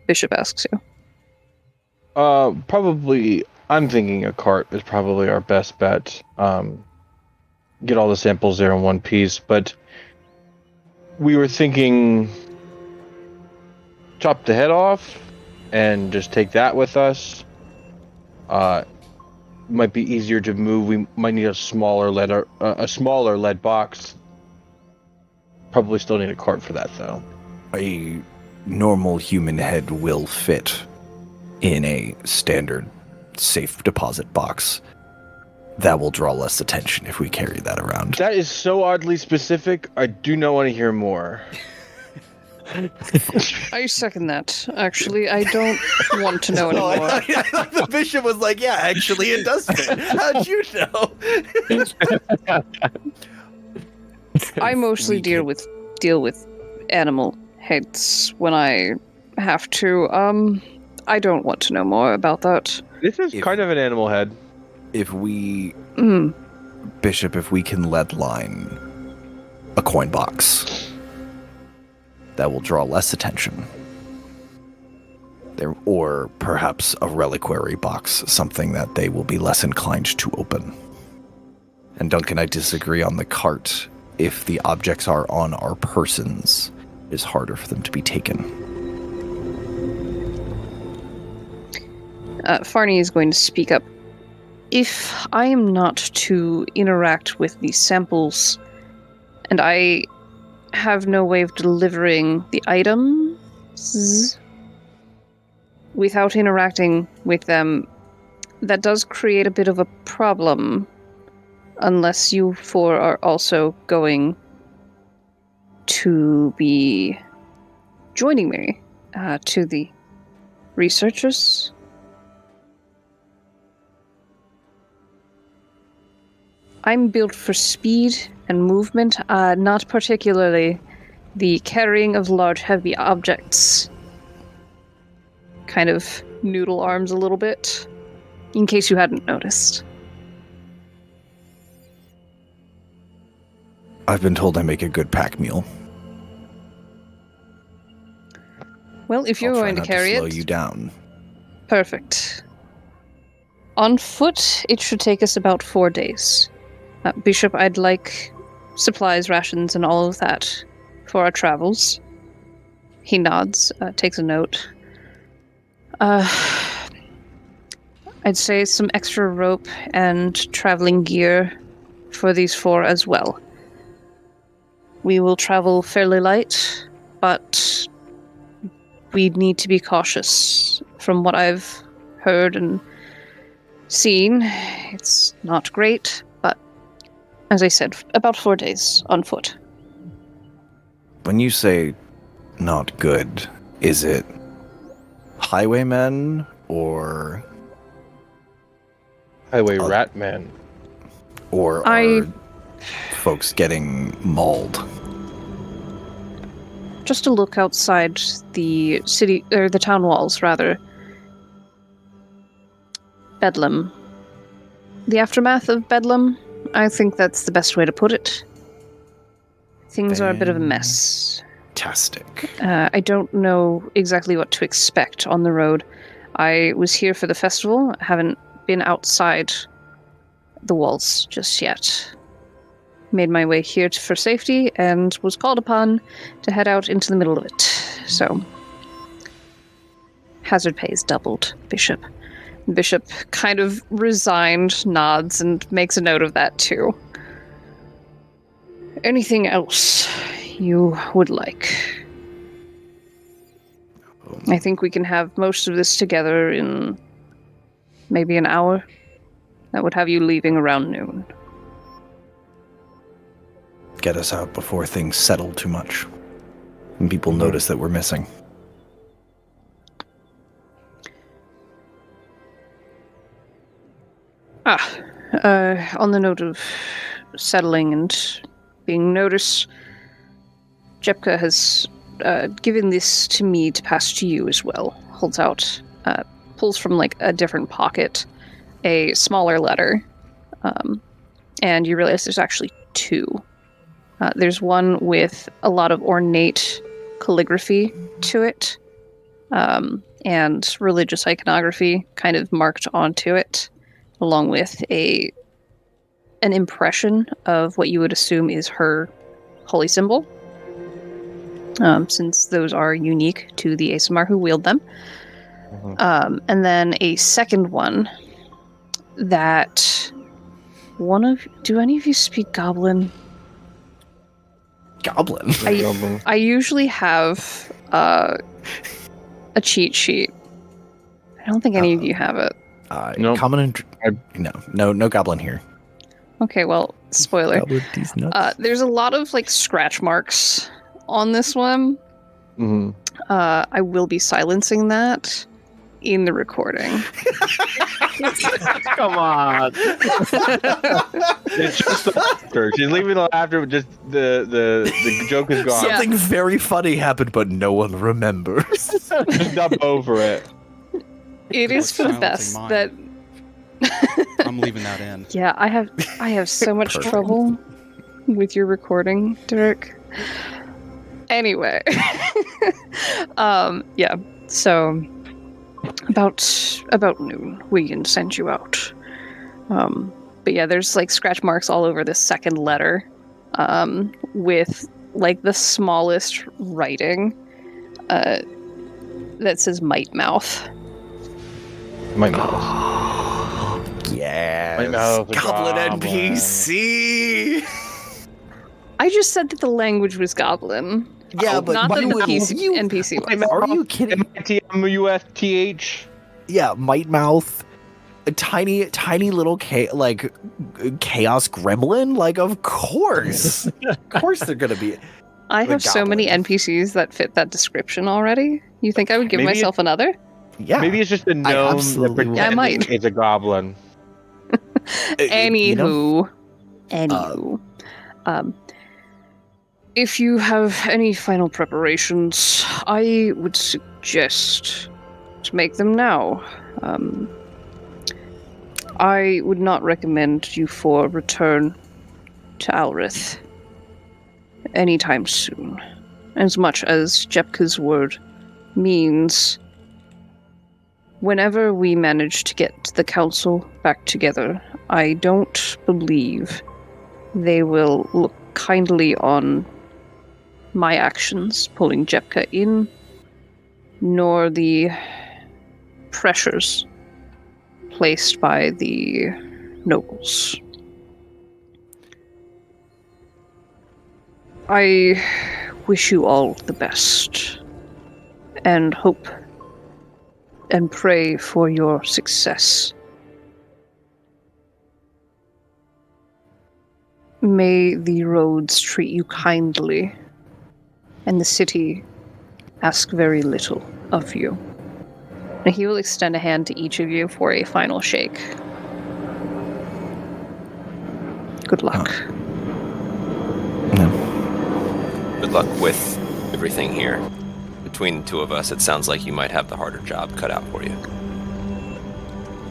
Bishop asks you. Probably, I'm thinking a cart is probably our best bet. Get all the samples there in one piece, but we were thinking chop the head off and just take that with us. Might be easier to move. We might need a smaller lead box. Probably still need a cart for that, though. A normal human head will fit in a standard safe deposit box. That will draw less attention if we carry that around. That is so oddly specific. I do not want to hear more. I second that. Actually, I don't want to know Oh, anymore. I thought the bishop was like, yeah, actually it does fit. How'd you know? I mostly deal with animal heads when I have to. I don't want to know more about that. This is kind of an animal head. If we, Bishop, if we can lead line a coin box, that will draw less attention. There, or perhaps a reliquary box, something that they will be less inclined to open. And Duncan, I disagree on the cart. If the objects are on our persons, it is harder for them to be taken. Farney is going to speak up. If I am not to interact with these samples, and I have no way of delivering the items without interacting with them, that does create a bit of a problem, unless you 4 are also going to be joining me to the researchers. I'm built for speed and movement, not particularly the carrying of large, heavy objects. Kind of noodle arms a little bit, in case you hadn't noticed. I've been told I make a good pack mule. Well, if you're I'll try going to not carry slow it, you down. perfect. On foot, it should take us about 4 days. Bishop, I'd like supplies, rations, and all of that for our travels. He nods, takes a note. I'd say some extra rope and traveling gear for these 4 as well. We will travel fairly light, but we need to be cautious. From what I've heard and seen, it's not great, but as I said, about 4 days on foot. When you say not good, is it highwaymen or Highway rat man. or I- are folks getting mauled? Just a look outside the city, or the town walls, rather. Bedlam. The aftermath of Bedlam, I think that's the best way to put it. Things are a bit of a mess. Fantastic. I don't know exactly what to expect on the road. I was here for the festival. I haven't been outside the walls just yet. Made my way here for safety and was called upon to head out into the middle of it. So, hazard pay is doubled, Bishop. Bishop kind of resigned, nods, and makes a note of that too. Anything else you would like? I think we can have most of this together in maybe an hour. That would have you leaving around noon. Get us out before things settle too much and people notice that we're missing. On the note of settling and being noticed, Jepka has given this to me to pass to you as well. Holds out, pulls from like a different pocket a smaller letter, and you realize there's actually two. There's one with a lot of ornate calligraphy to it, and religious iconography kind of marked onto it, along with an impression of what you would assume is her holy symbol, since those are unique to the ASMR who wield them. And then a second one that do any of you speak Goblin? Goblin. I usually have a cheat sheet. I don't think any of you have it. Nope. Common and no goblin here. Okay, well, spoiler. Goblin, these nuts. There's a lot of like scratch marks on this one. Mm-hmm. I will be silencing that in the recording. Come on. It's just the laughter. She's leaving the laughter, but just the joke is gone. Something very funny happened, but no one remembers. Just dub over it. It is for the best that. I'm leaving that in. Yeah, I have so much Perfect. trouble with your recording, Dirk. Anyway, yeah. So about noon, we can send you out. But yeah, there's like scratch marks all over this second letter, with like the smallest writing, that says "Might Mouth." Might mouth. Yes. know, the Goblin goblin. NPC. I just said that the language was Goblin. Yeah, but not that you the would- NPC was. Are you kidding? MITMUFTH. Yeah, Might Mouth, a tiny little chaos gremlin. Like, of course, they're gonna be. I The have so many goblin. NPCs that fit that description already. You think I would give Maybe myself another? Yeah, Maybe it's just a gnome that absolutely would. Yeah, I pretends might. it's a goblin. Anywho, You know? If you have any final preparations, I would suggest to make them now. I would not recommend you for return to Alrith anytime soon. As much as Jepka's word means, whenever we manage to get the council back together, I don't believe they will look kindly on my actions pulling Jepka in, nor the pressures placed by the nobles. I wish you all the best. and hope and pray for your success. May the roads treat you kindly, and the city ask very little of you. And he will extend a hand to each of you for a final shake. Good luck. Good luck with everything here. Between the two of us, it sounds like you might have the harder job cut out for you.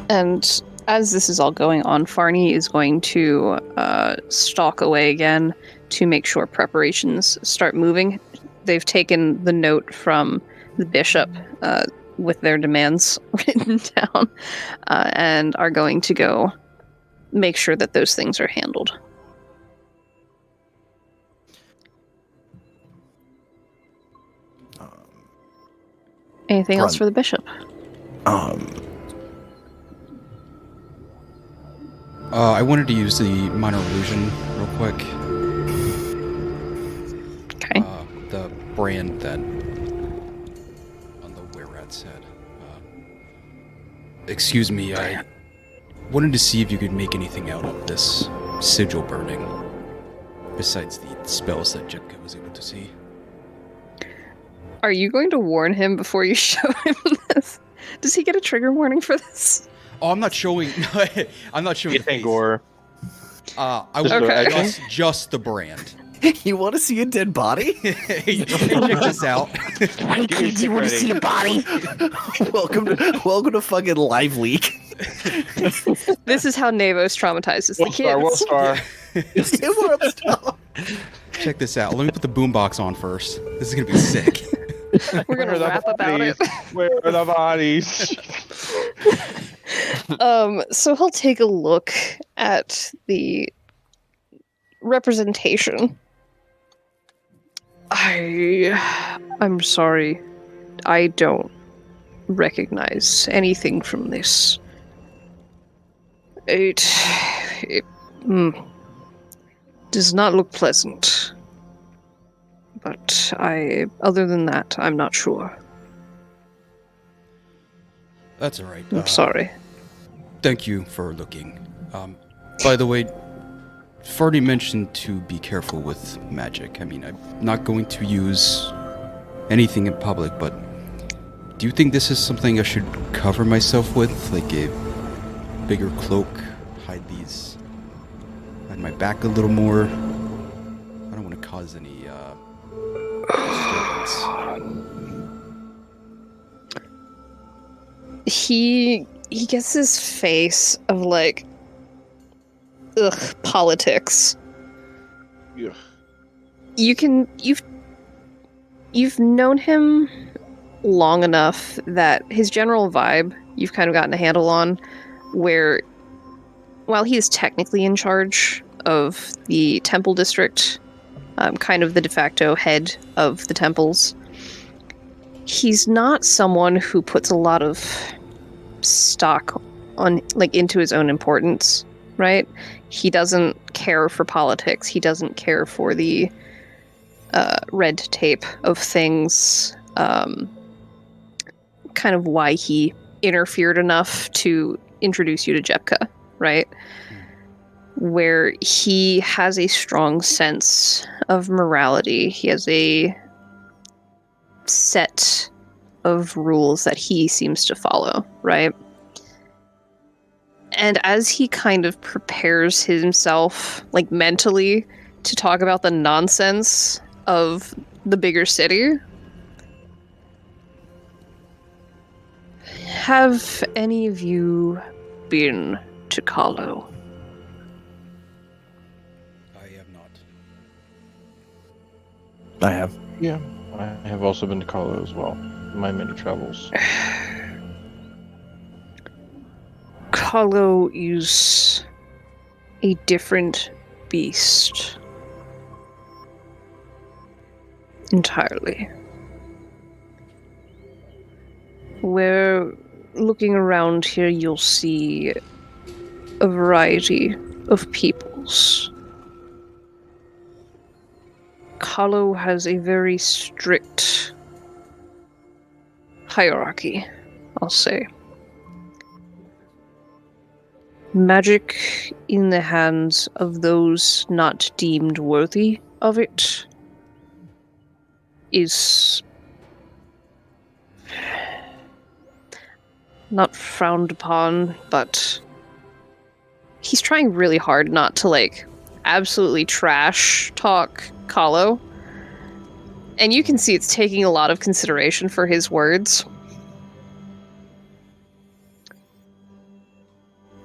And as this is all going on, Farney is going to stalk away again to make sure preparations start moving. They've taken the note from the bishop with their demands written down and are going to go make sure that those things are handled. Anything else for the bishop? I wanted to use the minor illusion real quick. Okay. The brand that on the were-rat's head. Excuse me, I wanted to see if you could make anything out of this sigil burning, besides the spells that Jepka was able to see. Are you going to warn him before you show him this? Does he get a trigger warning for this? Oh, I'm not showing. I'm not showing. You think, or I was Okay. just the brand. You want to see a dead body? Hey, check this out. You want to see a body? welcome to fucking Live Leak. This is how Navos traumatizes the kids. We'll star. Check this out. Let me put the boombox on first. This is gonna be sick. We're gonna rap about it. Where are the bodies? So he'll take a look at the representation. I'm sorry. I don't recognize anything from this. It does not look pleasant. But other than that, I'm not sure. That's all right. I'm sorry. Thank you for looking. By the way, Farty mentioned to be careful with magic. I mean, I'm not going to use anything in public, but do you think this is something I should cover myself with? Like a bigger cloak? Hide my back a little more? I don't want to cause any disturbance. He gets this face of like, ugh, politics. Yeah. You've known him long enough that his general vibe you've kind of gotten a handle on, where while he is technically in charge of the temple district, kind of the de facto head of the temples, he's not someone who puts a lot of stock on into his own importance, right? He doesn't care for politics. He doesn't care for the red tape of things. Kind of why he interfered enough to introduce you to Jepka, right? Where he has a strong sense of morality. He has a set of rules that he seems to follow, right? And as he kind of prepares himself, mentally, to talk about the nonsense of the bigger city, have any of you been to Kahlo? I have not. I have. Yeah, I have also been to Kahlo as well. My many travels. Kahlo is a different beast. Entirely. Where, looking around here, you'll see a variety of peoples. Kahlo has a very strict hierarchy, I'll say. Magic in the hands of those not deemed worthy of it is not frowned upon, but he's trying really hard not to, like, absolutely trash talk Kahlo. And you can see it's taking a lot of consideration for his words.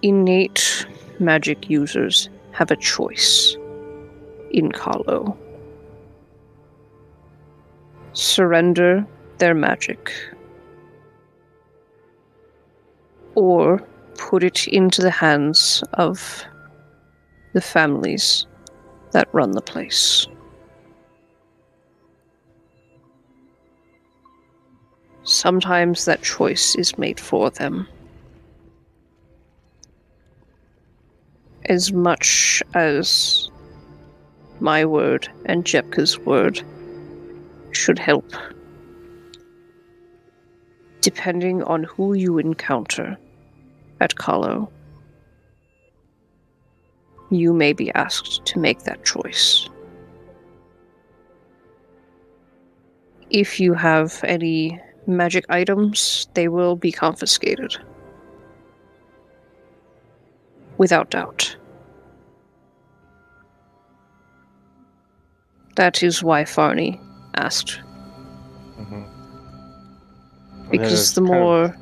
Innate magic users have a choice in Kahlo. Surrender their magic, or put it into the hands of the families that run the place. Sometimes that choice is made for them. As much as my word and Jepka's word should help, depending on who you encounter at Kahlo, you may be asked to make that choice. If you have any magic items, they will be confiscated. Without doubt. That is why Farney asked. Because the more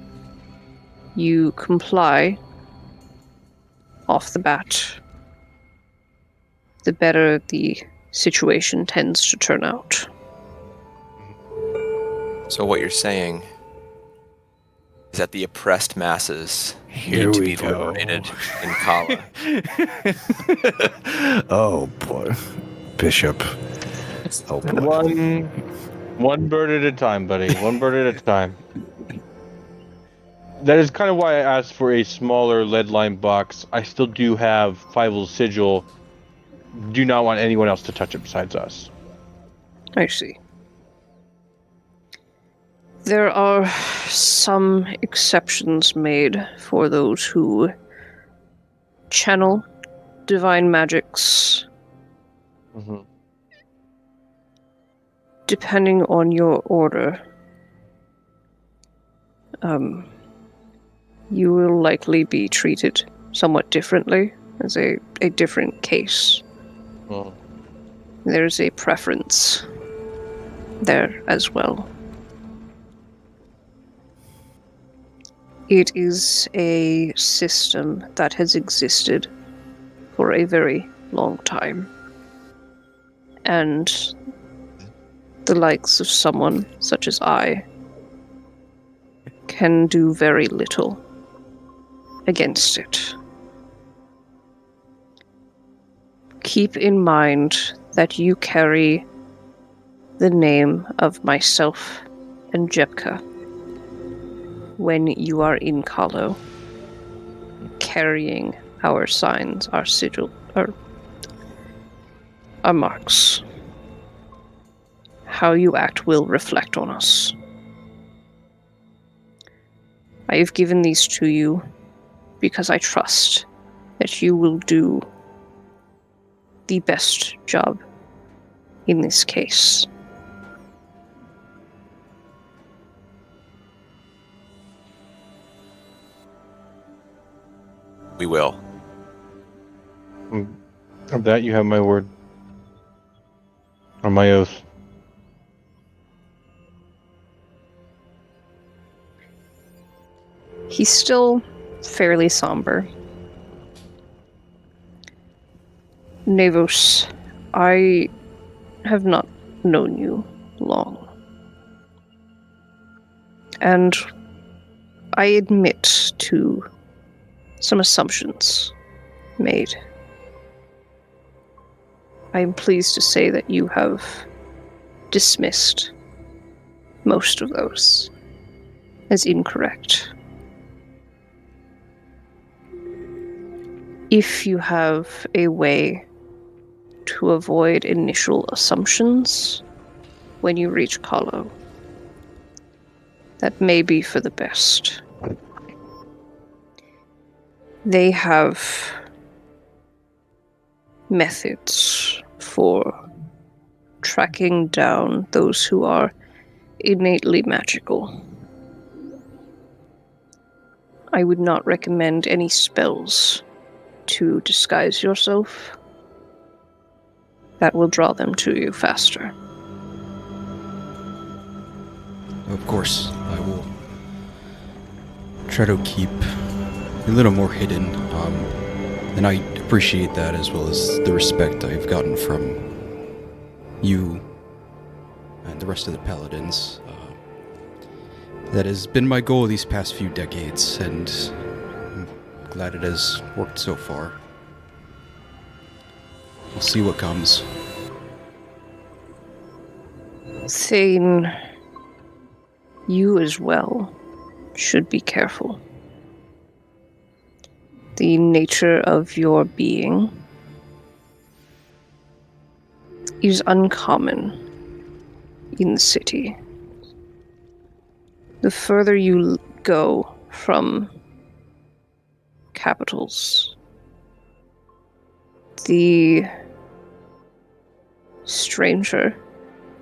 you comply off the bat, the better the situation tends to turn out. So what you're saying is that the oppressed masses Here need to we be go. liberated in Kala. Oh boy, Bishop. Oh boy. One bird at a time, buddy. One bird at a time. That is kind of why I asked for a smaller lead-lined box. I still do have Fievel's sigil. Do not want anyone else to touch it besides us. I see. There are some exceptions made for those who channel divine magics. Depending on your order, you will likely be treated somewhat differently, as a different case. There's a preference there as well. It is a system that has existed for a very long time. And the likes of someone such as I can do very little against it. Keep in mind that you carry the name of myself and Jepka when you are in Kahlo, carrying our signs, our sigil, our marks. How you act will reflect on us. I have given these to you because I trust that you will do the best job in this case. We will. Of that, you have my word. Or my oath. He's still fairly somber. Nevos, I have not known you long. And I admit to some assumptions made. I am pleased to say that you have dismissed most of those as incorrect. If you have a way to avoid initial assumptions when you reach Kahlo, That may be for the best. They have methods for tracking down those who are innately magical. I would not recommend any spells to disguise yourself. That will draw them to you faster. Of course, I will try to keep a little more hidden, and I appreciate that as well as the respect I've gotten from you and the rest of the paladins. That has been my goal these past few decades, and I'm glad it has worked so far. We'll see what comes. Thane, you as well should be careful. The nature of your being is uncommon in the city. The further you go from capitals, the stranger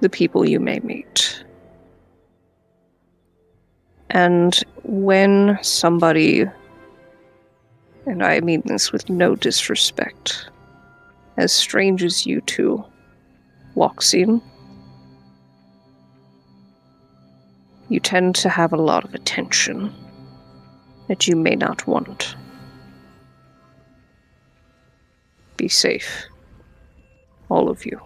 the people you may meet. And when somebody, and I mean this with no disrespect, as strange as you two, walks in, you tend to have a lot of attention that you may not want. Be safe. All of you.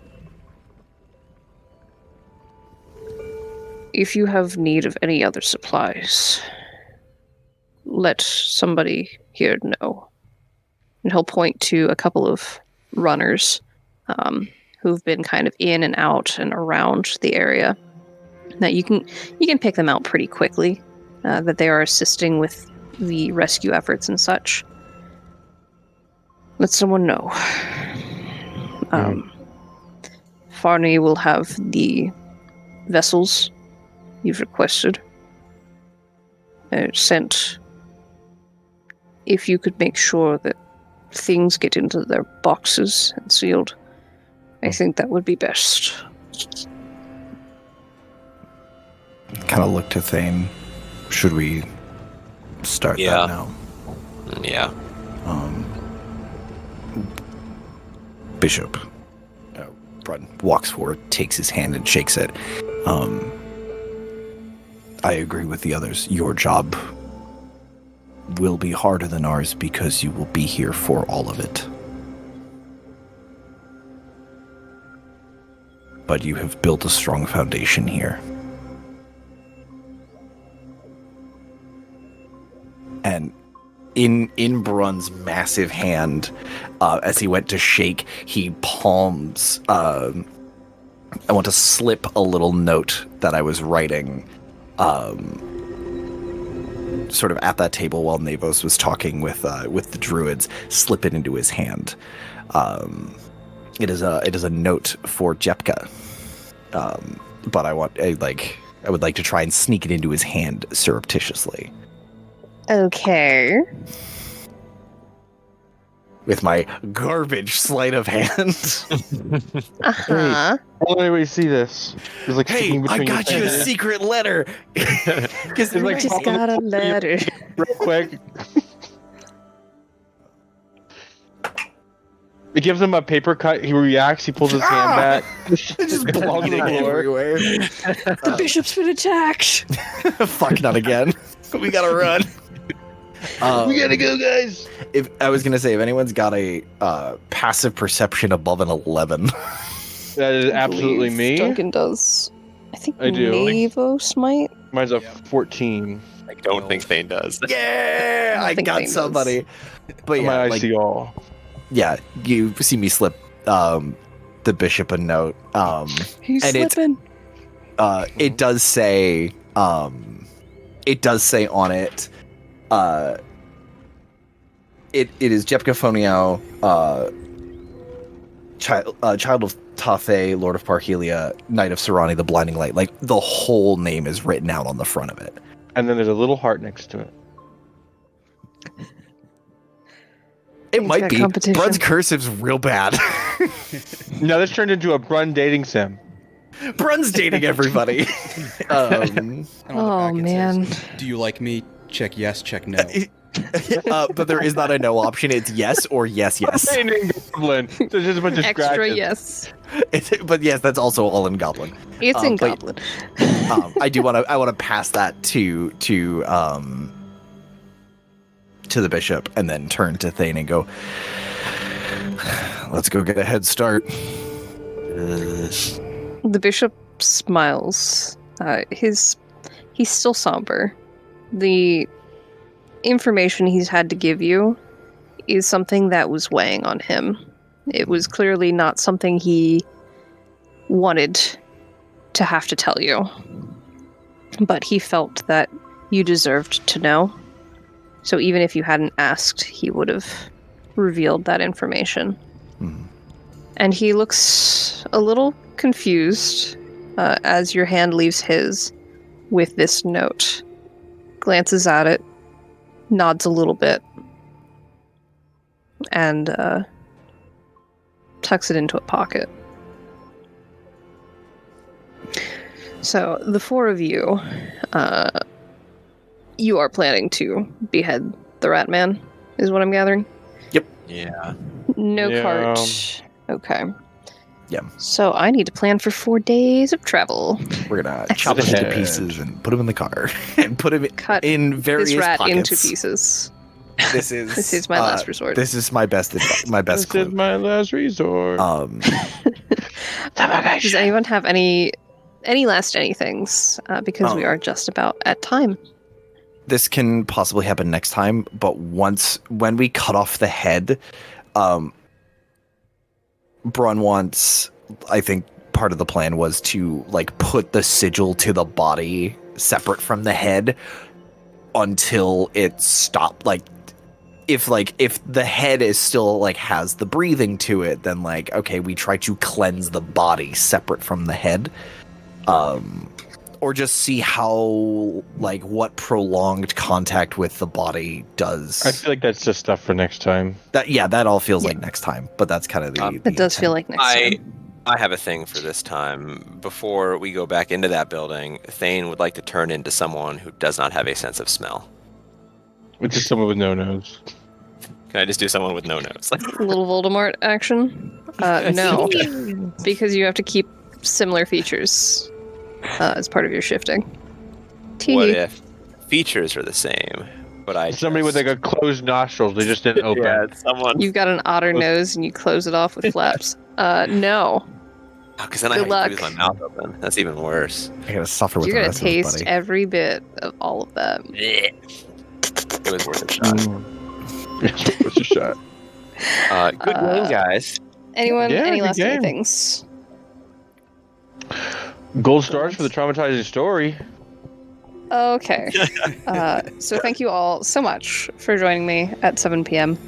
If you have need of any other supplies, let somebody here know. And he'll point to a couple of runners who've been kind of in and out and around the area. That you can pick them out pretty quickly, that they are assisting with the rescue efforts and such. Let someone know. Farney will have the vessels you've requested sent. If you could make sure that things get into their boxes and sealed, I think that would be best. Kind of look to Thane. Should we start that now? Yeah. Bishop Brun walks forward, takes his hand and shakes it. I agree with the others. Your job will be harder than ours because you will be here for all of it. But you have built a strong foundation here. And in Brun's massive hand, as he went to shake, he palms. I want to slip a little note that I was writing, sort of at that table while Navos was talking with the druids. Slip it into his hand. It is a note for Jepka, but I would like to try and sneak it into his hand surreptitiously. Okay. With my garbage sleight of hand. Uh-huh. Why do we see this? It's like Hey, sticking I between got your you a fingers. secret letter. It's like Just got a letter. real quick. It gives him a paper cut. He reacts. He pulls his hand back. It's just bleeding everywhere. The bishop's been attacked. Fuck, not again. We gotta run. We gotta go, guys. If I was gonna say, if anyone's got a passive perception above an 11, That is absolutely believe me. Duncan does. I think I do. Navos might. Mine's a 14. I don't think Thane does. yeah, I think got Thane somebody. But On yeah, my like, IC all. yeah, you see me slip the bishop a note. He's And it's- slipping. It does say on it. It is Jepka Foniao, Child of Tathe, Lord of Parhelia, Knight of Serani, the Blinding Light. Like, the whole name is written out on the front of it. And then there's a little heart next to it. It He's might got be. competition. Brun's cursive's real bad. Now this turned into a Brun dating sim. Brun's dating everybody. Um, And on the Oh, back it man. says, do you like me? Check yes, check no. but there is not a no option. It's yes or yes, yes. Dating goblin. There's just a bunch of Extra scratches. yes. But yes, that's also all in Goblin. It's in but- Goblin. I do want to pass that to the bishop, and then turn to Thane and go, let's go get a head start. The bishop smiles. He's still somber. The information he's had to give you is something that was weighing on him. It was clearly not something he wanted to have to tell you. But he felt that you deserved to know. So even if you hadn't asked, he would have revealed that information. And he looks a little confused as your hand leaves his with this note. Glances at it, nods a little bit, and tucks it into a pocket. So the four of you, you are planning to behead the Rat Man, is what I'm gathering? Yeah. No Yeah. cart. Okay. Yeah. So I need to plan for 4 days of travel. We're gonna chop him into Head. pieces and put him in the car and put him Cut in various this rat pockets. into pieces. This is This is my last resort. This is my best my best This is clue. my last resort. Does anyone have any last anythings? Because we Oh. are just about at time. This can possibly happen next time, but when we cut off the head, Brun wants, I think part of the plan was to like put the sigil to the body separate from the head until it stopped. Like if the head is still like has the breathing to it, then like, okay, we try to cleanse the body separate from the head. Or just see how, like, what prolonged contact with the body does. I feel like that's just stuff for next time. That all feels like next time, but that's kind of the. It does feel like next time. I have a thing for this time. Before we go back into that building, Thane would like to turn into someone who does not have a sense of smell. It's just someone with no nose. Can I just do someone with no nose? A little Voldemort action? No, because you have to keep similar features as part of your shifting. What Tee. if features are the same, but I Somebody with like a closed nostrils, they just didn't open. yeah, someone You've got an otter nose and you close it off with flaps. No. because then I Good have to luck. lose my mouth open. That's even worse. I gotta suffer with You're the gonna rest of this, taste buddy. every bit of all of that. It was worth a shot. What's a shot? Good game, guys. Anyone? Yeah, any good last game. things? Gold stars for the traumatizing story. Okay. So thank you all so much for joining me at 7 p.m.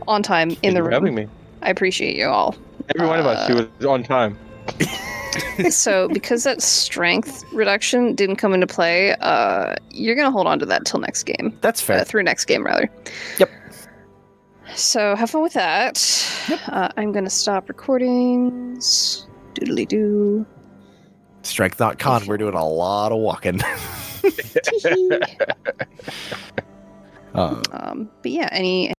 on time in Thank the you for having room. me. I appreciate you all. Every one of us who was on time. So because that strength reduction didn't come into play, you're gonna hold on to that till next game. That's fair. Through next game, rather. Yep. So have fun with that. I'm gonna stop recordings. Doodly doo. Strength.con, we're doing a lot of walking. But yeah, any